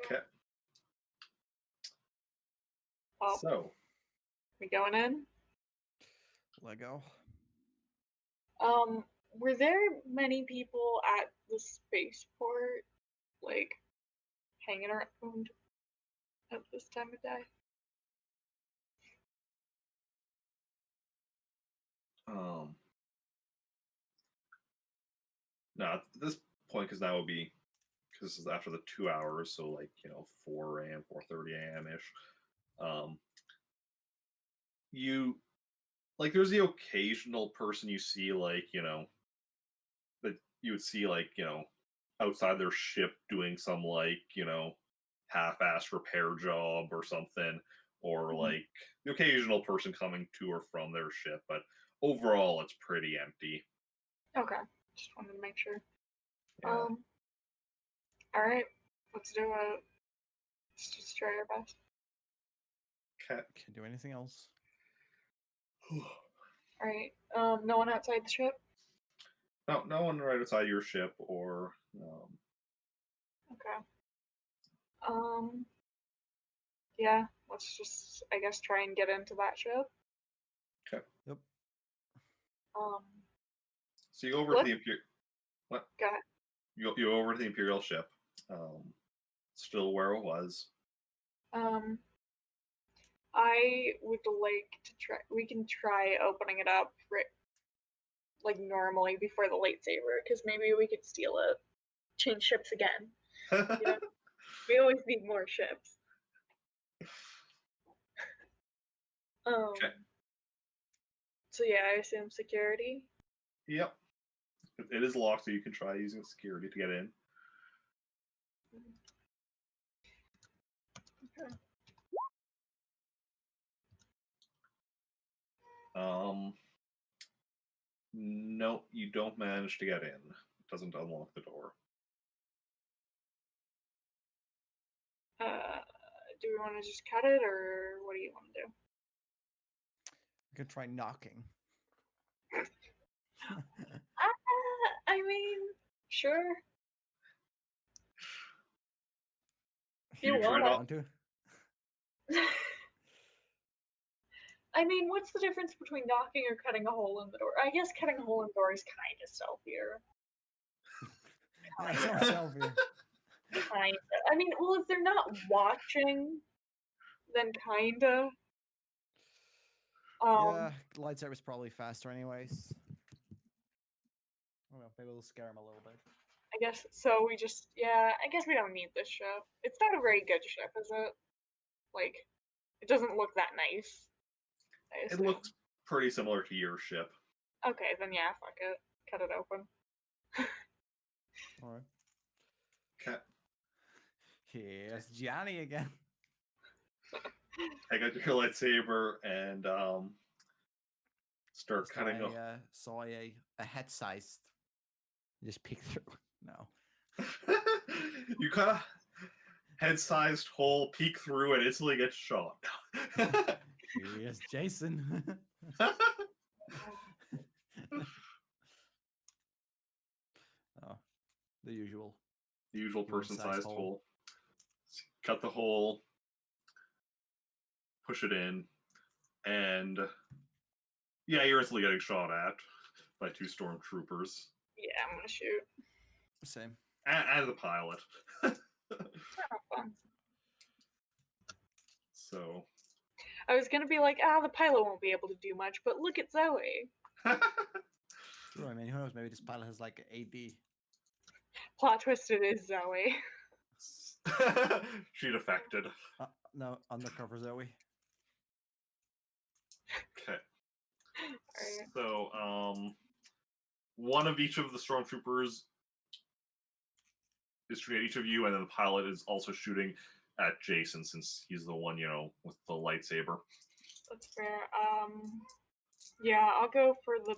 Okay. Oh, So we going in? Lego. Were there many people at the spaceport, like, hanging around at this time of day? no, at this point, because that would be, because this is after the 2 hours, so like 4 a.m., 4:30 a.m. ish. You like there's the occasional person you see, like that you would see, like outside their ship doing some like half-ass repair job or something, or Mhm. like the occasional person coming to or from their ship, but overall it's pretty empty. Okay. Just wanted to make sure. Yeah. All right. Let's do it. Let's just try our best. Okay. Can't do anything else. All right. No one outside the ship. No one right outside your ship or Okay. Yeah. Let's just, I guess, try and get into that ship. Yep. so you go over to What? the Imperial. What? Go ahead. You go over to the Imperial ship. Still where it was. I would like to try. We can try opening it up, like normally before the lightsaber, because maybe we could steal it. Change ships again. You know, we always need more ships. Okay. So yeah, I assume security. Yep. It is locked, so you can try using security to get in. Okay. No, you don't manage to get in. It doesn't unlock the door. Do we want to just cut it, or what do you want to do? We could try knocking. I mean, sure. You try wanna. not- Want to? I mean, what's the difference between knocking or cutting a hole in the door? I guess cutting a hole in the door is kind of stealthier. Yeah, it's not selfie. Kind of. I mean, well, if they're not watching, then kinda. Yeah, lightsaber's probably faster anyways. Oh well, maybe we'll scare him a little bit. I guess so. We just, yeah. I guess we don't need this ship. It's not a very good ship, is it? Like, it doesn't look that nice. I It assume. looks pretty similar to your ship. Okay, then yeah, fuck it. Cut it open. Alright. Okay. Here's Johnny again. Take out your lightsaber and start cutting off. I saw a head sized. Just peek through. No. You cut a head-sized hole, peek through, and instantly get shot. Here's Jason. Oh, the usual. The usual Human-sized person-sized hole. hole. Cut the hole, push it in, and yeah, you're instantly getting shot at by two stormtroopers Yeah, I'm gonna shoot. Same. and the pilot. It's fun. So I was gonna be like, the pilot won't be able to do much, but look at Zoe. True, I mean, who knows? Maybe this pilot has like AD. Plot twist, it is Zoe. she defected. No, undercover Zoe. Okay. Alright. So, one of each of the stormtroopers is shooting at each of you, and then the pilot is also shooting at Jacen since he's the one, with the lightsaber. That's fair. Yeah, I'll go for the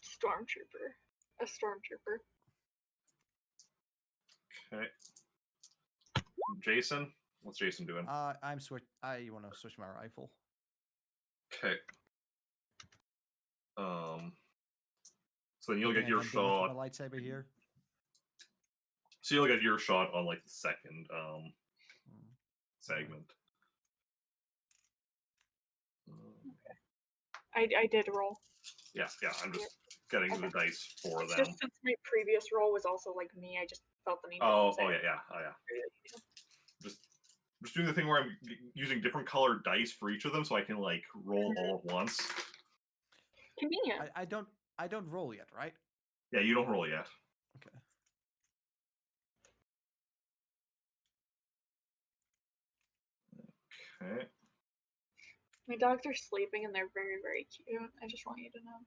stormtrooper. A stormtrooper. Okay. Jacen? What's Jacen doing? I want to switch my rifle. Okay. So then you'll get Thinking I your can do much with shot. my lightsaber here. So you'll get your shot on like the second segment. I did roll. Yeah. I'm just getting the dice for It's them. just since my previous roll was also like me, I just felt the need to Oh say it. yeah. Just doing the thing where I'm using different colored dice for each of them, so I can like roll all at once. Convenient. I don't roll yet, right? Yeah, you don't roll yet. Okay. Okay. My dogs are sleeping and they're very, very cute. I just want you to know.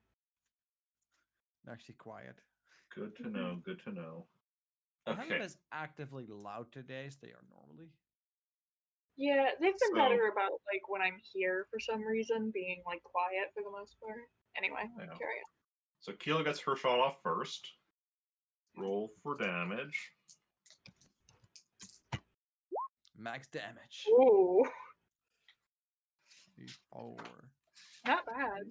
They're actually quiet. Good to know. Good to know. I haven't Okay. been as actively loud today as they are normally. Yeah, they've been So- better about like when I'm here for some reason, being like quiet for the most part. Anyway, Yeah. carry on. So Kilo gets her shot off first. Roll for damage. Max damage. Ooh, 4. not bad.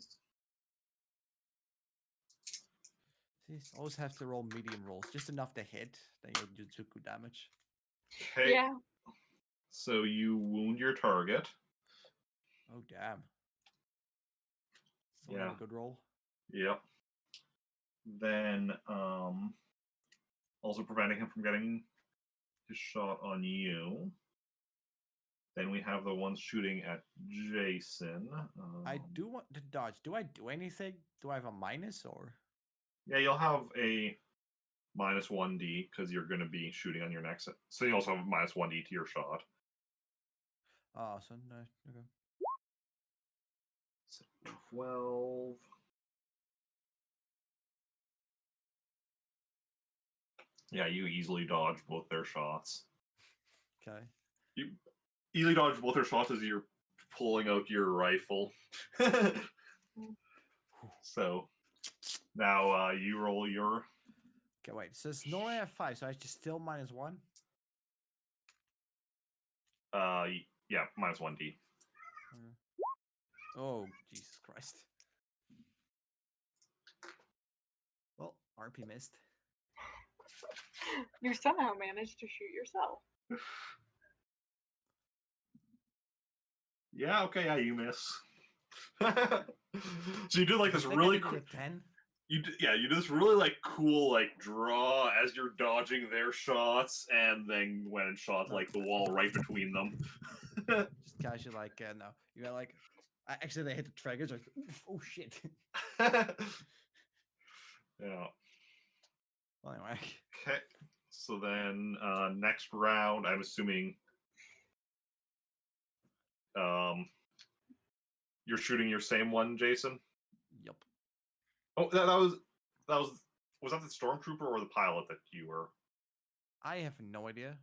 See, always have to roll medium rolls, just enough to hit. Then you'll do 2 good damage. Okay. Yeah. So you wound your target. Oh damn. Still Yeah. not a good roll. Yep. Then also preventing him from getting his shot on you. Then we have the ones shooting at Jacen. I do want to dodge. Do I do anything? Do I have a minus or? Yeah, you'll have a minus 1d because you're going to be shooting on your next. So you also have minus 1d to your shot. Oh, so no. Okay. So 12. Yeah, you easily dodge both their shots. Okay. You easily dodge both their shots as you're pulling out your rifle. So now you roll your. Okay, wait. So it's normally I have 5, so I just still minus 1. Yeah, minus 1d. Oh, Jesus Christ. Well, RP missed. You somehow managed to shoot yourself. Yeah, okay, yeah, you miss. So you do like this I think really I did cool. a 10. You do this really like cool like draw as you're dodging their shots, and then when shot like the wall right between them. Just casually like, no. You got like, actually they hit the triggers. Like, oof, oh shit. Yeah. Well, anyway. Okay. So then next round, I'm assuming you're shooting your same one, Jacen. Yup. Oh, that was that the stormtrooper or the pilot that you were? I have no idea.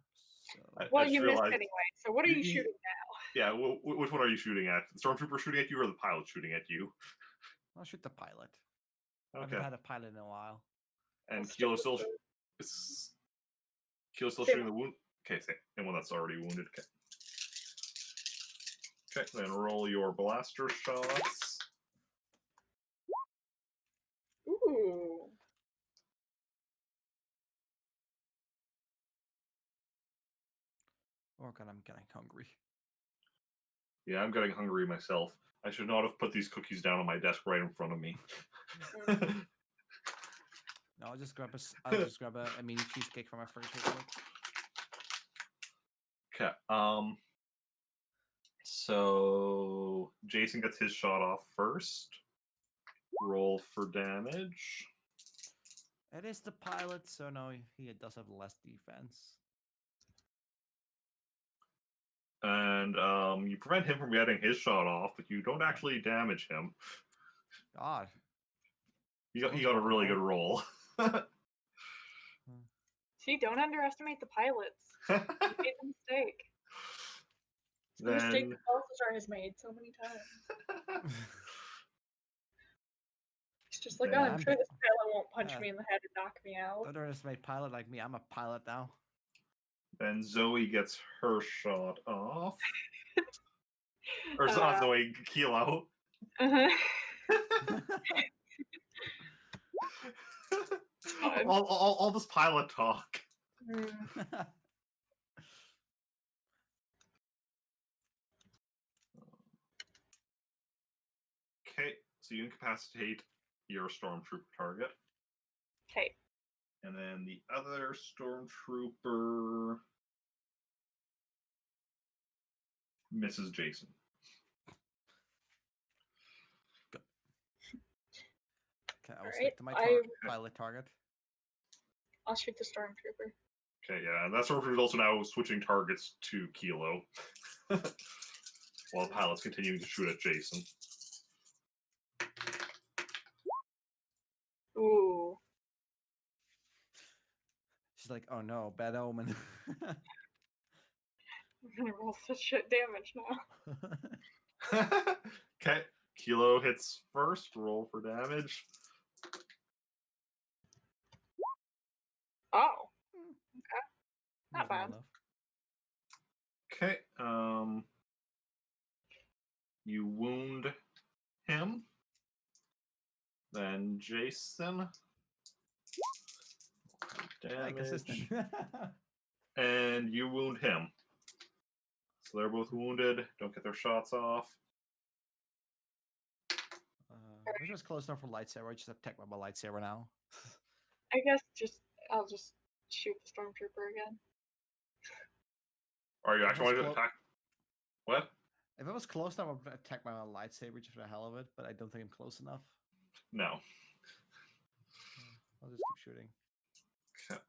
So Well, just you missed realized- anyway. So what are you you- shooting now? Yeah, which one are you shooting at? The stormtrooper shooting at you or the pilot shooting at you? I'll shoot the pilot. I Okay. haven't had a pilot in a while. And Let's Kilo stick still with Kilo's still Same shooting the wound. Okay, same one that's already wounded. Okay. Okay, then roll your blaster shots. Ooh. Oh god, I'm getting hungry. Yeah, I'm getting hungry myself. I should not have put these cookies down on my desk right in front of me. No, I'll just grab I'll just grab a mini cheesecake from my fridge real quick. Okay. So Jacen gets his shot off first. Roll for damage. It is the pilot, so no, he does have less defense. And you prevent him from getting his shot off, but you don't actually damage him. God. He got a Someone's really roll. good roll. See, don't underestimate the pilots. You made the mistake. It's the mistake Then that Balthazar has made so many times. It's just like, Yeah, oh, I'm I'm sure bit- this pilot won't punch yeah. me in the head and knock me out. Don't underestimate pilot like me. I'm a pilot now. then Zoe gets her shot off. Or Uh, not Zoe, Kilo. Uh-huh. all this pilot talk. Mm. Okay, so you incapacitate your stormtrooper target. Okay. And then the other stormtrooper misses Jacen. Okay, I will Alright, stick to my pilot target. I'll shoot the stormtrooper. Okay, yeah, and that stormtrooper is also now switching targets to Kilo. While the pilot's continuing to shoot at Jacen. Ooh. She's like, oh no, bad omen. I'm gonna roll such shit damage now. Okay, Kilo hits first. Roll for damage. Oh, not Reasonable bad. enough. Okay, you wound him. Then Jacen. Hey, consistent. Damage. And you wound him. So they're both wounded. Don't get their shots off. Which was close enough for lightsaber. I just attack with my lightsaber now. I guess I'll just shoot the stormtrooper again. Or you If actually it's want to clo- attack? What? If it was close enough, I would attack my lightsaber just for the hell of it, but I don't think I'm close enough. No. I'll just keep shooting. Okay.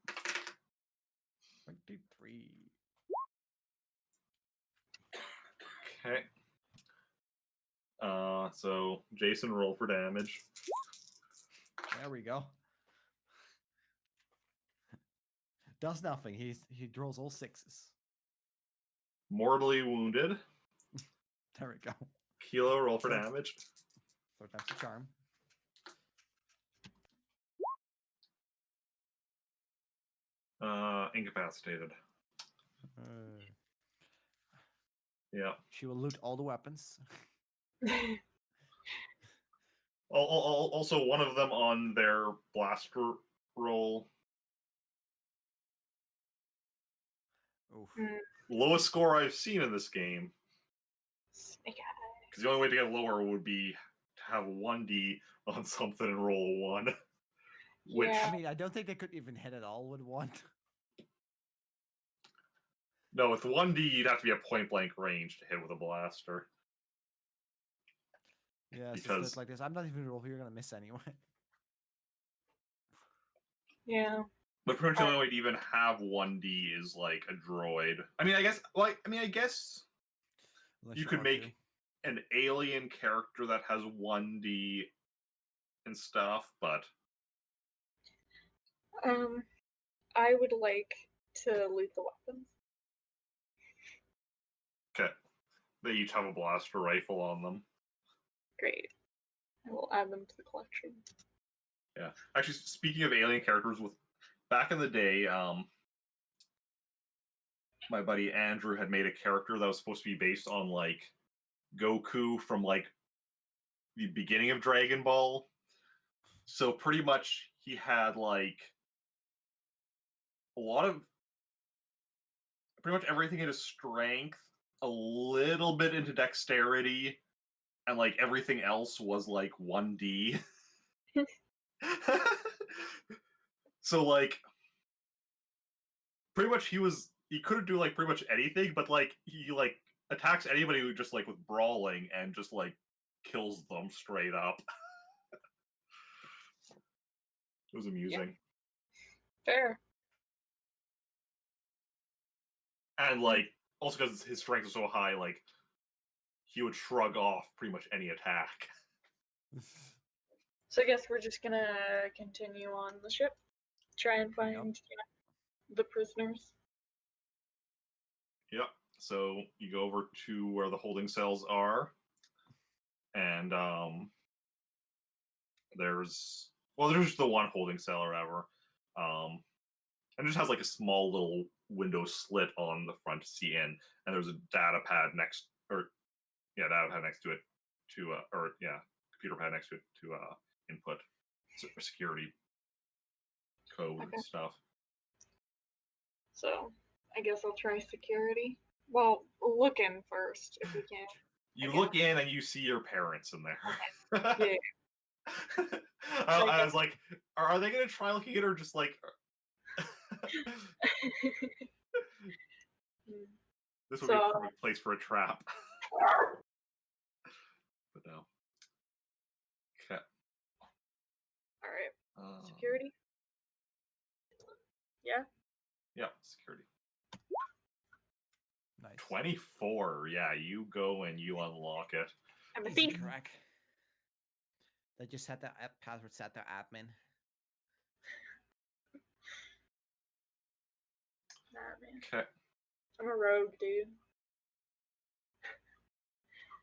23. Okay. So Jacen, roll for damage. There we go. Does nothing. He draws all sixes. Mortally wounded. There we go. Kilo, roll for Third- damage. Third time's the charm. Incapacitated. Uh, Yeah. she will loot all the weapons. Also, one of them on their blaster roll. Oof. Lowest score I've seen in this game. Snake eye. Because the only way to get lower would be to have 1D on something and roll a 1. Which, Yeah. I mean, I don't think they could even hit it all with one. no, with 1D, you'd have to be at point blank range to hit with a blaster. Yeah, it's Because- just like this. I'm not even roll. You're gonna miss anyway. Yeah. But pretty much the only way to even have 1D is like a droid. I mean, I guess Unless you you're could R2. make an alien character that has 1D and stuff, but I would like to loot the weapons. okay. They each have a blaster rifle on them. Great. I will add them to the collection. Yeah. Actually, speaking of alien characters, with back in the day, my buddy Andrew had made a character that was supposed to be based on like Goku from like the beginning of Dragon Ball. So pretty much he had like a lot of pretty much everything in his strength, a little bit into dexterity, and like everything else was like 1D. So like pretty much he couldn't do like pretty much anything, but like he like attacks anybody who just like with brawling and just like kills them straight up. It was amusing. Fair. And like also because his strength was so high, like he would shrug off pretty much any attack. So I guess we're just gonna continue on the ship. Try and find, the prisoners. Yep. So you go over to where the holding cells are, and there's just the one holding cell or whatever, and it just has like a small little window slit on the front to see in, and there's a data pad next to it computer pad next to it to input security code Okay. and stuff. So I guess I'll try security. Well, look in first if we can. You Okay. look in and you see your parents in there. Yeah. I was like, are they going to try looking at her just like... This would be a perfect place for a trap. But no. Okay. Alright. Security? Yeah? Yeah, security. Nice. 24. Yeah, you go and you unlock it. I'm a Easy thief. crack. They just had their password set their admin. Nah, man. Okay. I'm a rogue, dude.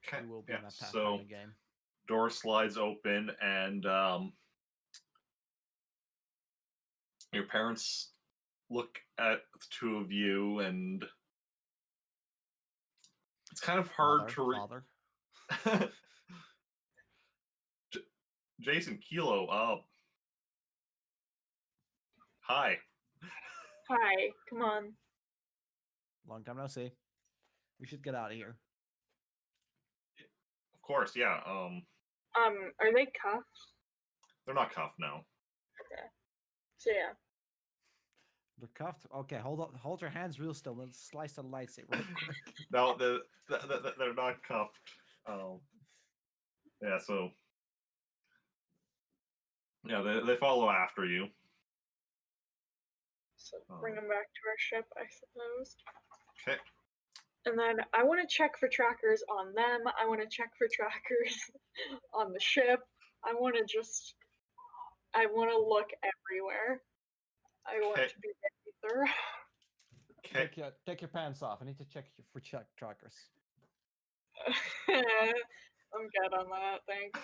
Okay. You will be Yeah. in that So Pathfinder game. door slides open, and your parents look at the two of you, and it's kind of hard to read. Father. Jacen, Kilo, hi. Hi, come on. Long time no see. We should get out of here. Of course, yeah. Are they cuffed? They're not cuffed now. Okay. So yeah. They're cuffed. Okay, hold your hands real still. Let's slice the lightsaber real quick. No, they're not cuffed. Yeah, so yeah, they follow after you. So bring them back to our ship, I suppose. Okay. And then I want to check for trackers on them. I want to check for trackers on the ship. I want to look everywhere. I want to be very thorough. Okay. Take your pants off. I need to check for trackers. I'm good on that, thanks.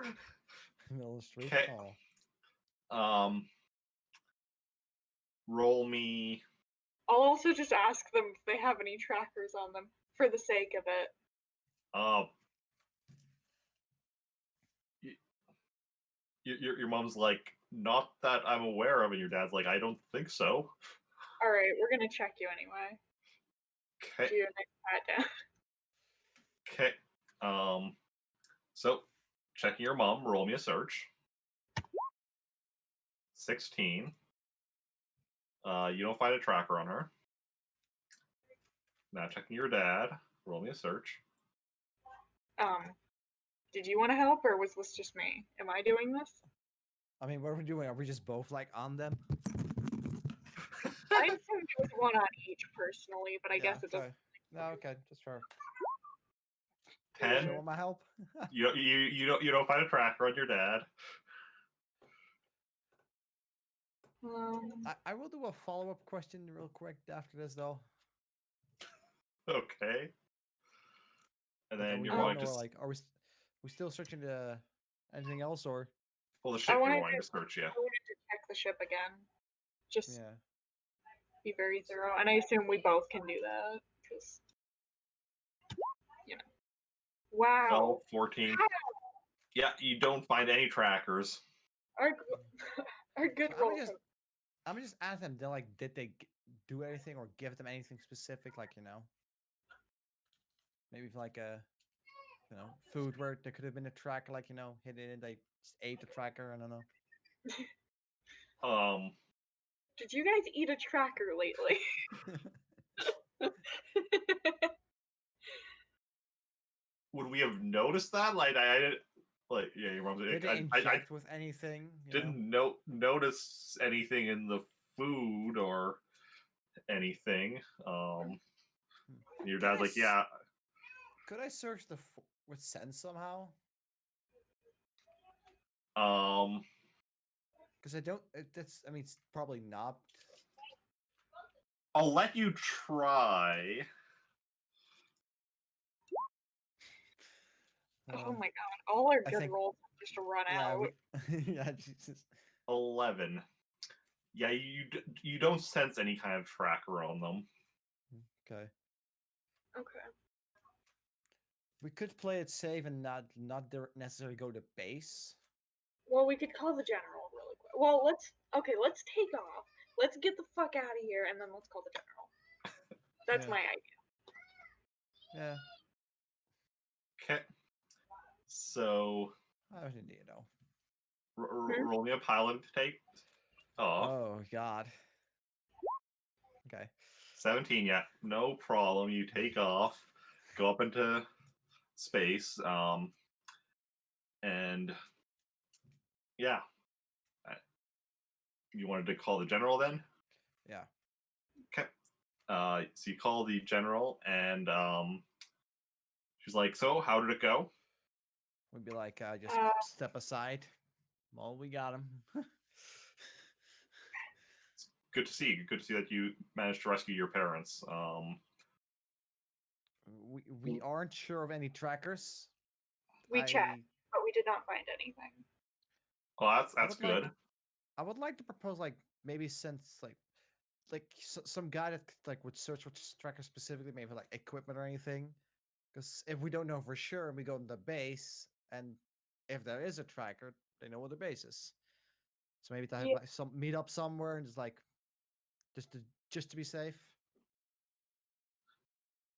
Middle of the street. Okay. Oh. Roll me. I'll also just ask them if they have any trackers on them for the sake of it. Your mom's like, not that I'm aware of, and your dad's like, I don't think so. All right, we're gonna check you anyway. Okay. Do your next pat down. Okay. So checking your mom. Roll me a search. 16. You don't find a tracker on her. Now checking your dad. Roll me a search. Did you want to help, or was this just me? Am I doing this? I mean, what are we doing? Are we just both like on them? I assumed it was one on each personally, but I guess it doesn't. No, okay, just for 10. want my help. You don't find a tracker on your dad. I will do a follow-up question real quick after this, though. Okay. And then we you're going going to like, are we still searching to anything else, or? well, the ship you're going to search, yeah. I wanted to check the ship again. Just Yeah. be very thorough, and I assume we both can do that because, you know. Wow. 14. How? Yeah, you don't find any trackers. Our good So roll. I'm just ask them. They're like, did they do anything or give them anything specific? Like, maybe like a, food where there could have been a tracker. Like, hidden in. They just ate the tracker. I don't know. Did you guys eat a tracker lately? Would we have noticed that? Like, I didn't. Like, yeah, your mom's Did it inject with anything? Didn't notice anything in the food or anything. Your dad's like, yeah. Could I search with sense somehow? Because I don't. I mean, it's probably not. I'll let you try. Oh my god! All our good rolls have just run out. Yeah, Jesus. 11. Yeah, you don't sense any kind of tracker on them. Okay. Okay. We could play it safe and not necessarily go to base. Well, we could call the general really quick. Well, let's take off. Let's get the fuck out of here, and then let's call the general. That's my idea. Yeah. Okay. So. I don't need to know. Roll me a pilot to take off. Oh God. Okay. 17. Yeah, no problem. You take off, go up into space, and yeah. You wanted to call the general then? Yeah. Okay. So you call the general, and she's like, "So, how did it go?" We'd be like, just step aside. Well, we got him. It's good to see. Good to see that you managed to rescue your parents. We aren't sure of any trackers. We checked, but we did not find anything. Oh, that's would like- good. I would like to propose like maybe since like some guy that would search for trackers specifically, maybe like equipment or anything. Because if we don't know for sure, we go to the base, and if there is a tracker, they know what the base is. So maybe to have Yeah. like some meet up somewhere and just to be safe.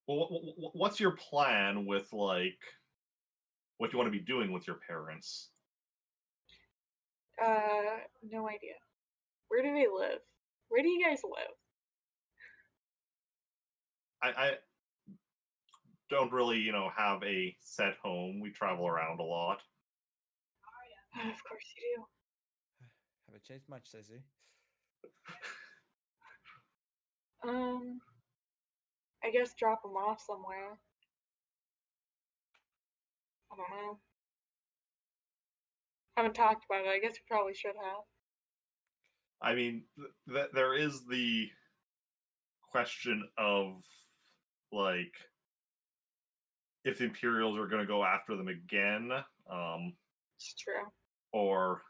Well, what's your plan with like what you want to be doing with your parents? No idea. Where do they live? Where do you guys live? I don't really, have a set home. We travel around a lot. Of course you Haven't changed much, Stacey. do. I guess drop them off somewhere. I don't know. Haven't talked about it. I guess we probably should have. I mean, there is the question of like if the Imperials are going to go after them again, It's true. or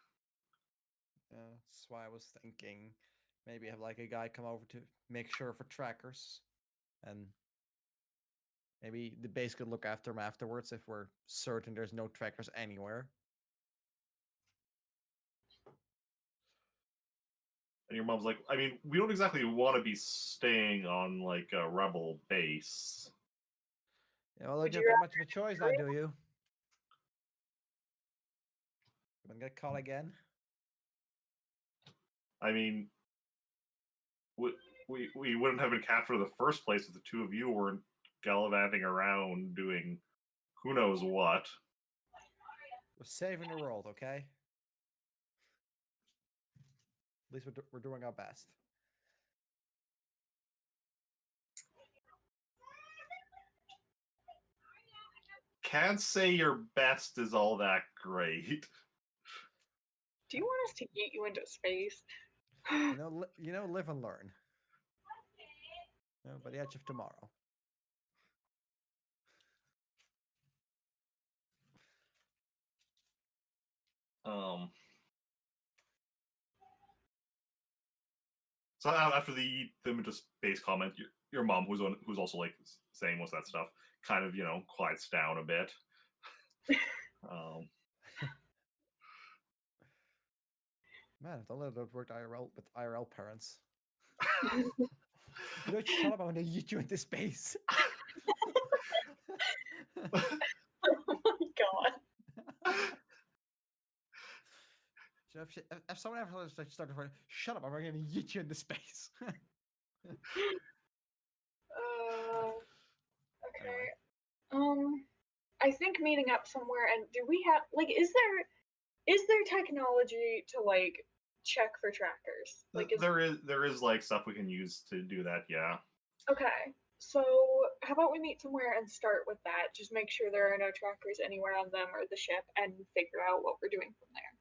That's why I was thinking maybe have like a guy come over to make sure for trackers, and maybe the base could look after them afterwards if we're certain there's no trackers anywhere. and your mom's like, I mean, we don't exactly want to be staying on like a rebel base. Yeah, well, Would you you have that much of a choice now, do you? You gonna get caught again? I mean, we wouldn't have been captured in the first place if the two of you weren't gallivanting around doing who knows what. We're saving the world, okay? At least we're doing our best. Can't say your best is all that great. Do you want us to eat you into space? Live and learn. By the edge of tomorrow. So after the into space comment, your mom, who's also like saying most of that stuff, kind of quiets down a bit. Man, if only that worked IRL with IRL parents. You don't shut up, I'm gonna eat you into space. Oh my god. So if someone ever started to shut up, I'm gonna eat you into space. Okay. Anyway. I think meeting up somewhere, and do we have like is there technology to like check for trackers? Like there is like stuff we can use to do that, yeah. Okay. So how about we meet somewhere and start with that? Just make sure there are no trackers anywhere on them or the ship and figure out what we're doing from there.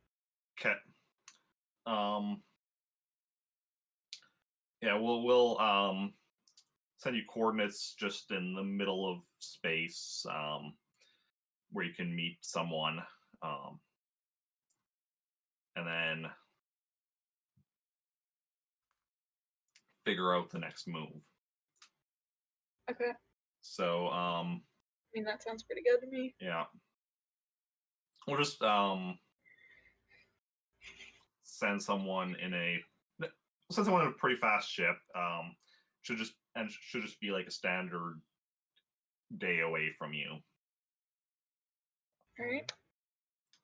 Okay. Yeah, we'll send you coordinates just in the middle of space, where you can meet someone, and then figure out the next move. Okay. So, I mean that sounds pretty good to me. yeah, we'll just send someone in a pretty fast ship. Should just be like a standard day away from you. All right.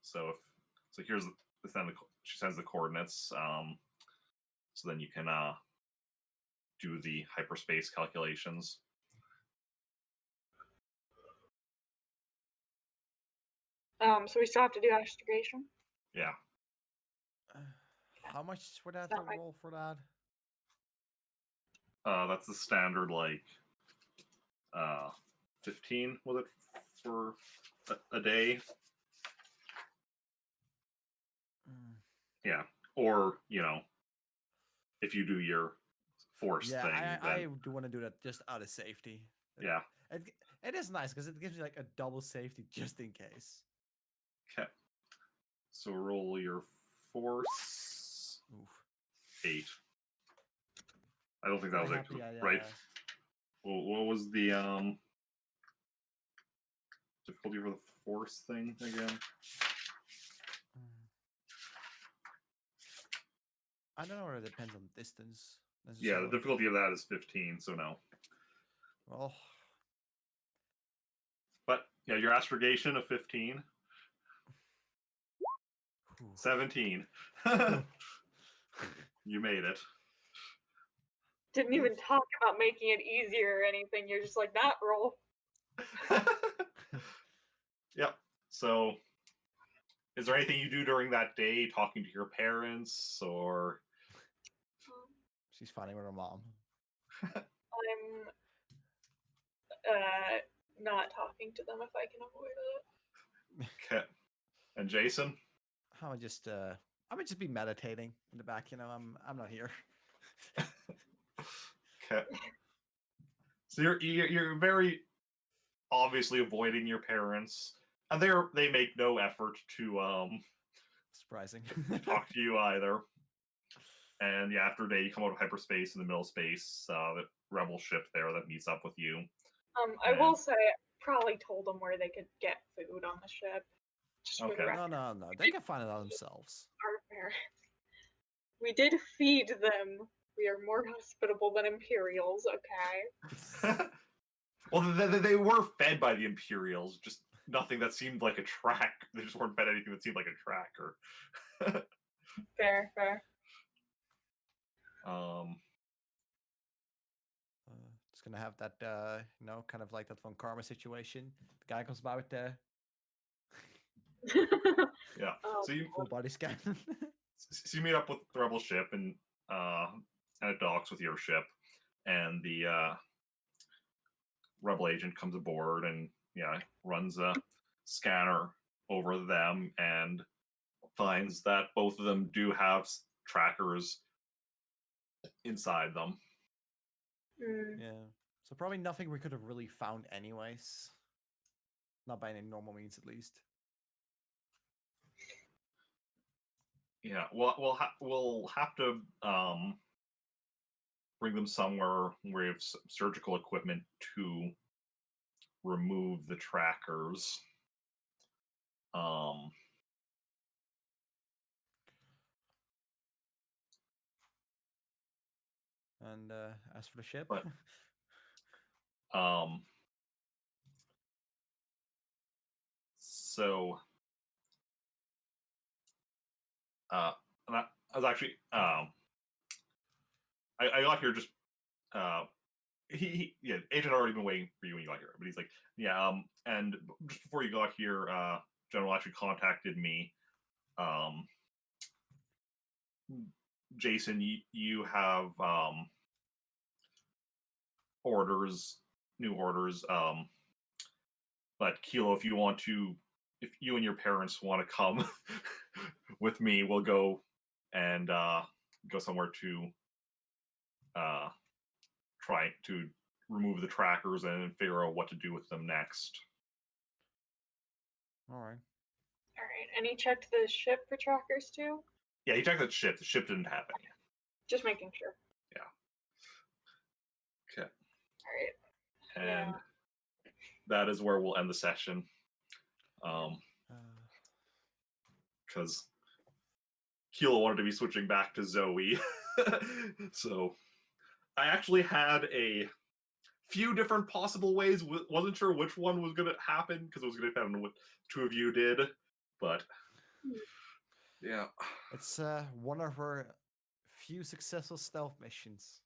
So here's she sends the coordinates. So then you can do the hyperspace calculations. So we still have to do astrogation. Yeah. How much would I have to roll for that? That's the standard, like 15 was it for a day? Yeah. Or, if you do your force thing. I do want to do that just out of safety. Yeah. It is nice because it gives you like a double safety just in case. Okay. So roll your force. Oof. 8. I don't think that was Very it, happy I, right? Well, what was the difficulty for the force thing again? I don't know, or it depends on distance. Yeah, the necessarily. difficulty of that is 15, so no. Well, But yeah, your astrogation of 15. whew. 17. You made it. Didn't even talk about making it easier or anything. You're just like, that roll. Yep. So, is there anything you do during that day? Talking to your parents, or She's fighting with her mom. I'm not talking to them if I can avoid it. okay. And Jacen? I would just be meditating in the back. I'm not here. Okay. So you're very obviously avoiding your parents, and they make no effort to Surprising. talk to you either. And yeah, after a day, you come out of hyperspace in the middle space, the rebel ship there that meets up with you. I will say, I probably told them where they could get food on the ship. Just for the Okay. record. No. They can find it out themselves. Our parents. We did feed them. We are more hospitable than Imperials, okay? Well, they were fed by the Imperials, just nothing that seemed like a track. They just weren't fed anything that seemed like a tracker. Fair. Just gonna have that, kind of like that von Karma situation. The guy comes by with the Yeah. Oh, So you full body scan. so you meet up with the rebel ship and it docks with your ship, and the rebel agent comes aboard and runs a scanner over them and finds that both of them do have trackers inside them. Yeah. So probably nothing we could have really found anyways. Not by any normal means, at least. Yeah, we'll have to bring them somewhere where you have surgical equipment to remove the trackers. And as for the ship, But so and I was actually I got here just agent already been waiting for you when you got here, but he's like, and just before you got here, General actually contacted me. Jacen, you have new orders. But Kilo, if you and your parents want to come with me, we'll go and go somewhere to try to remove the trackers and figure out what to do with them next. all right. Alright, and he checked the ship for trackers too? Yeah, he checked the ship. The ship didn't have any. Just making sure. Okay. Alright. And that is where we'll end the session. Because Kilo wanted to be switching back to Zoe. So I actually had a few different possible ways. Wasn't sure which one was going to happen because it was going to depend on what two of you did. But yeah. It's one of our few successful stealth missions.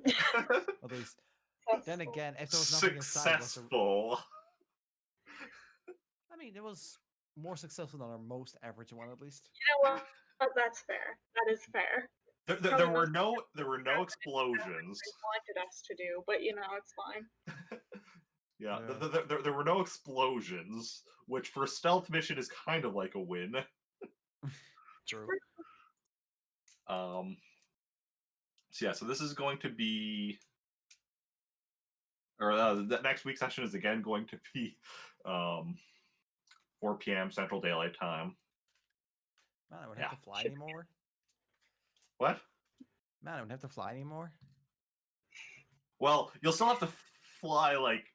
At least. Then again, if there was nothing inside, successful. I mean, it was more successful than our most average one, at least. You know what? But that's fair. That is fair. There were no explosions. They wanted us to do, but it's fine. Yeah, there were no explosions, which for a stealth mission is kind of like a win. True. So this is going to be, or the next week's session is again going to be 4 p.m. Central Daylight Time. Man, I wouldn't Yeah. have to fly anymore. What? Man, I wouldn't have to fly anymore. Well, you'll still have to fly like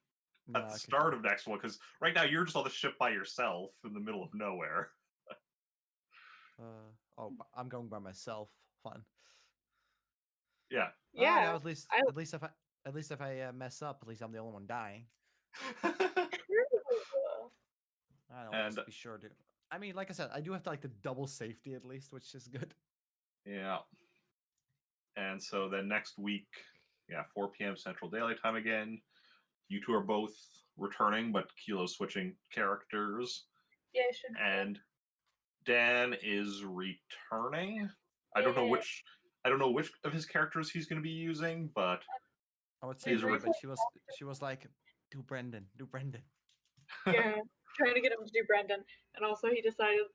No, at the I could- start of next one, because right now you're just on the ship by yourself in the middle of nowhere. Oh, I'm going by myself. Fun. Yeah. Oh, no, Yeah. at least I- at least if I mess up, at least I'm the only one dying. True. I don't And- just be sure to. I mean, like I said, I do have to like the double safety at least, which is good. Yeah. And so then next week, 4 p.m. Central Daylight Time again. You two are both returning, but Kilo's switching characters. Yeah, I should. And Dan is returning. I don't know Yeah. which of his characters he's going to be using, but I would say He's Brie, re- but she was like, do Brendan. Yeah, trying to get him to do Brendan, and also he decided.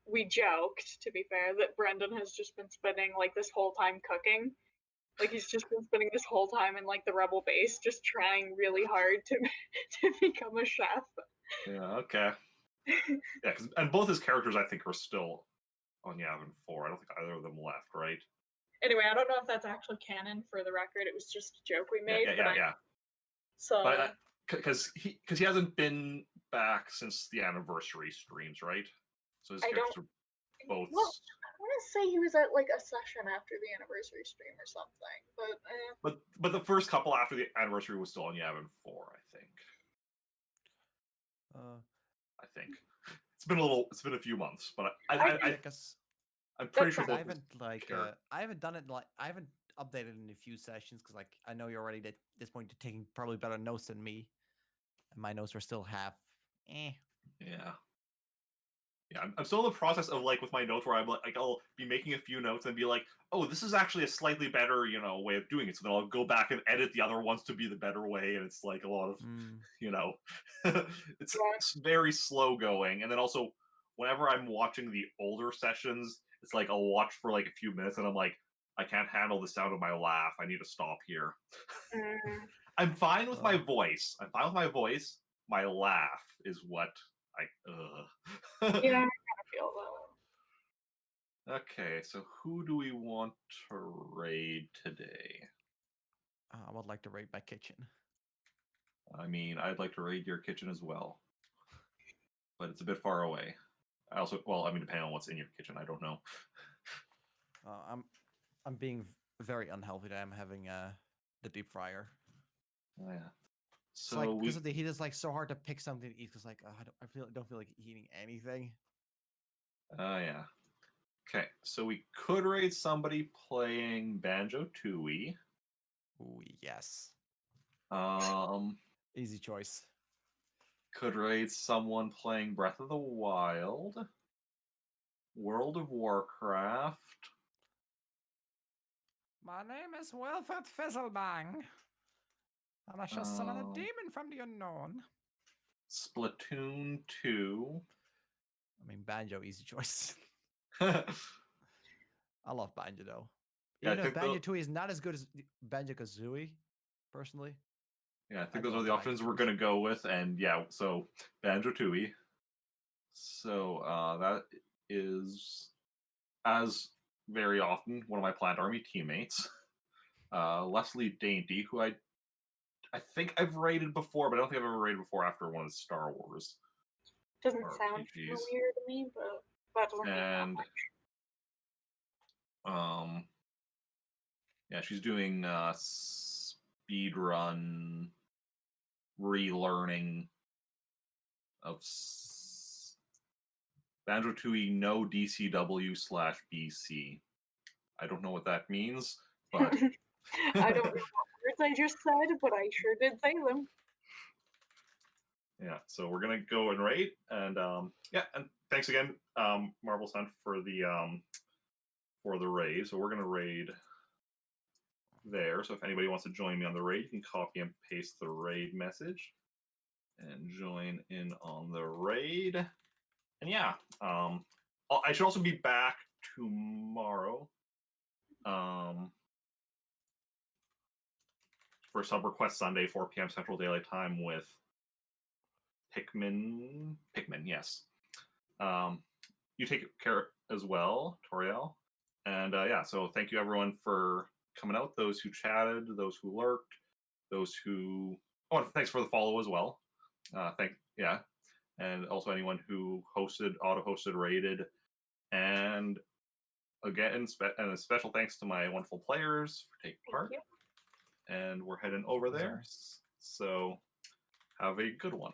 We joked, to be fair, that Brendan has just been spending like this whole time cooking. Like he's just been spending this whole time in like the rebel base, just trying really hard to to become a chef. yeah, okay. Yeah, and both his characters I think are still on Yavin 4. I don't think either of them left, right? Anyway, I don't know if that's actually canon for the record. It was just a joke we made. Yeah. So But because he hasn't been back since the anniversary streams, right? So his I characters don't. are both. Well, I want to say he was at like a session after the anniversary stream or something, but But the first couple after the anniversary was still on Yavin 4, I think. I think it's been a few months, but I'm pretty sure That's I both. haven't like sure. I haven't done it like I haven't updated in a few sessions because like I know you're already at this point taking probably better notes than me, and my notes are still half. Yeah. Yeah, I'm still in the process of like with my notes where I'm like I'll be making a few notes and be like, oh, this is actually a slightly better way of doing it. So then I'll go back and edit the other ones to be the better way, and it's like a lot of it's very slow going. And then also whenever I'm watching the older sessions, it's like I'll watch for like a few minutes and I'm like, I can't handle the sound of my laugh. I need to stop here. I'm fine with my voice. My laugh is what yeah, I kind of feel that. Okay, so who do we want to raid today? I would like to raid my kitchen. I mean, I'd like to raid your kitchen as well, but it's a bit far away. Depending on what's in your kitchen, I don't know. I'm being very unhealthy today. I'm having the deep fryer. Oh, yeah. It's So like because of the heat, it's like so hard to pick something to eat because like I don't feel like eating anything. yeah. Okay, so we could raid somebody playing Banjo Tooie. Ooh, yes. Easy choice. Could raid someone playing Breath of the Wild, World of Warcraft. My name is Wilfred Fizzlebang, and I shall summon a demon from the unknown. Splatoon 2. I mean, Banjo, easy choice. Yeah, I love Banjo though. I Even if think Banjo Tooie is not as good as Banjo Kazooie, personally. I think I those are love the the options Banjo we're going to go with. And yeah, so Banjo Tooie. So that is, as very often, one of my Plant Army teammates. Leslie Dainty, who I think I've raided before, but I don't think I've ever raided before after one of the Star Wars. Doesn't sound RPGs. familiar to me, but that doesn't mean that And much. yeah, she's doing speed run relearning of Banjo Tooie no DCW/BC. I don't know what that means, but I don't know what words I just said, but I sure did say them. yeah. So we're gonna go and raid, and and thanks again, Marble Sun, for the raid. So we're gonna raid there. So if anybody wants to join me on the raid, you can copy and paste the raid message and join in on the raid. And yeah, I should also be back tomorrow for Sub Request Sunday, 4 p.m. Central Daylight Time with Pikmin, yes. You take care as well, Toriel. And yeah, so thank you everyone for coming out. Those who chatted, those who lurked, those who thanks for the follow as well. And also anyone who hosted, auto-hosted, rated, and again, and a special thanks to my wonderful players for taking part. you. And we're heading over there. So have a good one.